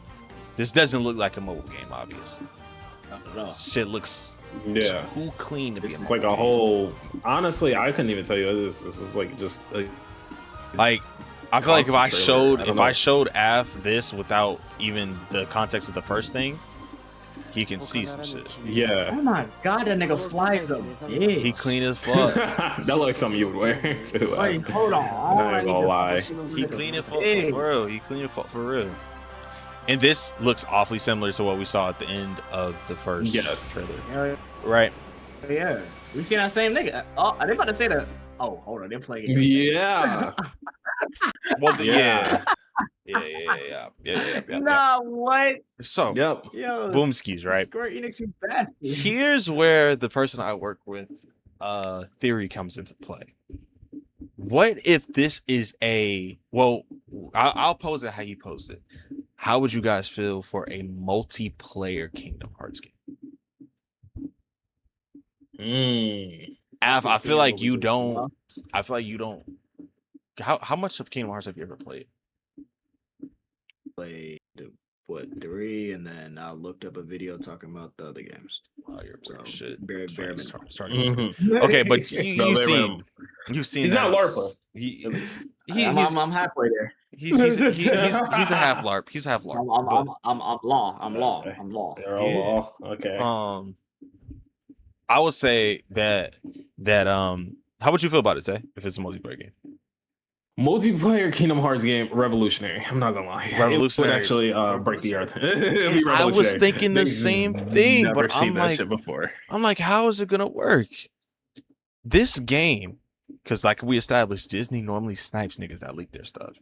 this doesn't look like a mobile game, obviously. Shit looks Yeah. too clean to be. It's like a whole. Honestly, I couldn't even tell you this. This is like just Like I feel like if I Constant trailer. showed I don't know. I showed Af this without even the context of the first thing, he can see some shit. yeah. Oh my god, that nigga flies a bitch. He clean as fuck. That looks like something you would wear too. Wait, hold on. I ain't gonna lie. He clean it for real. He clean it for real. And this looks awfully similar to what we saw at the end of the first trailer. Yeah, Right. yeah. We seen that same nigga. Oh, are they about to say that? Oh, hold on, they're playing. Yeah. Well, Yeah. yeah. Nah, what? So, Yep. Yo, boomskis, right? Square Enix, you bastard. Here's where the person I work with, theory comes into play. What if this is a I'll pose it how you pose it. How would you guys feel for a multiplayer Kingdom Hearts game? Av, I can see feel it, like but we you just- don't. I feel like you don't. How much of Kingdom Hearts have you ever played? Played what 3, and then I looked up a video talking about the other games. Wow, you're So weird shit. bare minimum. Sorry. Mhm. Okay, but No, you've they're seen random. you've seen He's that. not LARPing, He, at least. I'm halfway there. he's a half LARP. He's a half LARP. I'm law. I'm law. Okay. I'm law. They're all okay. I would say that how would you feel about it, Tay, if it's a multiplayer game? Multiplayer Kingdom Hearts game, revolutionary. I'm not gonna lie. Revolutionary. It would actually break the earth. It'd be I was revolutionary. thinking the Niggas same has thing, never but seen I'm that like, shit before. how is it gonna work? This game, because like we established, Disney normally snipes niggas that leak their stuff.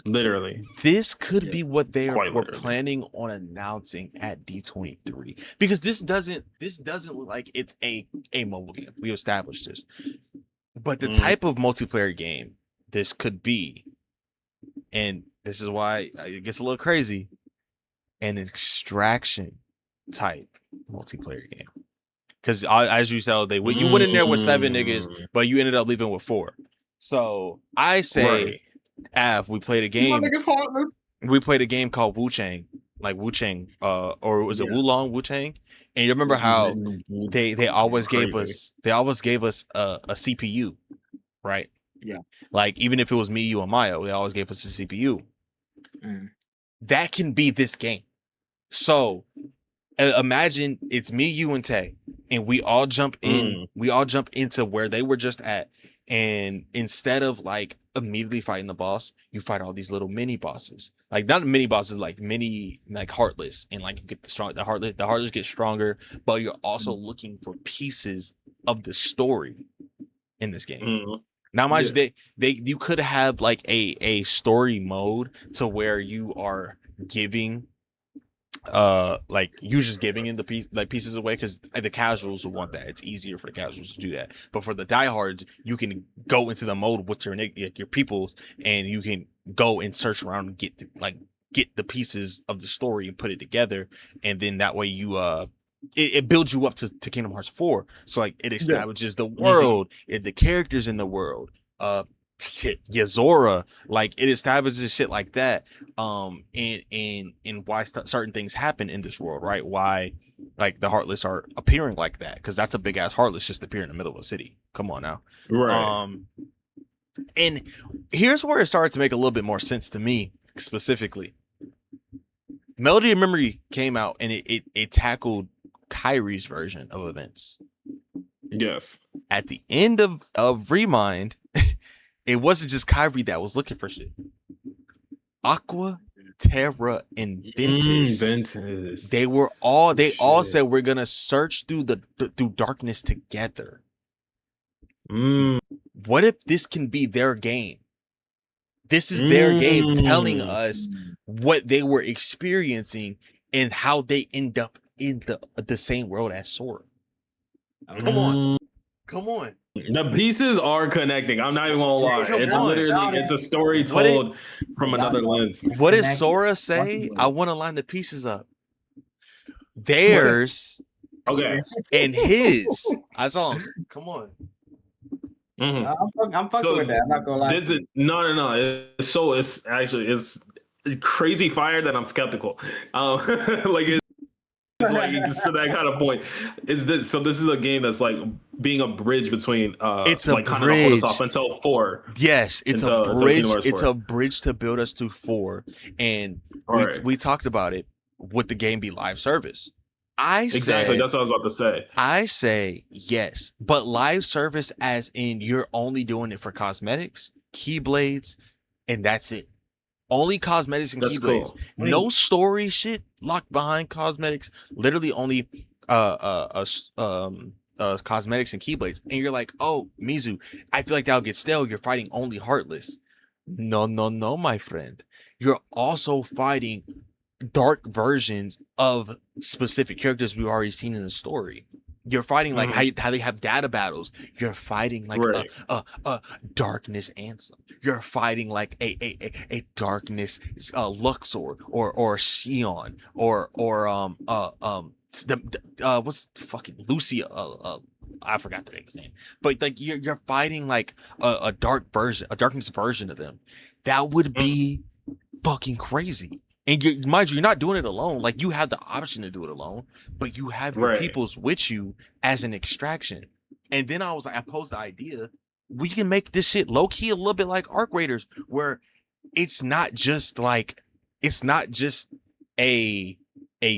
Literally. This could be what they Quite were literally. planning on announcing at D23, because this doesn't look like it's a mobile game. We established this, but the type of multiplayer game this could be, and this is why it gets a little crazy, an extraction type multiplayer game. Because as you said, you went in there with 7 niggas, but you ended up leaving with 4. So I say, Av, we played a game. We played a game called Wu Chang, like Wu Chang, or was it Wulong Wu Chang? And you remember how they always gave us a CPU, right? Yeah. Like even if it was me, you, and Mayo, they always gave us a CPU. That can be this game. So imagine it's me, you, and Tay, and we all jump in. We all jump into where they were just at, and instead of like immediately fighting the boss, you fight all these little mini bosses. Like not mini bosses, like mini, like heartless, and like you get the heartless get stronger, but you're also looking for pieces of the story in this game. Now, mind you, you could have like a story mode to where you are giving, like you just giving in the pieces away, because the casuals will want that. It's easier for the casuals to do that. But for the diehards, you can go into the mode with your peoples, and you can go and search around and get the pieces of the story and put it together, and then that way you it builds you up to Kingdom Hearts 4. So like it establishes the world, the characters in the world, Yazora, like it establishes shit like that, and why certain things happen in this world, right? Why like the Heartless are appearing like that, because that's a big ass Heartless just appear in the middle of a city. Come on now, right? And here's where it started to make a little bit more sense to me specifically. Melody of Memory came out, and it tackled Kyrie's version of events. Yes. At the end of Remind, it wasn't just Kyrie that was looking for shit. Aqua, Terra, and Ventus. They all said we're gonna search through through darkness together. What if this can be their game? This is their game telling us what they were experiencing and how they end up in the same world as Sora. Come on. The pieces are connecting. I'm not even gonna lie. It's a story told from another lens. What did Sora say? I want to line the pieces up. Theirs, and his. I saw him. Come on. I'm fucking with that. I'm not gonna lie. No. It's crazy fire that I'm skeptical. Like it's like to that kind of point. This is a game that's like being a bridge between it's a like bridge. Kind of hold us off until 4. Yes, it's a bridge. It's a bridge to build us to 4. And we talked about it. Would the game be live service? Exactly. That's what I was about to say. I say yes, but live service as in you're only doing it for cosmetics, keyblades, and that's it. Only cosmetics and keyblades. Cool. No story shit locked behind cosmetics. Literally only cosmetics and keyblades. And you're like, oh, Mizu, I feel like that'll get stale. You're fighting only Heartless. No, my friend. You're also fighting dark versions of specific characters we've already seen in the story. You're fighting like how they have data battles. You're fighting like a darkness Ansem. You're fighting like a darkness Luxor or Xion or what's fucking Lucia I forgot the nigga's name, but like you're fighting like a darkness version of them. That would be fucking crazy. And mind you, you're not doing it alone. Like you have the option to do it alone, but you have your peoples with you as an extraction. And then I posed the idea, we can make this shit low key a little bit like Arc Raiders, where it's not just a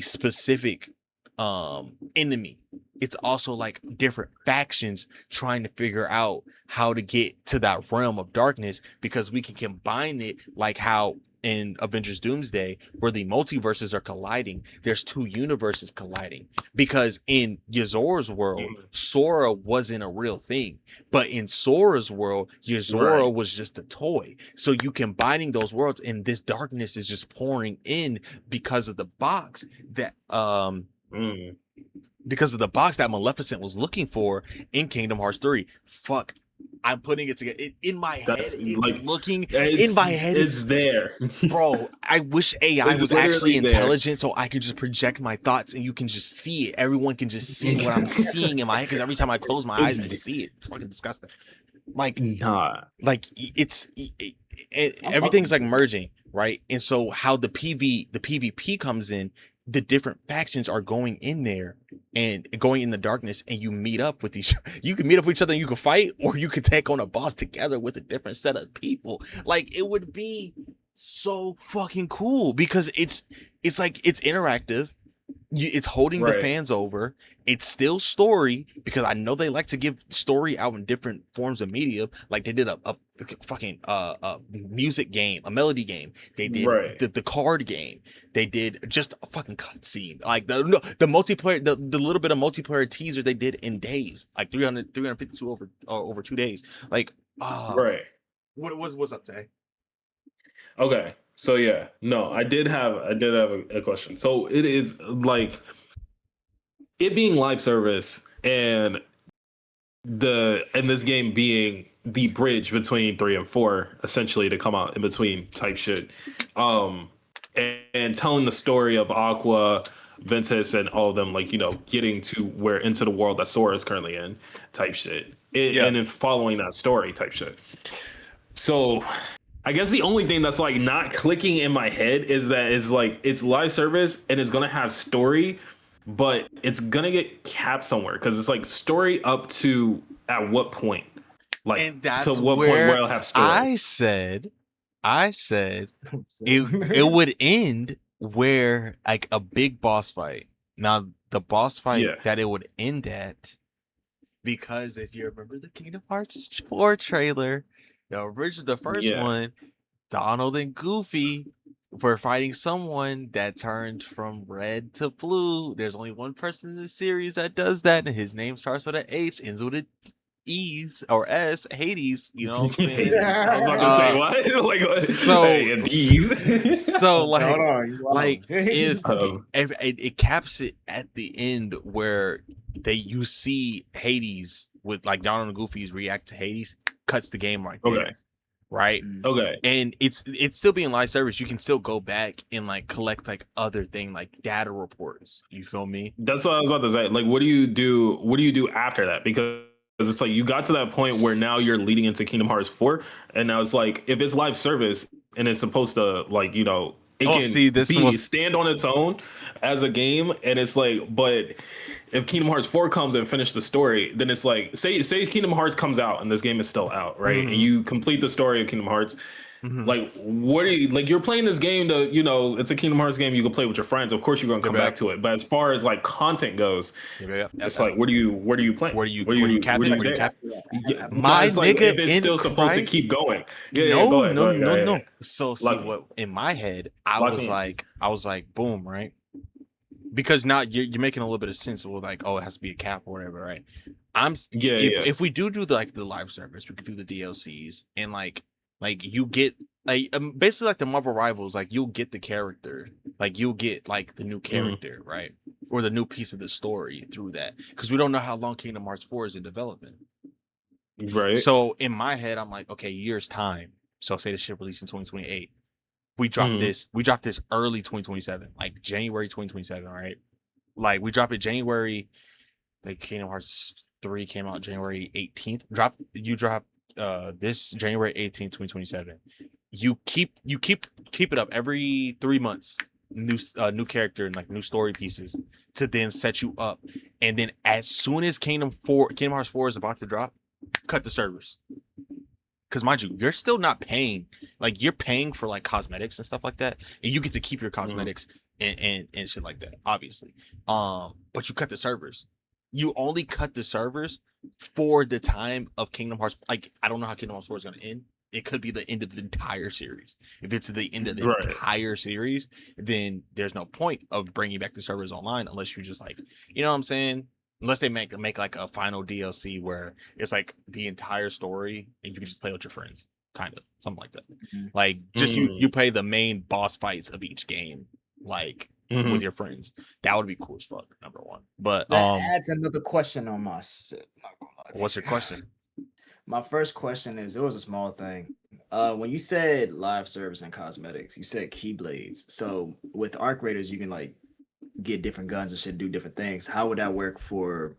specific enemy. It's also like different factions trying to figure out how to get to that realm of darkness, because we can combine it like how in Avengers Doomsday, where the multiverses are colliding, there's two universes colliding. Because in Yzor's world, Sora wasn't a real thing. But in Sora's world, Ysora was just a toy. So you combining those worlds, and this darkness is just pouring in because of the box that Maleficent was looking for in Kingdom Hearts 3. Fuck. I'm putting it together in my head. It's there, bro. I wish AI was actually intelligent, so I could just project my thoughts and you can just see it. Everyone can just see what I'm seeing in my head, because every time I close my eyes, I see it. It's fucking disgusting. Like, like everything's like merging, right? And so how the PvP comes in, the different factions are going in there and going in the darkness, and you meet up with each other and you can fight, or you could take on a boss together with a different set of people. Like, it would be so fucking cool, because it's like, it's interactive. It's holding the fans over. It's still story, because I know they like to give story out in different forms of media. Like they did a fucking music game, a melody game. They did the card game. They did just a fucking cutscene. Like the multiplayer, the little bit of multiplayer teaser they did in days, like 352 over 2 days. Like what's up, Tay? Okay. So yeah, no, I did have a question. So it is like it being live service and this game being the bridge between 3 and 4, essentially, to come out in between type shit. And telling the story of Aqua, Ventus, and all of them, like, you know, getting to into the world that Sora is currently in type shit. And it's following that story type shit. So I guess the only thing that's like not clicking in my head is that it's live service and it's gonna have story, but it's gonna get capped somewhere, because it's like story up to at what point, like, and that's to what point where I'll have story. I said it would end where like a big boss fight. Now the boss fight that it would end at, because if you remember the Kingdom Hearts 4 trailer, the first one, Donald and Goofy were fighting someone that turned from red to blue. There's only one person in the series that does that, and his name starts with an H, ends with an E's or S, Hades. You know what I'm saying? I was about to say what? Like, what? So like if it caps it at the end where you see Hades with like Donald and Goofy's react to Hades, cuts the game right there. Okay. Right. Okay. And it's still being live service. You can still go back and like collect like other thing, like data reports. You feel me? That's what I was about to say. Like, what do you do after that? Because it's like you got to that point where now you're leading into Kingdom Hearts 4, and now it's like, if it's live service and it's supposed to, like, you know, it can stand on its own as a game, and it's like, but if Kingdom Hearts 4 comes and finish the story, then it's like, say Kingdom Hearts comes out and this game is still out, right? And you complete the story of Kingdom Hearts. Like, what are you, like, you're playing this game to, you know, it's a Kingdom Hearts game you can play with your friends. Of course you're gonna come back to it. But as far as like content goes, it's like, where do you play? Where do you cap it? My nigga, like, if it's still supposed to keep going. No. So see, what in my head, I was like, boom, right? Because now you're making a little bit of sense of like, oh, it has to be a cap or whatever, right? If we do the live service, we could do the DLCs, and like you get basically like the Marvel Rivals, like you'll get the character, like you'll get like the new character, right? Or the new piece of the story through that, because we don't know how long Kingdom Hearts 4 is in development, right? So in my head, I'm like, okay, years time. So say the shit released in 2028. We drop this early 2027, like January 2027, right? Like we drop it January, like Kingdom Hearts 3 came out January 18th. You drop this January 18th, 2027. You keep it up every 3 months. New character and like new story pieces to then set you up. And then as soon as Kingdom Hearts 4 is about to drop, cut the servers. Because mind you, you're still not paying. Like you're paying for like cosmetics and stuff like that, and you get to keep your cosmetics and shit like that, obviously. But you cut the servers. You only cut the servers for the time of Kingdom Hearts. Like I don't know how Kingdom Hearts 4 is gonna end. It could be the end of the entire series. If it's the end of the entire series, then there's no point of bringing back the servers online unless you just like, you know what I'm saying? Unless they make like a final DLC where it's like the entire story and you can just play with your friends, kind of something like that. Like just you play the main boss fights of each game, like with your friends. That would be cool as fuck. Number one, but that adds another question on my shit. What's your question? My first question is, it was a small thing. When you said live service and cosmetics, you said keyblades. So with Arc Raiders, you can like get different guns and shit, do different things. How would that work for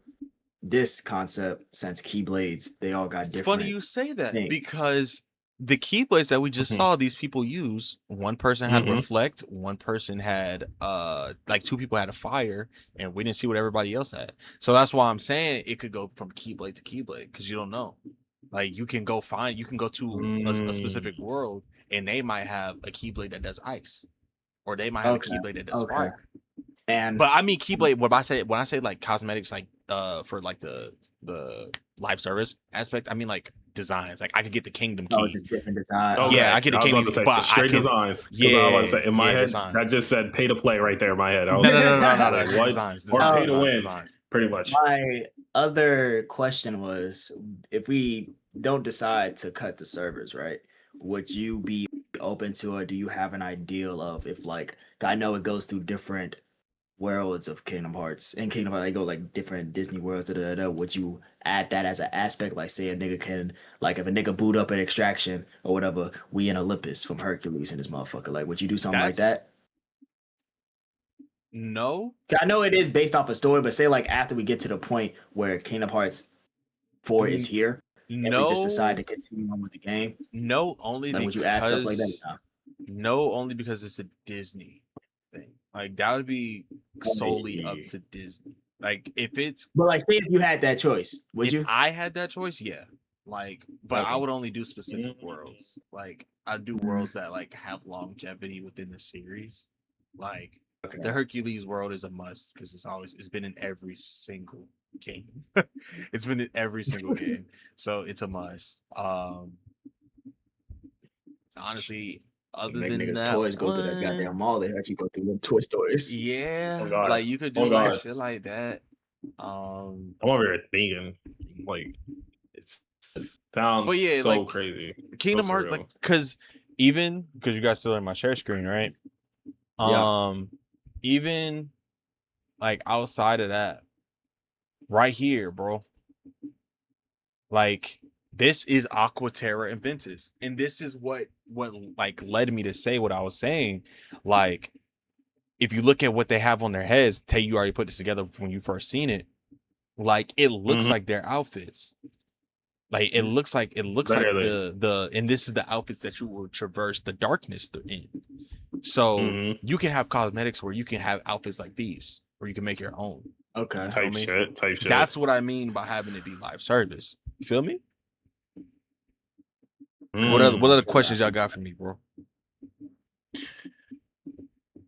this concept? Since keyblades, they all got different. It's funny you say that things. Because the keyblades that we just saw these people use, one person had reflect, one person had like 2 people had a fire, and we didn't see what everybody else had. So that's why I'm saying it could go from keyblade to keyblade because you don't know. Like you can go to a specific world and they might have a keyblade that does ice, or they might have a keyblade that does fire. But I mean keyblade. When I say like cosmetics, like for like the live service aspect, I mean like designs. Like I could get the kingdom key. Just different designs. Okay. Yeah, I get the kingdom key, but straight designs. Yeah, I was say, in my head, designs. that just said pay to play right there in my head. I was No. like, what? Designs, Or pay to win, designs. pretty much. My other question was, if we don't decide to cut the servers, right? Would you be open to it? Do you have an ideal of if like I know it goes through different worlds of Kingdom Hearts. In Kingdom Hearts, they go like different Disney worlds. Would you add that as an aspect? Like, say a nigga can, like, if a nigga boot up an Extraction or whatever, we in Olympus from Hercules in this motherfucker. Like, would you do something like that? No. I know it is based off a story, but say like after we get to the point where Kingdom Hearts 4 is here, and we just decide to continue on with the game. No, only like, because would you add stuff like that? No, only because it's a Disney thing. Like that would be solely up to Disney. Like if it's, but like say if you had that choice, would you? If I had that choice, yeah. Like, but I would only do specific worlds. Like I'd do worlds that like have longevity within the series. Like the Hercules world is a must because it's been in every single game. It's been in every single game, so it's a must. Honestly, other than niggas that, toys go through that goddamn mall. They actually go through them toy stores. Yeah, like you could do like shit like that. I'm over here thinking, like it sounds so like, crazy. Kingdom Hearts, like, because you guys still in my share screen, right? Even like outside of that, right here, bro. Like this is Aqua Terra and Ventus, and this is what like led me to say what I was saying. Like, if you look at what they have on their heads, Tay, you already put this together when you first seen it. Like it looks like their outfits. Like it looks like the and this is the outfits that you will traverse the darkness in. So you can have cosmetics where you can have outfits like these, or you can make your own. Okay. Type shit. That's what I mean by having it be live service. You feel me? What other questions y'all got for me, bro?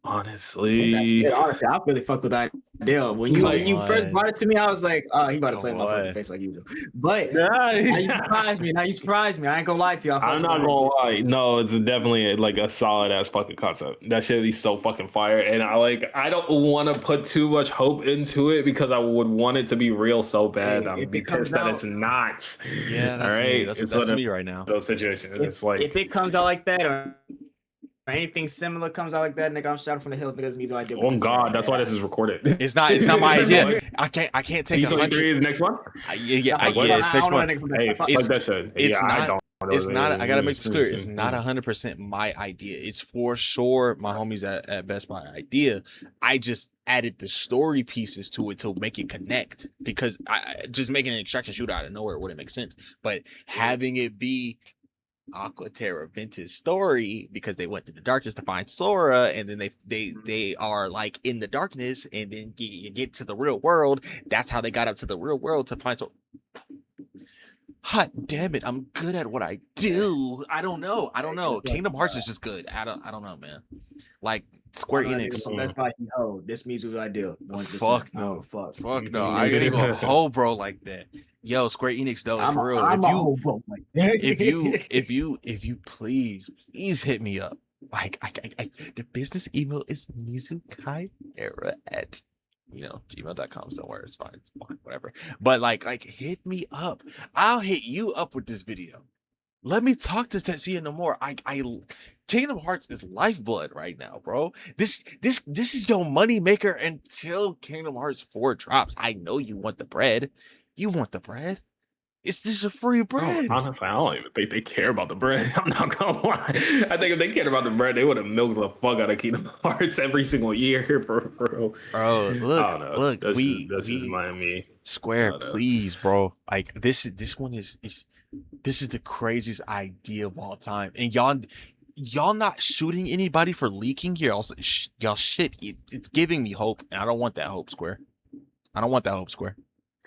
Honestly, I really fuck with that idea. When you first brought it to me, I was like, oh, he about to play my fucking face like you do. But now you surprised me. I ain't gonna lie to you. I'm not gonna lie. No, it's definitely like a solid ass fucking concept. That should be so fucking fire. And I don't want to put too much hope into it because I would want it to be real so bad. I'm pissed that it's not. Yeah, that's me. That's me right now. Those situations. It's like if it comes out like that, or anything similar comes out like that, nigga, I'm shouting from the hills. Niggas need to idea. Oh God, that's why this is recorded. It's not my idea. I can't take P23 is next one. Yeah, it's next one. Hey, fuck that shit. It's I don't. It's not. I gotta make this clear. It's not 100% my idea. It's for sure my homies at Best Buy idea. I just added the story pieces to it to make it connect, because just making an extraction shooter out of nowhere wouldn't make sense. But having it be Aqua Terra Ventus story, because they went to the darkness to find Sora, and then they are like in the darkness, and then you get to the real world. That's how they got up to the real world to find Sora. Hot damn it, I'm good at what I do. I don't know. Kingdom Hearts is just good. I don't know, man. Like Square Enix. That's why this means what I do. Fuck no. Fuck no. I ain't even a hoe bro like that. Yo, Square Enix though, for real. I'm a hoe bro like that. if you please hit me up. Like I the business email is mizukai@gmail.com somewhere. It's fine, whatever. But like hit me up. I'll hit you up with this video. Let me talk to Tetsuya no more. I Kingdom Hearts is lifeblood right now, bro. This is your money maker until Kingdom Hearts 4 drops. I know you want the bread. This is a free bread. Honestly, I don't even think they care about the bread. I'm not gonna lie. I think if they cared about the bread, they would have milked the fuck out of Kingdom Hearts every single year, bro. Bro, look, this is Miami. Square, please, bro. Like this one is the craziest idea of all time, and y'all not shooting anybody for leaking here. Also, y'all shit. It's giving me hope, and I don't want that hope, Square.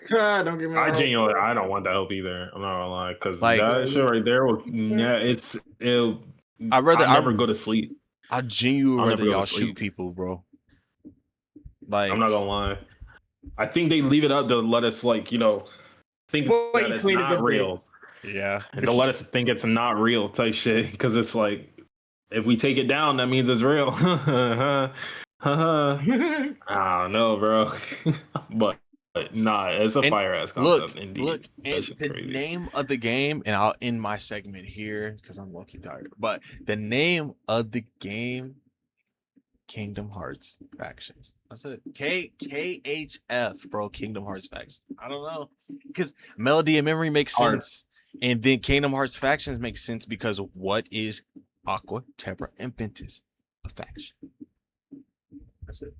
Don't get me wrong. I don't want that hope either. I'm not gonna lie, because that shit right there will. Yeah, I'll never go to sleep. I genuinely rather y'all shoot people, bro. Like, I'm not gonna lie. I think they leave it up to let us think that it's not real. Yeah, and to let us think it's not real type shit, because it's like, if we take it down, that means it's real. I don't know, bro. But nah, it's a fire ass concept. Look, and the name of the game, and I'll end my segment here because I'm low-key tired. But the name of the game, Kingdom Hearts Factions. That's it. KHF, bro. Kingdom Hearts Factions. I don't know, because Melody and Memory makes sense, and then Kingdom Hearts Factions makes sense because what is Aqua, Terra, and Ventus? A faction. That's it.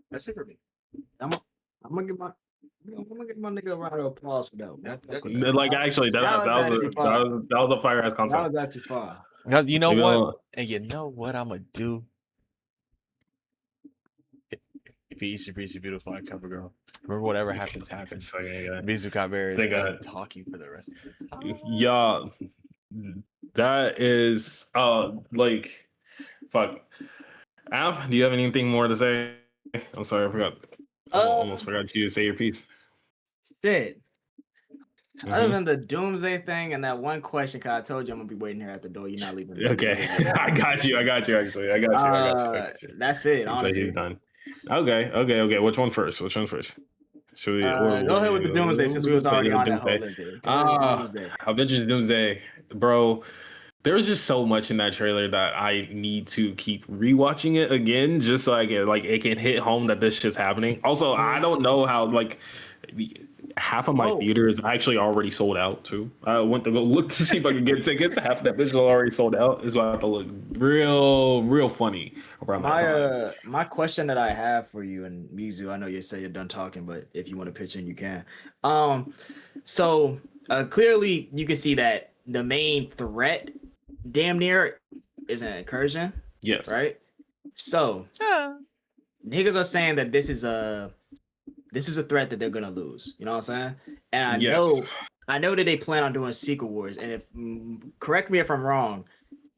That's it for me. I'm gonna give my nigga a round of applause for that. Actually, that was a fire ass concept. That was actually fun. Because you know what? And you know what I'm gonna do? If you easy breezy beautiful cover girl. Remember, whatever happens. Mizuka Bear is done talking for the rest of the time. Yeah, that is fuck. Av, do you have anything more to say? I'm sorry, I forgot. Almost forgot you to say your piece. Shit. Other than the Doomsday thing and that one question, cause I told you I'm gonna be waiting here at the door. You're not leaving. Okay, I got you. Actually, I got you. That's it. Honestly, he's done. Okay. Which one first? Should we go ahead with the Doomsday since we was already on that whole Doomsday. Avengers Doomsday, bro. There's just so much in that trailer that I need to keep rewatching it again, just so I can it can hit home that this shit's happening. Also, I don't know how half of my theater is actually already sold out too. I went to go look to see if I can get tickets. Half of that bitch is already sold out. Is why I have to look real funny around that time. My question that I have for you and Mizu, I know you say you're done talking, but if you want to pitch in, you can. So clearly you can see that the main threat damn near is an incursion. Yes. Right? So niggas are saying that this is a threat that they're gonna lose. You know what I'm saying? And I know that they plan on doing Secret Wars. And if correct me if I'm wrong,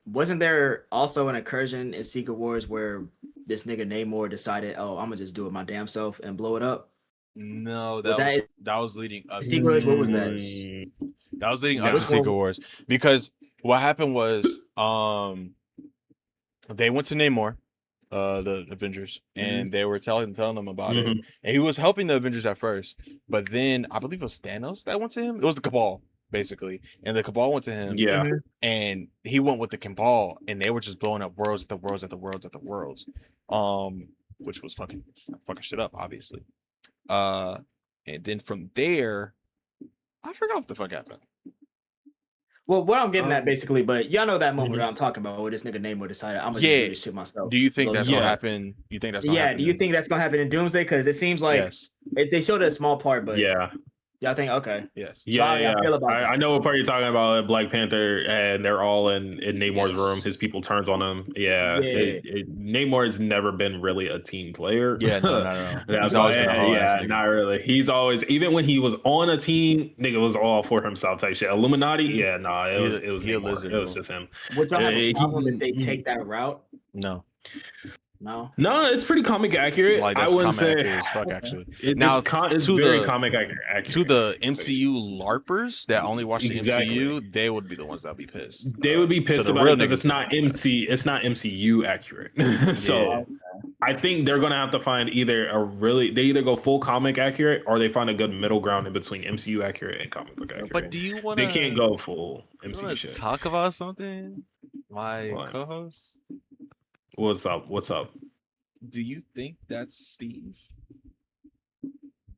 wasn't there also an incursion in Secret Wars where this nigga Namor decided, I'm gonna just do it my damn self and blow it up? No, that was leading up to Secret Wars. What was that? That was leading up to Secret Wars, because what happened was they went to Namor, the Avengers, and they were telling them about it, and he was helping the Avengers at first, but then I believe it was Thanos that went to him. It was the Cabal basically, and the Cabal went to him, and he went with the Cabal, and they were just blowing up worlds at the worlds, which was fucking shit up, obviously. And then from there, I forgot what the fuck happened. Well, what I'm getting at basically, but y'all know that moment Mhm. that I'm talking about where this nigga Namor decided I'm gonna just Yeah. do this shit myself. Do you think that's gonna Yeah. happen? You think that's gonna Yeah, happen? do you think that's gonna happen in Doomsday? Because it seems like Yes. they showed a small part, but Yeah. y'all think okay. Yes. Yeah, how y'all feel about that? I know what part you're talking about. Black Panther, and they're all in Namor's Yes. room. His people turns on him. Yeah, Yeah. Namor has never been really a team player. Yeah, no. That's He's always been a whole ass yeah, nigga. not really. He's always, even when he was on a team, nigga was all for himself type shit. Illuminati, yeah, nah, it was He a Namor. lizard, It was bro. just him. Would y'all have a He- problem if they he- take that route? No. No. No, it's pretty comic accurate. Like I that's wouldn't comic say accurate as fuck, actually. now it's to very the- comic accurate. To the MCU LARPers that only watch the Exactly. MCU, they would be the ones that'd be pissed. They would be pissed the about real it because it's niggas not would be pissed. it's not MCU accurate. So Yeah. I think they're gonna have to find they either go full comic accurate or they find a good middle ground in between MCU accurate and comic book accurate. But do you want They can't go full MCU Let's shit. talk about something. My What? co-host. What's up? What's up? Do you think that's Steve?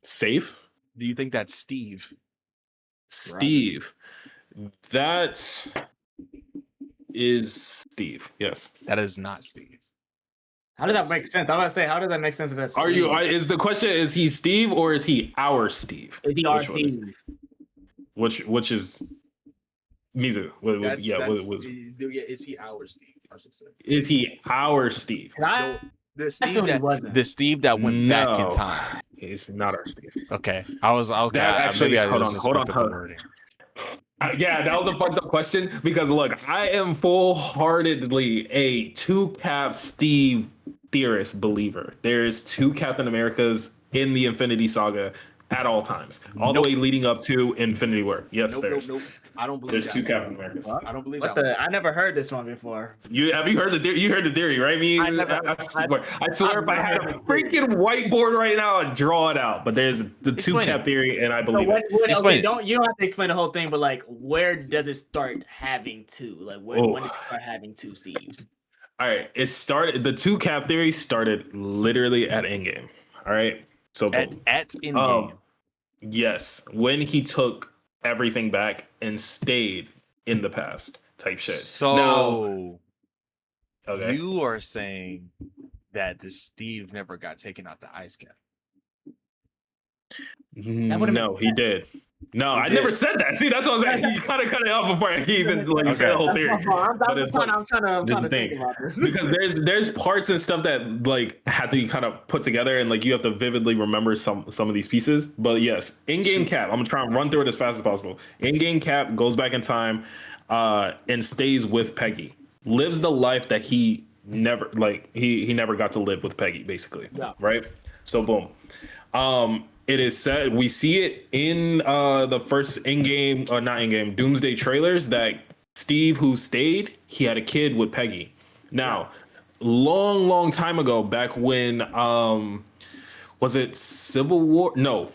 Safe? Do you think that's Steve? Steve. That is Steve. Yes. That is not Steve. How does that make sense? I'm about to say, how does that make sense if that's Are you? Steve? Is the question? Is he Steve or is he our Steve? Is he our Which one is- Steve? Which is Mizu? Is he our Steve? I should say. Is he our Steve? I The assume he wasn't. the Steve that went back in No. time. He's not our Steve. Okay, I was That actually- maybe I hold was on, just hold on, fucked up the hold- wording. Yeah, that was a fucked up question because look, I am full-heartedly a two-cap Steve theorist believer. There's two Captain Americas in the Infinity Saga at all times, all the way leading up to Infinity War. Yes, there's. I don't believe There's two Captain Americas. I don't believe What the? I never heard this one before. You heard the theory? You heard the theory, right? I never- I swear if I had a freaking whiteboard right now, I'd draw it out. But there's the two Explain cap it. theory, and I So believe it. Explain okay, it. you don't have to explain the whole thing, but like, where does it start having two? Like, when did it start having two Steves? All right, it started. The two cap theory started literally at Endgame. All right, so boom. at Endgame. Yes, when he took everything back and stayed in the past, type shit. So Now- okay, you are saying that the Steve never got taken out the ice cap. would've no, made he did. No, He I did. never said that. See, that's what I'm saying. You kind of cut it off before he even like said the whole theory. I'm But it's trying to didn't think think. about this. Because there's parts and stuff that like had to be kind of put together and like you have to vividly remember some of these pieces. But yes, in-game Cap, I'm gonna try and run through it as fast as possible. In-game Cap goes back in time and stays with Peggy, lives the life that he never he never got to live with Peggy, basically. Yeah. Right. So boom. It is said we see it in the first in-game or not in-game Doomsday trailers that Steve, who stayed, he had a kid with Peggy. Now, long time ago, back when was it Civil War? No,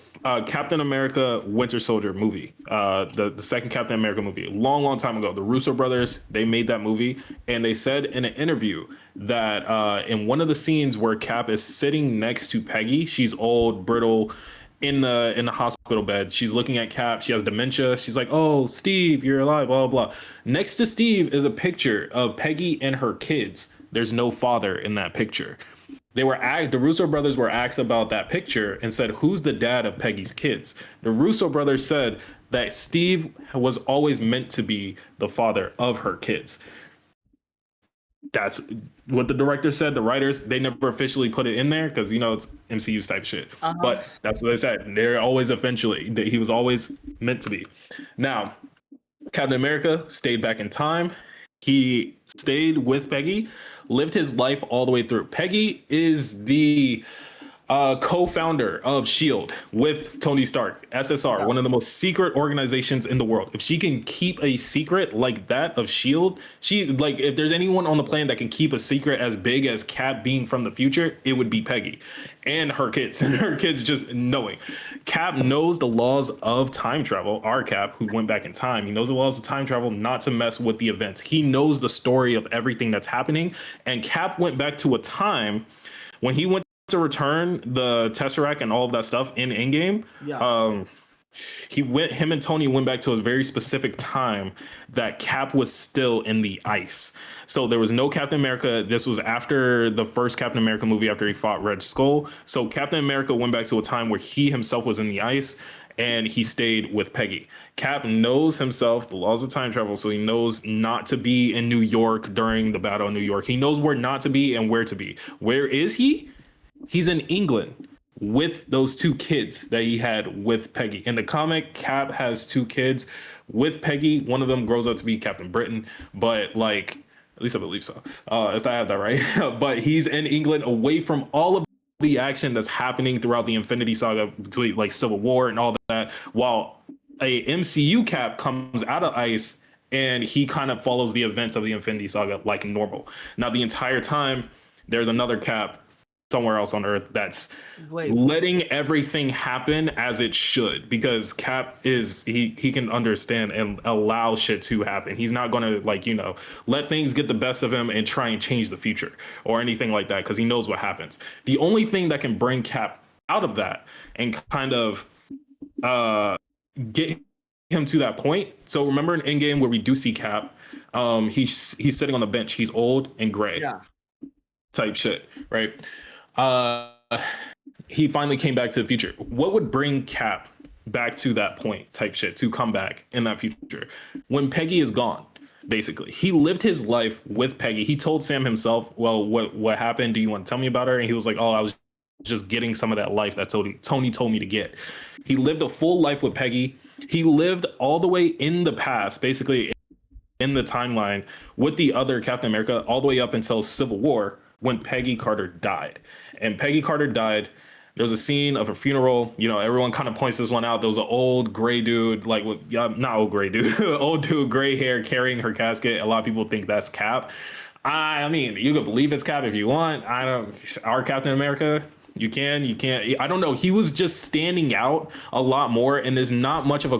Captain America Winter Soldier movie, the second Captain America movie, long time ago. The Russo brothers, they made that movie, and they said in an interview that in one of the scenes where Cap is sitting next to Peggy, she's old, brittle, in the hospital bed. She's looking at Cap. She has dementia. She's like, "Oh, Steve, you're alive." Blah blah blah. Next to Steve is a picture of Peggy and her kids. There's no father in that picture. The Russo brothers were asked about that picture and said, "Who's the dad of Peggy's kids?" The Russo brothers said that Steve was always meant to be the father of her kids. That's what the director said. The writers, they never officially put it in there because it's MCU's type shit. But that's what they said. They're always he was always meant to be. Now, Captain America stayed back in time. He stayed with Peggy, lived his life all the way through. Peggy is the co-founder of SHIELD with Tony Stark, SSR, one of the most secret organizations in the world. If she can keep a secret like that of SHIELD, if there's anyone on the planet that can keep a secret as big as Cap being from the future, it would be Peggy and her kids. Her kids just knowing. Cap knows the laws of time travel. Our Cap, who went back in time, he knows the laws of time travel not to mess with the events. He knows the story of everything that's happening. And Cap went back to a time when he went to return the Tesseract and all of that stuff in Endgame. Him and Tony went back to a very specific time that Cap was still in the ice. So there was no Captain America. This was after the first Captain America movie, after he fought Red Skull. So Captain America went back to a time where he himself was in the ice and he stayed with Peggy. Cap knows himself, the laws of time travel, so he knows not to be in New York during the battle in New York. He knows where not to be and where to be. Where is he? He's in England with those two kids that he had with Peggy. In the comic, Cap has two kids with Peggy. One of them grows up to be Captain Britain, but like, at least I believe so, if I have that right. But he's in England away from all of the action that's happening throughout the Infinity Saga between like Civil War and all that, while a MCU Cap comes out of ice and he kind of follows the events of the Infinity Saga like normal. Now, the entire time, there's another Cap somewhere else on Earth that's letting everything happen as it should, because Cap is he can understand and allow shit to happen. He's not going to like, you know, let things get the best of him and try and change the future or anything like that, because he knows what happens. The only thing that can bring Cap out of that and kind of get him to that point. So remember in Endgame where we do see Cap, he's sitting on the bench. He's old and gray, type shit, right? He finally came back to the future. What would bring Cap back to that point, type shit, to come back in that future when Peggy is gone? Basically, he lived his life with Peggy. He told Sam himself, well, what happened? Do you want to tell me about her? And he was like, oh, I was just getting some of that life that Tony told me to get. He lived a full life with Peggy. He lived all the way in the past, basically in the timeline with the other Captain America, all the way up until Civil War, when Peggy Carter died. And Peggy Carter died. There was a scene of a funeral. You know, everyone kind of points this one out. There was an old gray dude, like, not old gray dude, old dude, gray hair, carrying her casket. A lot of people think that's Cap. I mean, you could believe it's Cap if you want. Our Captain America, you can't. I don't know. He was just standing out a lot more. And there's not much of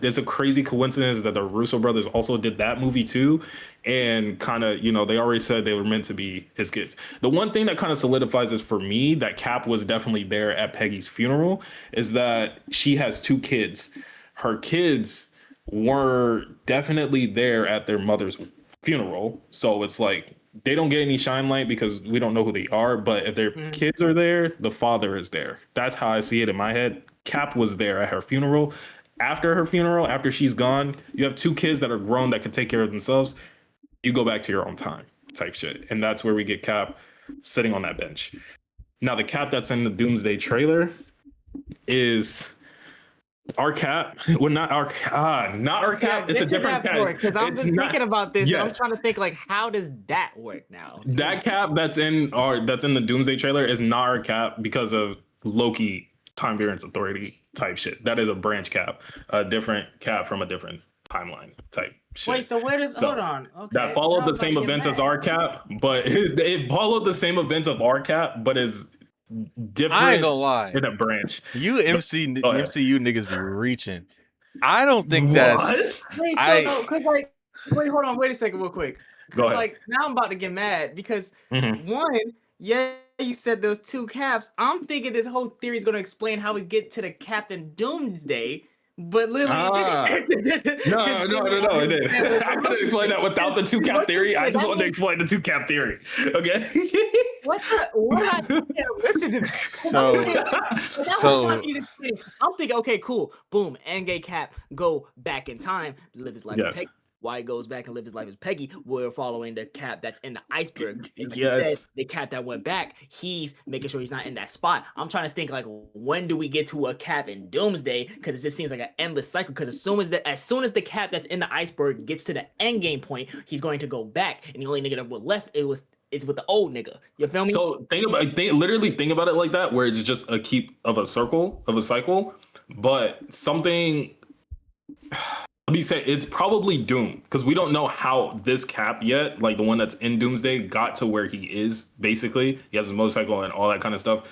there's a crazy coincidence that the Russo brothers also did that movie too. And kind of, you know, they already said they were meant to be his kids. The one thing that kind of solidifies this for me, that Cap was definitely there at Peggy's funeral, is that she has two kids. Her kids were definitely there at their mother's funeral. So it's like, they don't get any shine because we don't know who they are, but if their kids are there, the father is there. That's how I see it in my head. Cap was there at her funeral. After her funeral, after she's gone, you have two kids that are grown that can take care of themselves. You go back to your own time, type shit. And that's where we get Cap sitting on that bench. Now, the Cap that's in the Doomsday trailer is our Cap. Well, not our Cap. It's a different Cap. Because I've been thinking about this. Yes. I was trying to think, like, how does that work now? That Cap that's in the Doomsday trailer is not our Cap because of Loki Time Variance Authority type shit. That is a branch Cap, a different Cap from a different timeline type shit. Wait, so where does hold on? Okay. That followed the same events as our Cap, but it followed the same events of our Cap, but is different. I ain't gonna lie. In a branch. You MCU niggas be reaching. I don't think that's. Wait, hold on. Wait a second, real quick. Go ahead. Like, now I'm about to get mad because one, you said those two Caps. I'm thinking this whole theory is going to explain how we get to the Captain Doomsday. But literally, no, it did. I couldn't explain that without the two Cap theory. I just wanted to explain the two Cap theory. Okay. Listen to me. I'm thinking, okay, cool. Boom. Endgame Cap go back in time, live his life with Peggy. Why he goes back and live his life as Peggy? We're following the Cap that's in the iceberg. Instead, the Cap that went back, he's making sure he's not in that spot. I'm trying to think, like, when do we get to a Cap in Doomsday? Because it just seems like an endless cycle. Because as soon as the Cap that's in the iceberg gets to the end game point, he's going to go back, and the only nigga that was left is with the old nigga. You feel me? So literally think about it like that, where it's just a keep of a cycle, but something. Let me say it's probably Doom, because we don't know how this Cap yet, like the one that's in Doomsday, got to where he is. Basically, he has a motorcycle and all that kind of stuff.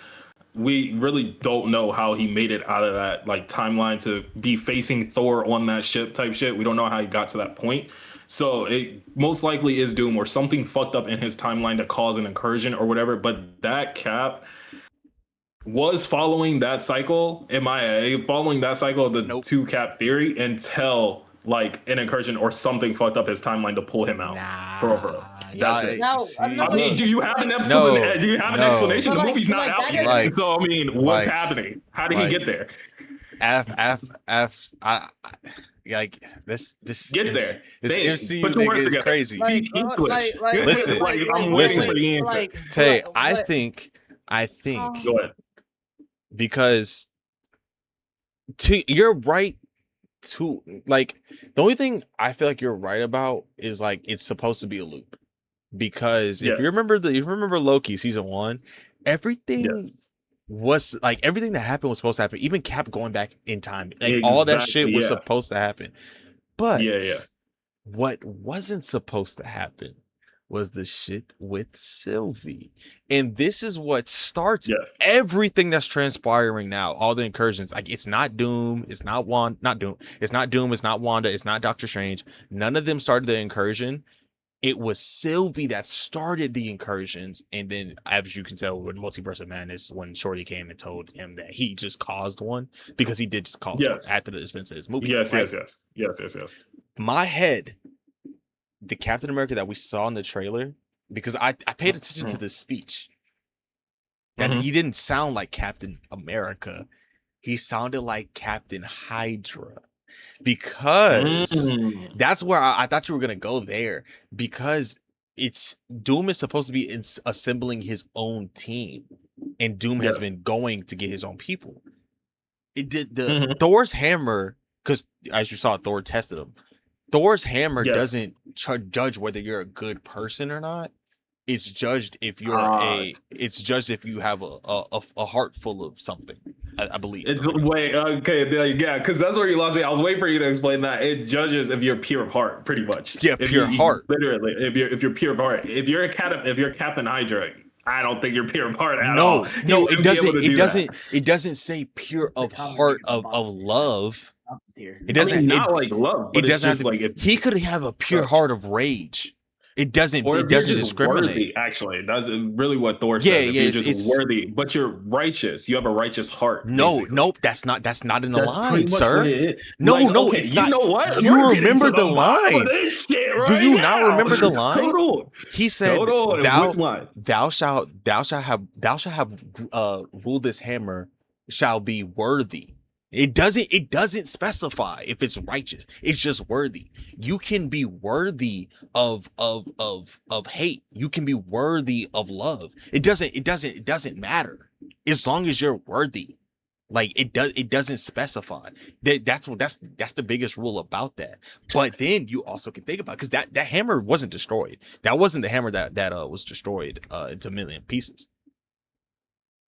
We really don't know how he made it out of that like timeline to be facing Thor on that ship type shit. We don't know how he got to that point. So it most likely is Doom or something fucked up in his timeline to cause an incursion or whatever. But that Cap, was following that cycle, following that cycle of the Nope. 2 cap theory until like an incursion or something fucked up his timeline to pull him out for overall. That's it. No, see, no. I mean, do you have an No, explanation? no. The movie's But not like, out that yet. is- So I mean, what's like- happening? How did he like- get there? Like this Get there. This They- MCU put your words nigga is together. crazy. Speak English. Listen, I'm listen. waiting for the answer. Tay, I think Go ahead. because you're right to like the only thing I feel like you're right about is like it's supposed to be a loop. Because if you Yes. remember Loki season 1, everything Yes. was like everything that happened was supposed to happen. Even Cap going back in time, like all that shit Exactly, was yeah. supposed to happen. But Yeah. what wasn't supposed to happen was the shit with Sylvie, and this is what starts Yes. everything that's transpiring now. All the incursions, like it's not Doom, it's not Doom, it's not Wanda, it's not Doctor Strange. None of them started the incursion. It was Sylvie that started the incursions, and then, as you can tell, with Multiverse of Madness, when Shorty came and told him that he just caused one because he did just cause Yes. one after the events of this movie. Yes. right? Yes. My head, the Captain America that we saw in the trailer, because I paid attention to the speech. That Mhm. he didn't sound like Captain America. He sounded like Captain Hydra. Because Mm. that's where I thought you were gonna go there. Because it's Doom is supposed to be assembling his own team. And Doom has Yes. been going to get his own people. It did the Mhm. Thor's hammer, because as you saw, Thor tested him. Thor's hammer Yes. doesn't judge whether you're a good person or not. It's judged if you're it's judged if you have a heart full of something. I believe. It's okay, yeah, because that's where you lost me. I was waiting for you to explain that. It judges if you're pure of heart, pretty much. Yeah, If pure heart. Literally, if you're pure of heart, if you're Captain Hydra, I don't think you're pure of heart at all. No, You it wouldn't be able to do that. it doesn't say pure of heart of love. It doesn't I mean, not it, like love, but it it's doesn't have just to, like if he could have a pure heart of rage. It doesn't or it if you're doesn't just discriminate. worthy, actually, that's really what Thor Yeah, says. If yeah, you're it's- just it's- worthy, but you're righteous. You have a righteous heart. No, basically. nope, that's not in the That's line, pretty much sir. what it is. No, Like, no, okay, it's you not. know what? You We're getting remember to the bottom of line. this shit Do right you not now. remember the line? Hold on. He said, Hold on. Which line? thou shalt have ruled this hammer shall be worthy. It doesn't specify if it's righteous. It's just worthy. You can be worthy of hate. You can be worthy of love. It doesn't matter as long as you're worthy. Like it doesn't specify. That's the biggest rule about that. But then you also can think about, because that hammer wasn't destroyed. That wasn't the hammer that was destroyed into a million pieces.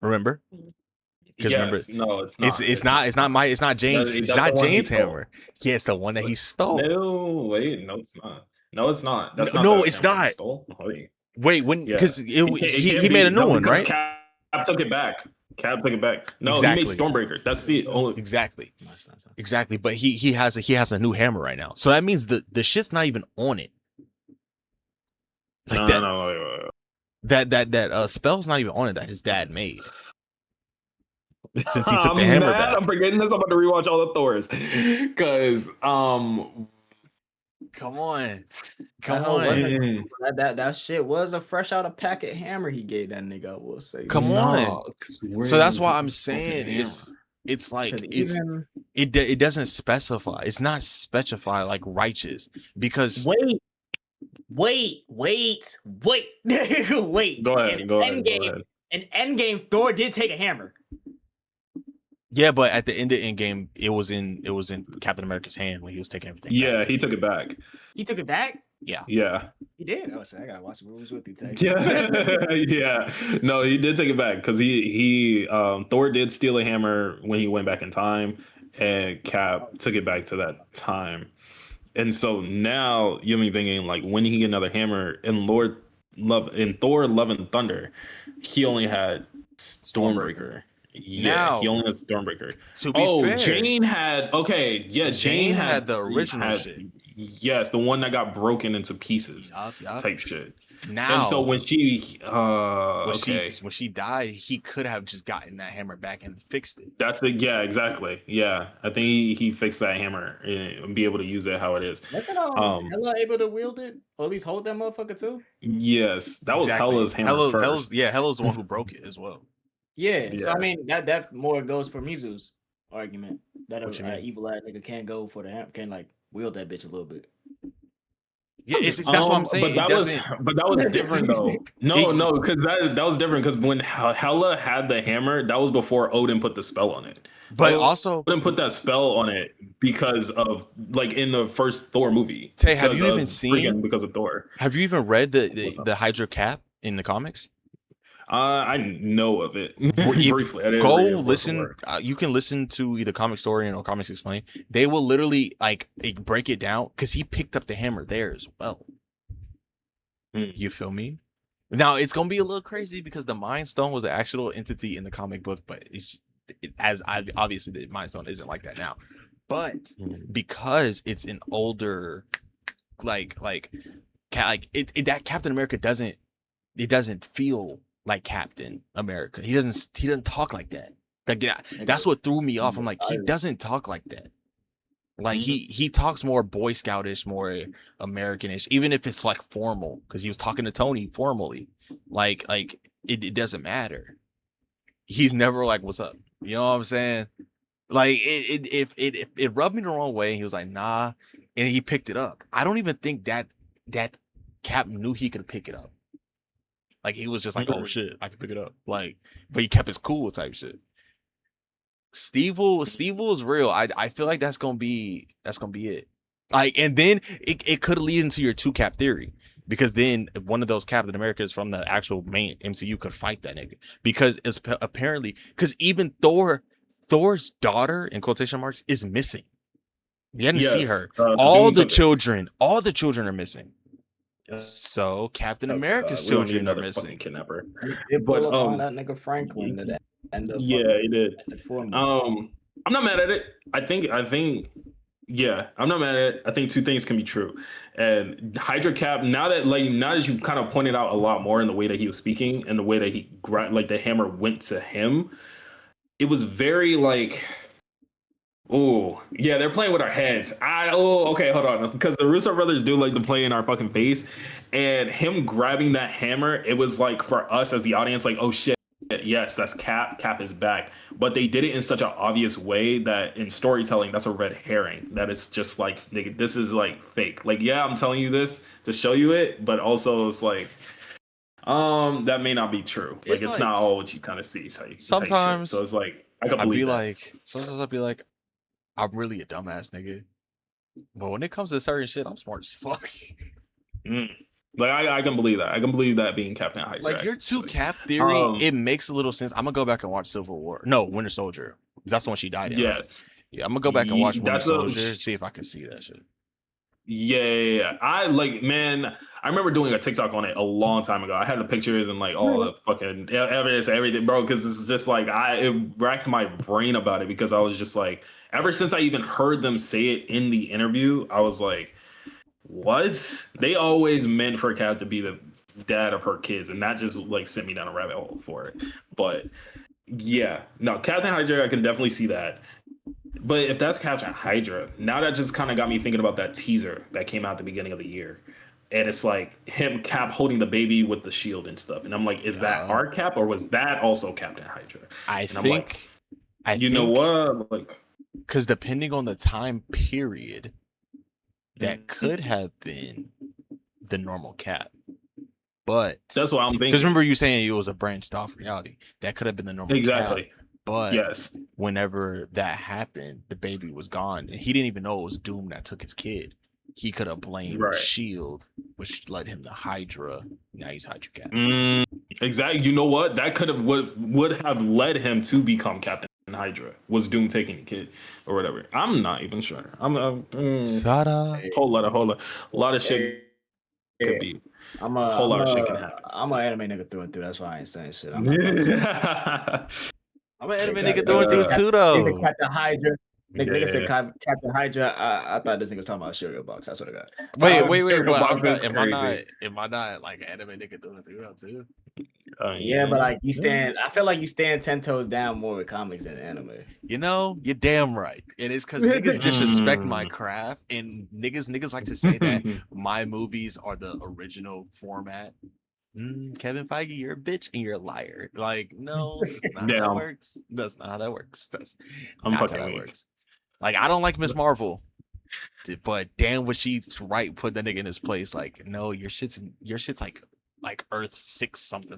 Remember? Because remember, no, it's not. it's not James. It's It's the not one he James' stole. hammer. Yeah, it's the one that he stole. No, wait, no, it's not. No, it's not. That's No, not. no, the it's hammer he not. stole. Wait. Wait, when Yeah. because It he can't made be. a new No, one, because right? Cap took it back. Cap took it back. No, Exactly. he made Stormbreaker. That's the only. Exactly. But he has a new hammer right now. So that means the shit's not even on it. Like No, wait. that spell's not even on it that his dad made. Since he took the I'm hammer mad. back. I'm forgetting this. I'm about to rewatch all the Thors because Come on. I know, wasn't it? mm, That shit was a fresh out of packet hammer he gave that nigga. I will say. Come no, on. 'cause where So that's is why the I'm fucking saying hammer? it's like 'Cause it's even it doesn't specify. It's not specify like righteous because wait. Wait. Go ahead. In Go ahead. Go Endgame, ahead. in Endgame, Thor did take a hammer. yeah, but at the end of Endgame, it was in Captain America's hand when he was taking everything. Yeah, back. he took it back. He took it back. Yeah. Yeah. He did. Oh shit! I gotta watch the movies with you. Tay. Yeah. Yeah. No, he did take it back because he Thor did steal a hammer when he went back in time, and Cap took it back to that time. And so now you me thinking like, when did he get another hammer? In Thor Love and Thunder, he only had Stormbreaker. Yeah, Now- he only had Stormbreaker. To be fair, Jane had Jane had the original shit. Yes, the one that got broken into pieces Yup. type shit. Now, And so when she when she died, he could have just gotten that hammer back and fixed it. that's it. Yeah, exactly. Yeah, I think he fixed that hammer and be able to use it how it is. Wasn't Hella able to wield it, or at least hold that motherfucker too? Yes, that was Exactly. Hella's hammer first. Hella's the one who broke it as well. Yeah. So I Yeah. mean that more goes for Mizu's argument that What you an mean? evil ass nigga can't go for the hammer, can like wield that bitch a little bit. Yeah, that's what I'm saying. But that was different though. No, because that was different because when Hella had the hammer, that was before Odin put the spell on it. But also, Odin put that spell on it because of like in the first Thor movie. Tay, have because you of even seen? because of Thor? Have you even read the Hydra cap in the comics? I know of it briefly. I didn't Go read it word for listen. word. You can listen to either Comic Story or Comics Explain. They will literally like break it down because he picked up the hammer there as well. You feel me? Now it's gonna be a little crazy because the Mind Stone was an actual entity in the comic book, but obviously the Mind Stone isn't like that now. But because it's an older, that Captain America doesn't feel like Captain America. He doesn't talk like that. That's what threw me off. I'm like, he doesn't talk like that. Like he talks more Boy Scoutish, more Americanish, even if it's like formal, because he was talking to Tony formally. Like it doesn't matter. He's never like, "What's up?" You know what I'm saying? Like it rubbed me the wrong way. He was like, "Nah," and he picked it up. I don't even think that Cap knew he could pick it up. Like he was just like, "Oh shit, I can pick it up." Like, but he kept his cool type shit. Steve is real. I feel like that's gonna be it. Like, and then it could lead into your 2 Cap theory, because then one of those Captain Americas from the actual main MCU could fight that nigga, because it's apparently because even Thor's daughter in quotation marks is missing. You didn't see her. All the children are missing. So Captain America's children are missing. Kidnapper. But that nigga Franklin to that. Yeah, he did. I'm not mad at it. I think yeah, I'm not mad at it. I think 2 things can be true. And Hydra Cap, now that you kind of pointed out a lot more in the way that he was speaking and the way that he the hammer went to him, it was very like, oh yeah, they're playing with our heads. Okay, hold on, because the Russo brothers do like to play in our fucking face, and him grabbing that hammer, it was like for us as the audience, like, oh shit. Yes, that's Cap. Cap is back. But they did it in such an obvious way that in storytelling, that's a red herring. That it's just like, nigga, this is like fake. Like, yeah, I'm telling you this to show you it, but also it's like, that may not be true. Like, it's not all what you kind of see. Sometimes, so it's like, I'd be like, I'm really a dumbass nigga. But when it comes to certain shit, I'm smart as fuck. Like I can believe that. I can believe that being Captain Hydra. Like your 2 Cap theory, it makes a little sense. I'm gonna go back and watch Civil War. No, Winter Soldier, because that's the one she died in. Yes. Yeah, I'm gonna go back and watch Winter Soldier, see if I can see that shit. Yeah. I remember doing a TikTok on it a long time ago. I had the pictures and like all the fucking evidence, everything, bro. Because it's just like it racked my brain about it, because I was just like, ever since I even heard them say it in the interview, I was like, what? They always meant for Cap to be the dad of her kids, and that just like sent me down a rabbit hole for it. But yeah, no, Captain Hydra, I can definitely see that. But if that's Captain Hydra, now that just kind of got me thinking about that teaser that came out at the beginning of the year. And it's like him, Cap, holding the baby with the shield and stuff. And I'm like, is that our Cap, or was that also Captain Hydra? I think know what? Like, because depending on the time period, that could have been the normal Cap. But that's what I'm thinking. Because remember you saying it was a branched off reality. That could have been the normal Cap. But yes, whenever that happened, the baby was gone. And he didn't even know it was Doom that took his kid. He could have blamed S.H.I.E.L.D., which led him to Hydra. Now he's Hydra Cap. Exactly. You know what? That could have would have led him to become Captain Hydra. Was Doom taking the kid or whatever? I'm not even sure. Whole lot of shit could be. A whole lot of shit can happen. I'm an anime nigga through and through. That's why I ain't saying shit. I'm an anime nigga through and through too, though. He's a Captain Hydra. Nigga said Yeah. Captain Hydra. I thought this nigga was talking about cereal box. That's what I got. Wait. Cereal But box is am I crazy. not like an anime nigga doing it through too? Yeah, but like you Yeah. stand, I feel like you stand 10 toes down more with comics than anime. You know, you're damn right. And it's because niggas disrespect my Mm. craft, and niggas like to say that my movies are the original format. Kevin Feige, you're a bitch and you're a liar. Like, no, that's not how that Damn, works. That's not how that works. That's I'm not how fucking that weak. works. Like, I don't like Miss Marvel, but damn, was she right? Put that nigga in his place. Like, no, your shit's like Earth 6 something.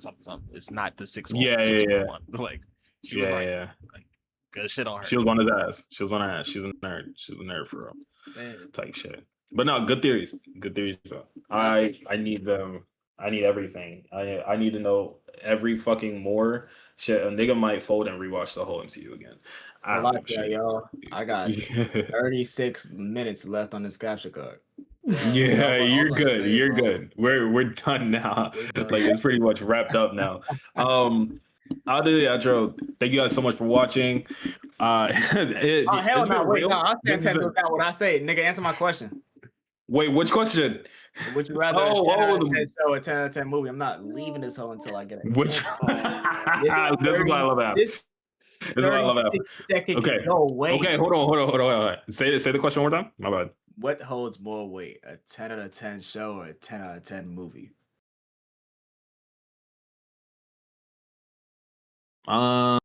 It's not the 6 Yeah, yeah, yeah. one. Like, she was Yeah, right. yeah. Like, good shit on her. She was on his ass. She was on her ass. She's a nerd. She's a nerd for real. Man. Type shit. But no, good theories. Good theories. Though. I need them. I need everything. I need to know every fucking more shit. A nigga might fold and rewatch the whole MCU again. I A don't lot, give a shit. y'all. I got 36 minutes left on this capture card. Yeah, you're I'm gonna good. say, You're bro. good. We're done now. We're done. Like it's pretty much wrapped up now. I'll do the outro. Thank you guys so much for watching. Oh hell it's no! been Wait, real. no, I'll stand This 10 has toes been- down. What I say, nigga, answer my question. Wait, which question? Would you rather a Oh, 10 out of the- 10 show or a 10 out of 10 movie? I'm not leaving this hole until I get it. Which? This is why I love that. This This is why I love that. 30-second Okay. can go away. Okay, hold on. Say the question one more time. My bad. What holds more weight, a 10 out of 10 show or a 10 out of 10 movie? I'm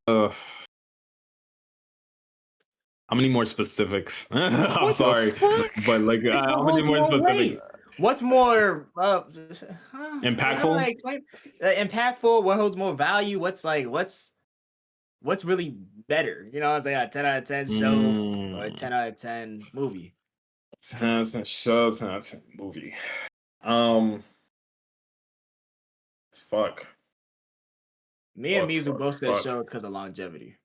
gonna need more specifics. I'm What the sorry, fuck? but like I'm gonna need more specifics. What's more Impactful? how do I explain? Impactful? What holds more value? What's really better? You know, I was like a 10 out of 10 show or a 10 out of 10 movie. 10 out of 10 show, 10 out of 10 movie. Fuck. Me and Fuck, Mizu fuck, both said fuck. shows because of longevity.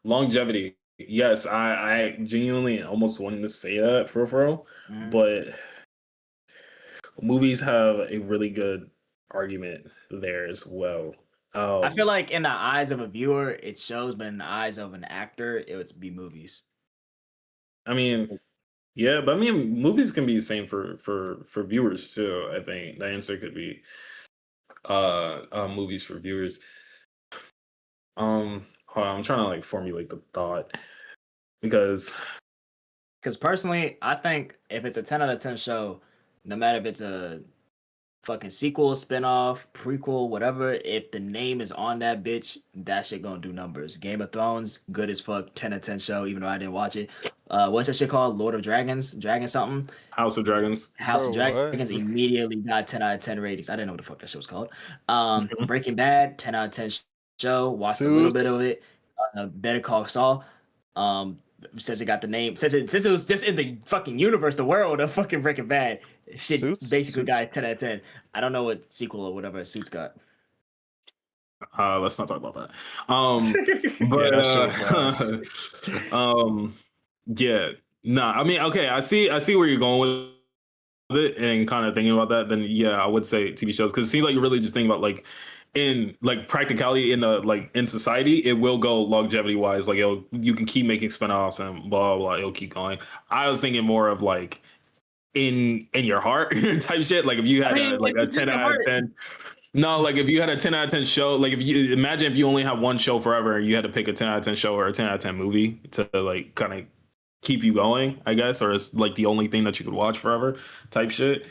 Longevity. Yes, I genuinely almost wanted to say that for real, Mhm. but movies have a really good argument there as well. I feel like in the eyes of a viewer, it shows, but in the eyes of an actor, it would be movies. I mean, yeah, but I mean, movies can be the same for viewers too. I think the answer could be movies for viewers. Hold on, I'm trying to like formulate the thought because personally, I think if it's a 10 out of 10 show, no matter if it's a fucking sequel, spinoff, prequel, whatever, if the name is on that bitch, that shit gonna do numbers. Game of Thrones, good as fuck, 10 out of 10 show, even though I didn't watch it. What's that shit called? Lord of Dragons? Dragon something? House of Dragons. House of Bro, what? Dragons immediately got 10 out of 10 ratings. I didn't know what the fuck that shit was called. Mhm. Breaking Bad, 10 out of 10 show. Watched a little bit of Suits. it. Better Call Saul. Since it got the name, since it was just in the fucking universe, the world of fucking Breaking Bad, shit Suits? basically got 10 out of 10. I don't know what sequel or whatever Suits got. Let's not talk about that. Yeah, that But shit was yeah, nah. I mean, okay, I see where you're going with it, and kind of thinking about that. Then yeah, I would say TV shows because it seems like you're really just thinking about like in like practicality in the like in society, it will go longevity wise. Like you can keep making spinoffs and blah blah blah. It'll keep going. I was thinking more of like in your heart type shit. Like if you had a 10 out of 10. No, like if you had a 10 out of 10 show, like if you only had one show forever and you had to pick a 10 out of 10 show or a 10 out of 10 movie to like kind of keep you going, I guess, or it's like the only thing that you could watch forever type shit.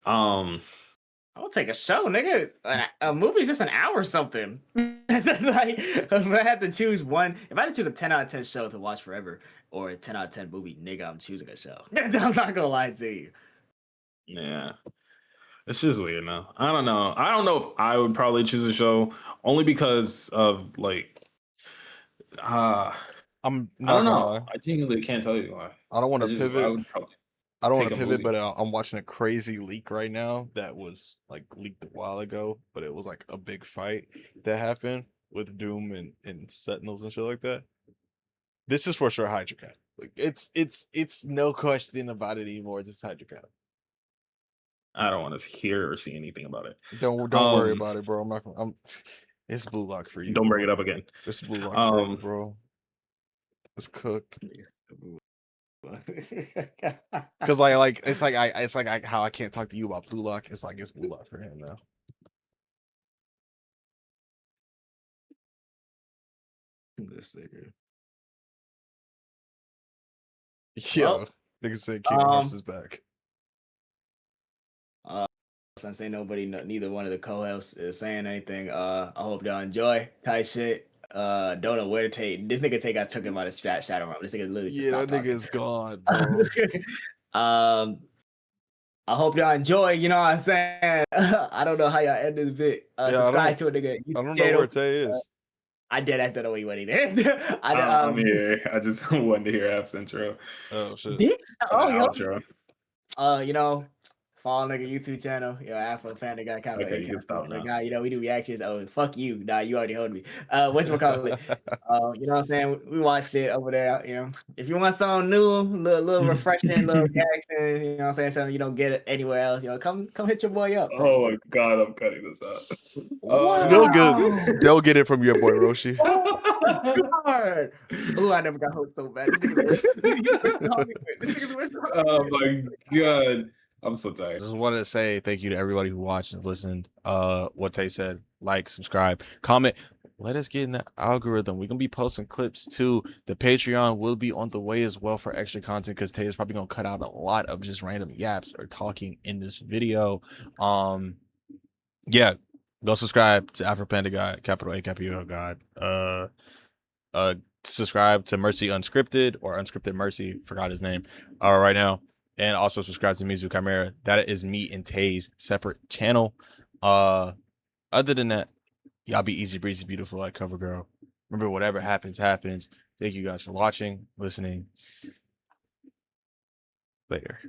I'll take a show, nigga. A movie's just an hour or something. Like, if I had to choose one, if I had to choose a 10 out of 10 show to watch forever or a 10 out of 10 movie, nigga, I'm choosing a show. I'm not gonna lie to you. Yeah. It's just weird now. I don't know. I don't know if I would probably choose a show only because of like I'm I not don't gonna know. lie. I genuinely can't tell you why. I don't want I to just- I pivot. would probably I don't want take to a pivot, movie. but I'm watching a crazy leak right now that was like leaked a while ago, but it was like a big fight that happened with Doom and Sentinels and shit like that. This is for sure Hydra Cap. Like it's no question about it anymore. It's Hydra Cap. I don't want to hear or see anything about it. Don't worry Um, about it, bro. I'm not gonna. It's blue lock for you. Don't bring bro. it up again. It's blue lock for you, Um, bro. It's cooked. Cause like it's like how I can't talk to you about Blue Lock. It's like it's Blue Lock for him now. This nigga. Yo, nigga said Kingdom Hearts is back. Since ain't nobody, neither one of the co-hosts is saying anything. I hope y'all enjoy. Tight shit. Don't know where to take this nigga. I took him out of shadow realm. This nigga literally just Yeah, stopped that nigga talking. is gone, bro. I hope y'all enjoy. You know what I'm saying? I don't know how y'all end this bit. Subscribe to a nigga. I don't know where Tay is. I dead ass don't know where you went either. I'm here. I just wanted to hear App's intro. Oh shit. Outro. You know, follow nigga YouTube channel. Yo, Afro fan guy kind of Okay, you can stop now. guy. You know, we do reactions. Oh, fuck you. Nah, you already heard me. Whatchamacallit? You know what I'm saying? We watch shit over there. You know, if you want something new, little refreshing, little reaction, you know what I'm saying? Something you don't get it anywhere else, you know, come hit your boy up. Oh my god, I'm cutting this out. Wow. They'll get it from your boy Roshi. God. Oh, I never got hurt so bad. This nigga's worse. Oh my god. I'm so tired. Just wanted to say thank you to everybody who watched and listened. What Tay said, like, subscribe, comment. Let us get in the algorithm. We're gonna be posting clips too. The Patreon will be on the way as well for extra content because Tay is probably gonna cut out a lot of just random yaps or talking in this video. Yeah, go subscribe to Afro Panda God, capital A, capital God. Subscribe to Mercy Unscripted or Unscripted Mercy, forgot his name. Right now. And also subscribe to Mizu Chimera. That is me and Tay's separate channel. Other than that, y'all be easy breezy beautiful like CoverGirl. Remember, whatever happens, happens. Thank you guys for watching, listening. Later.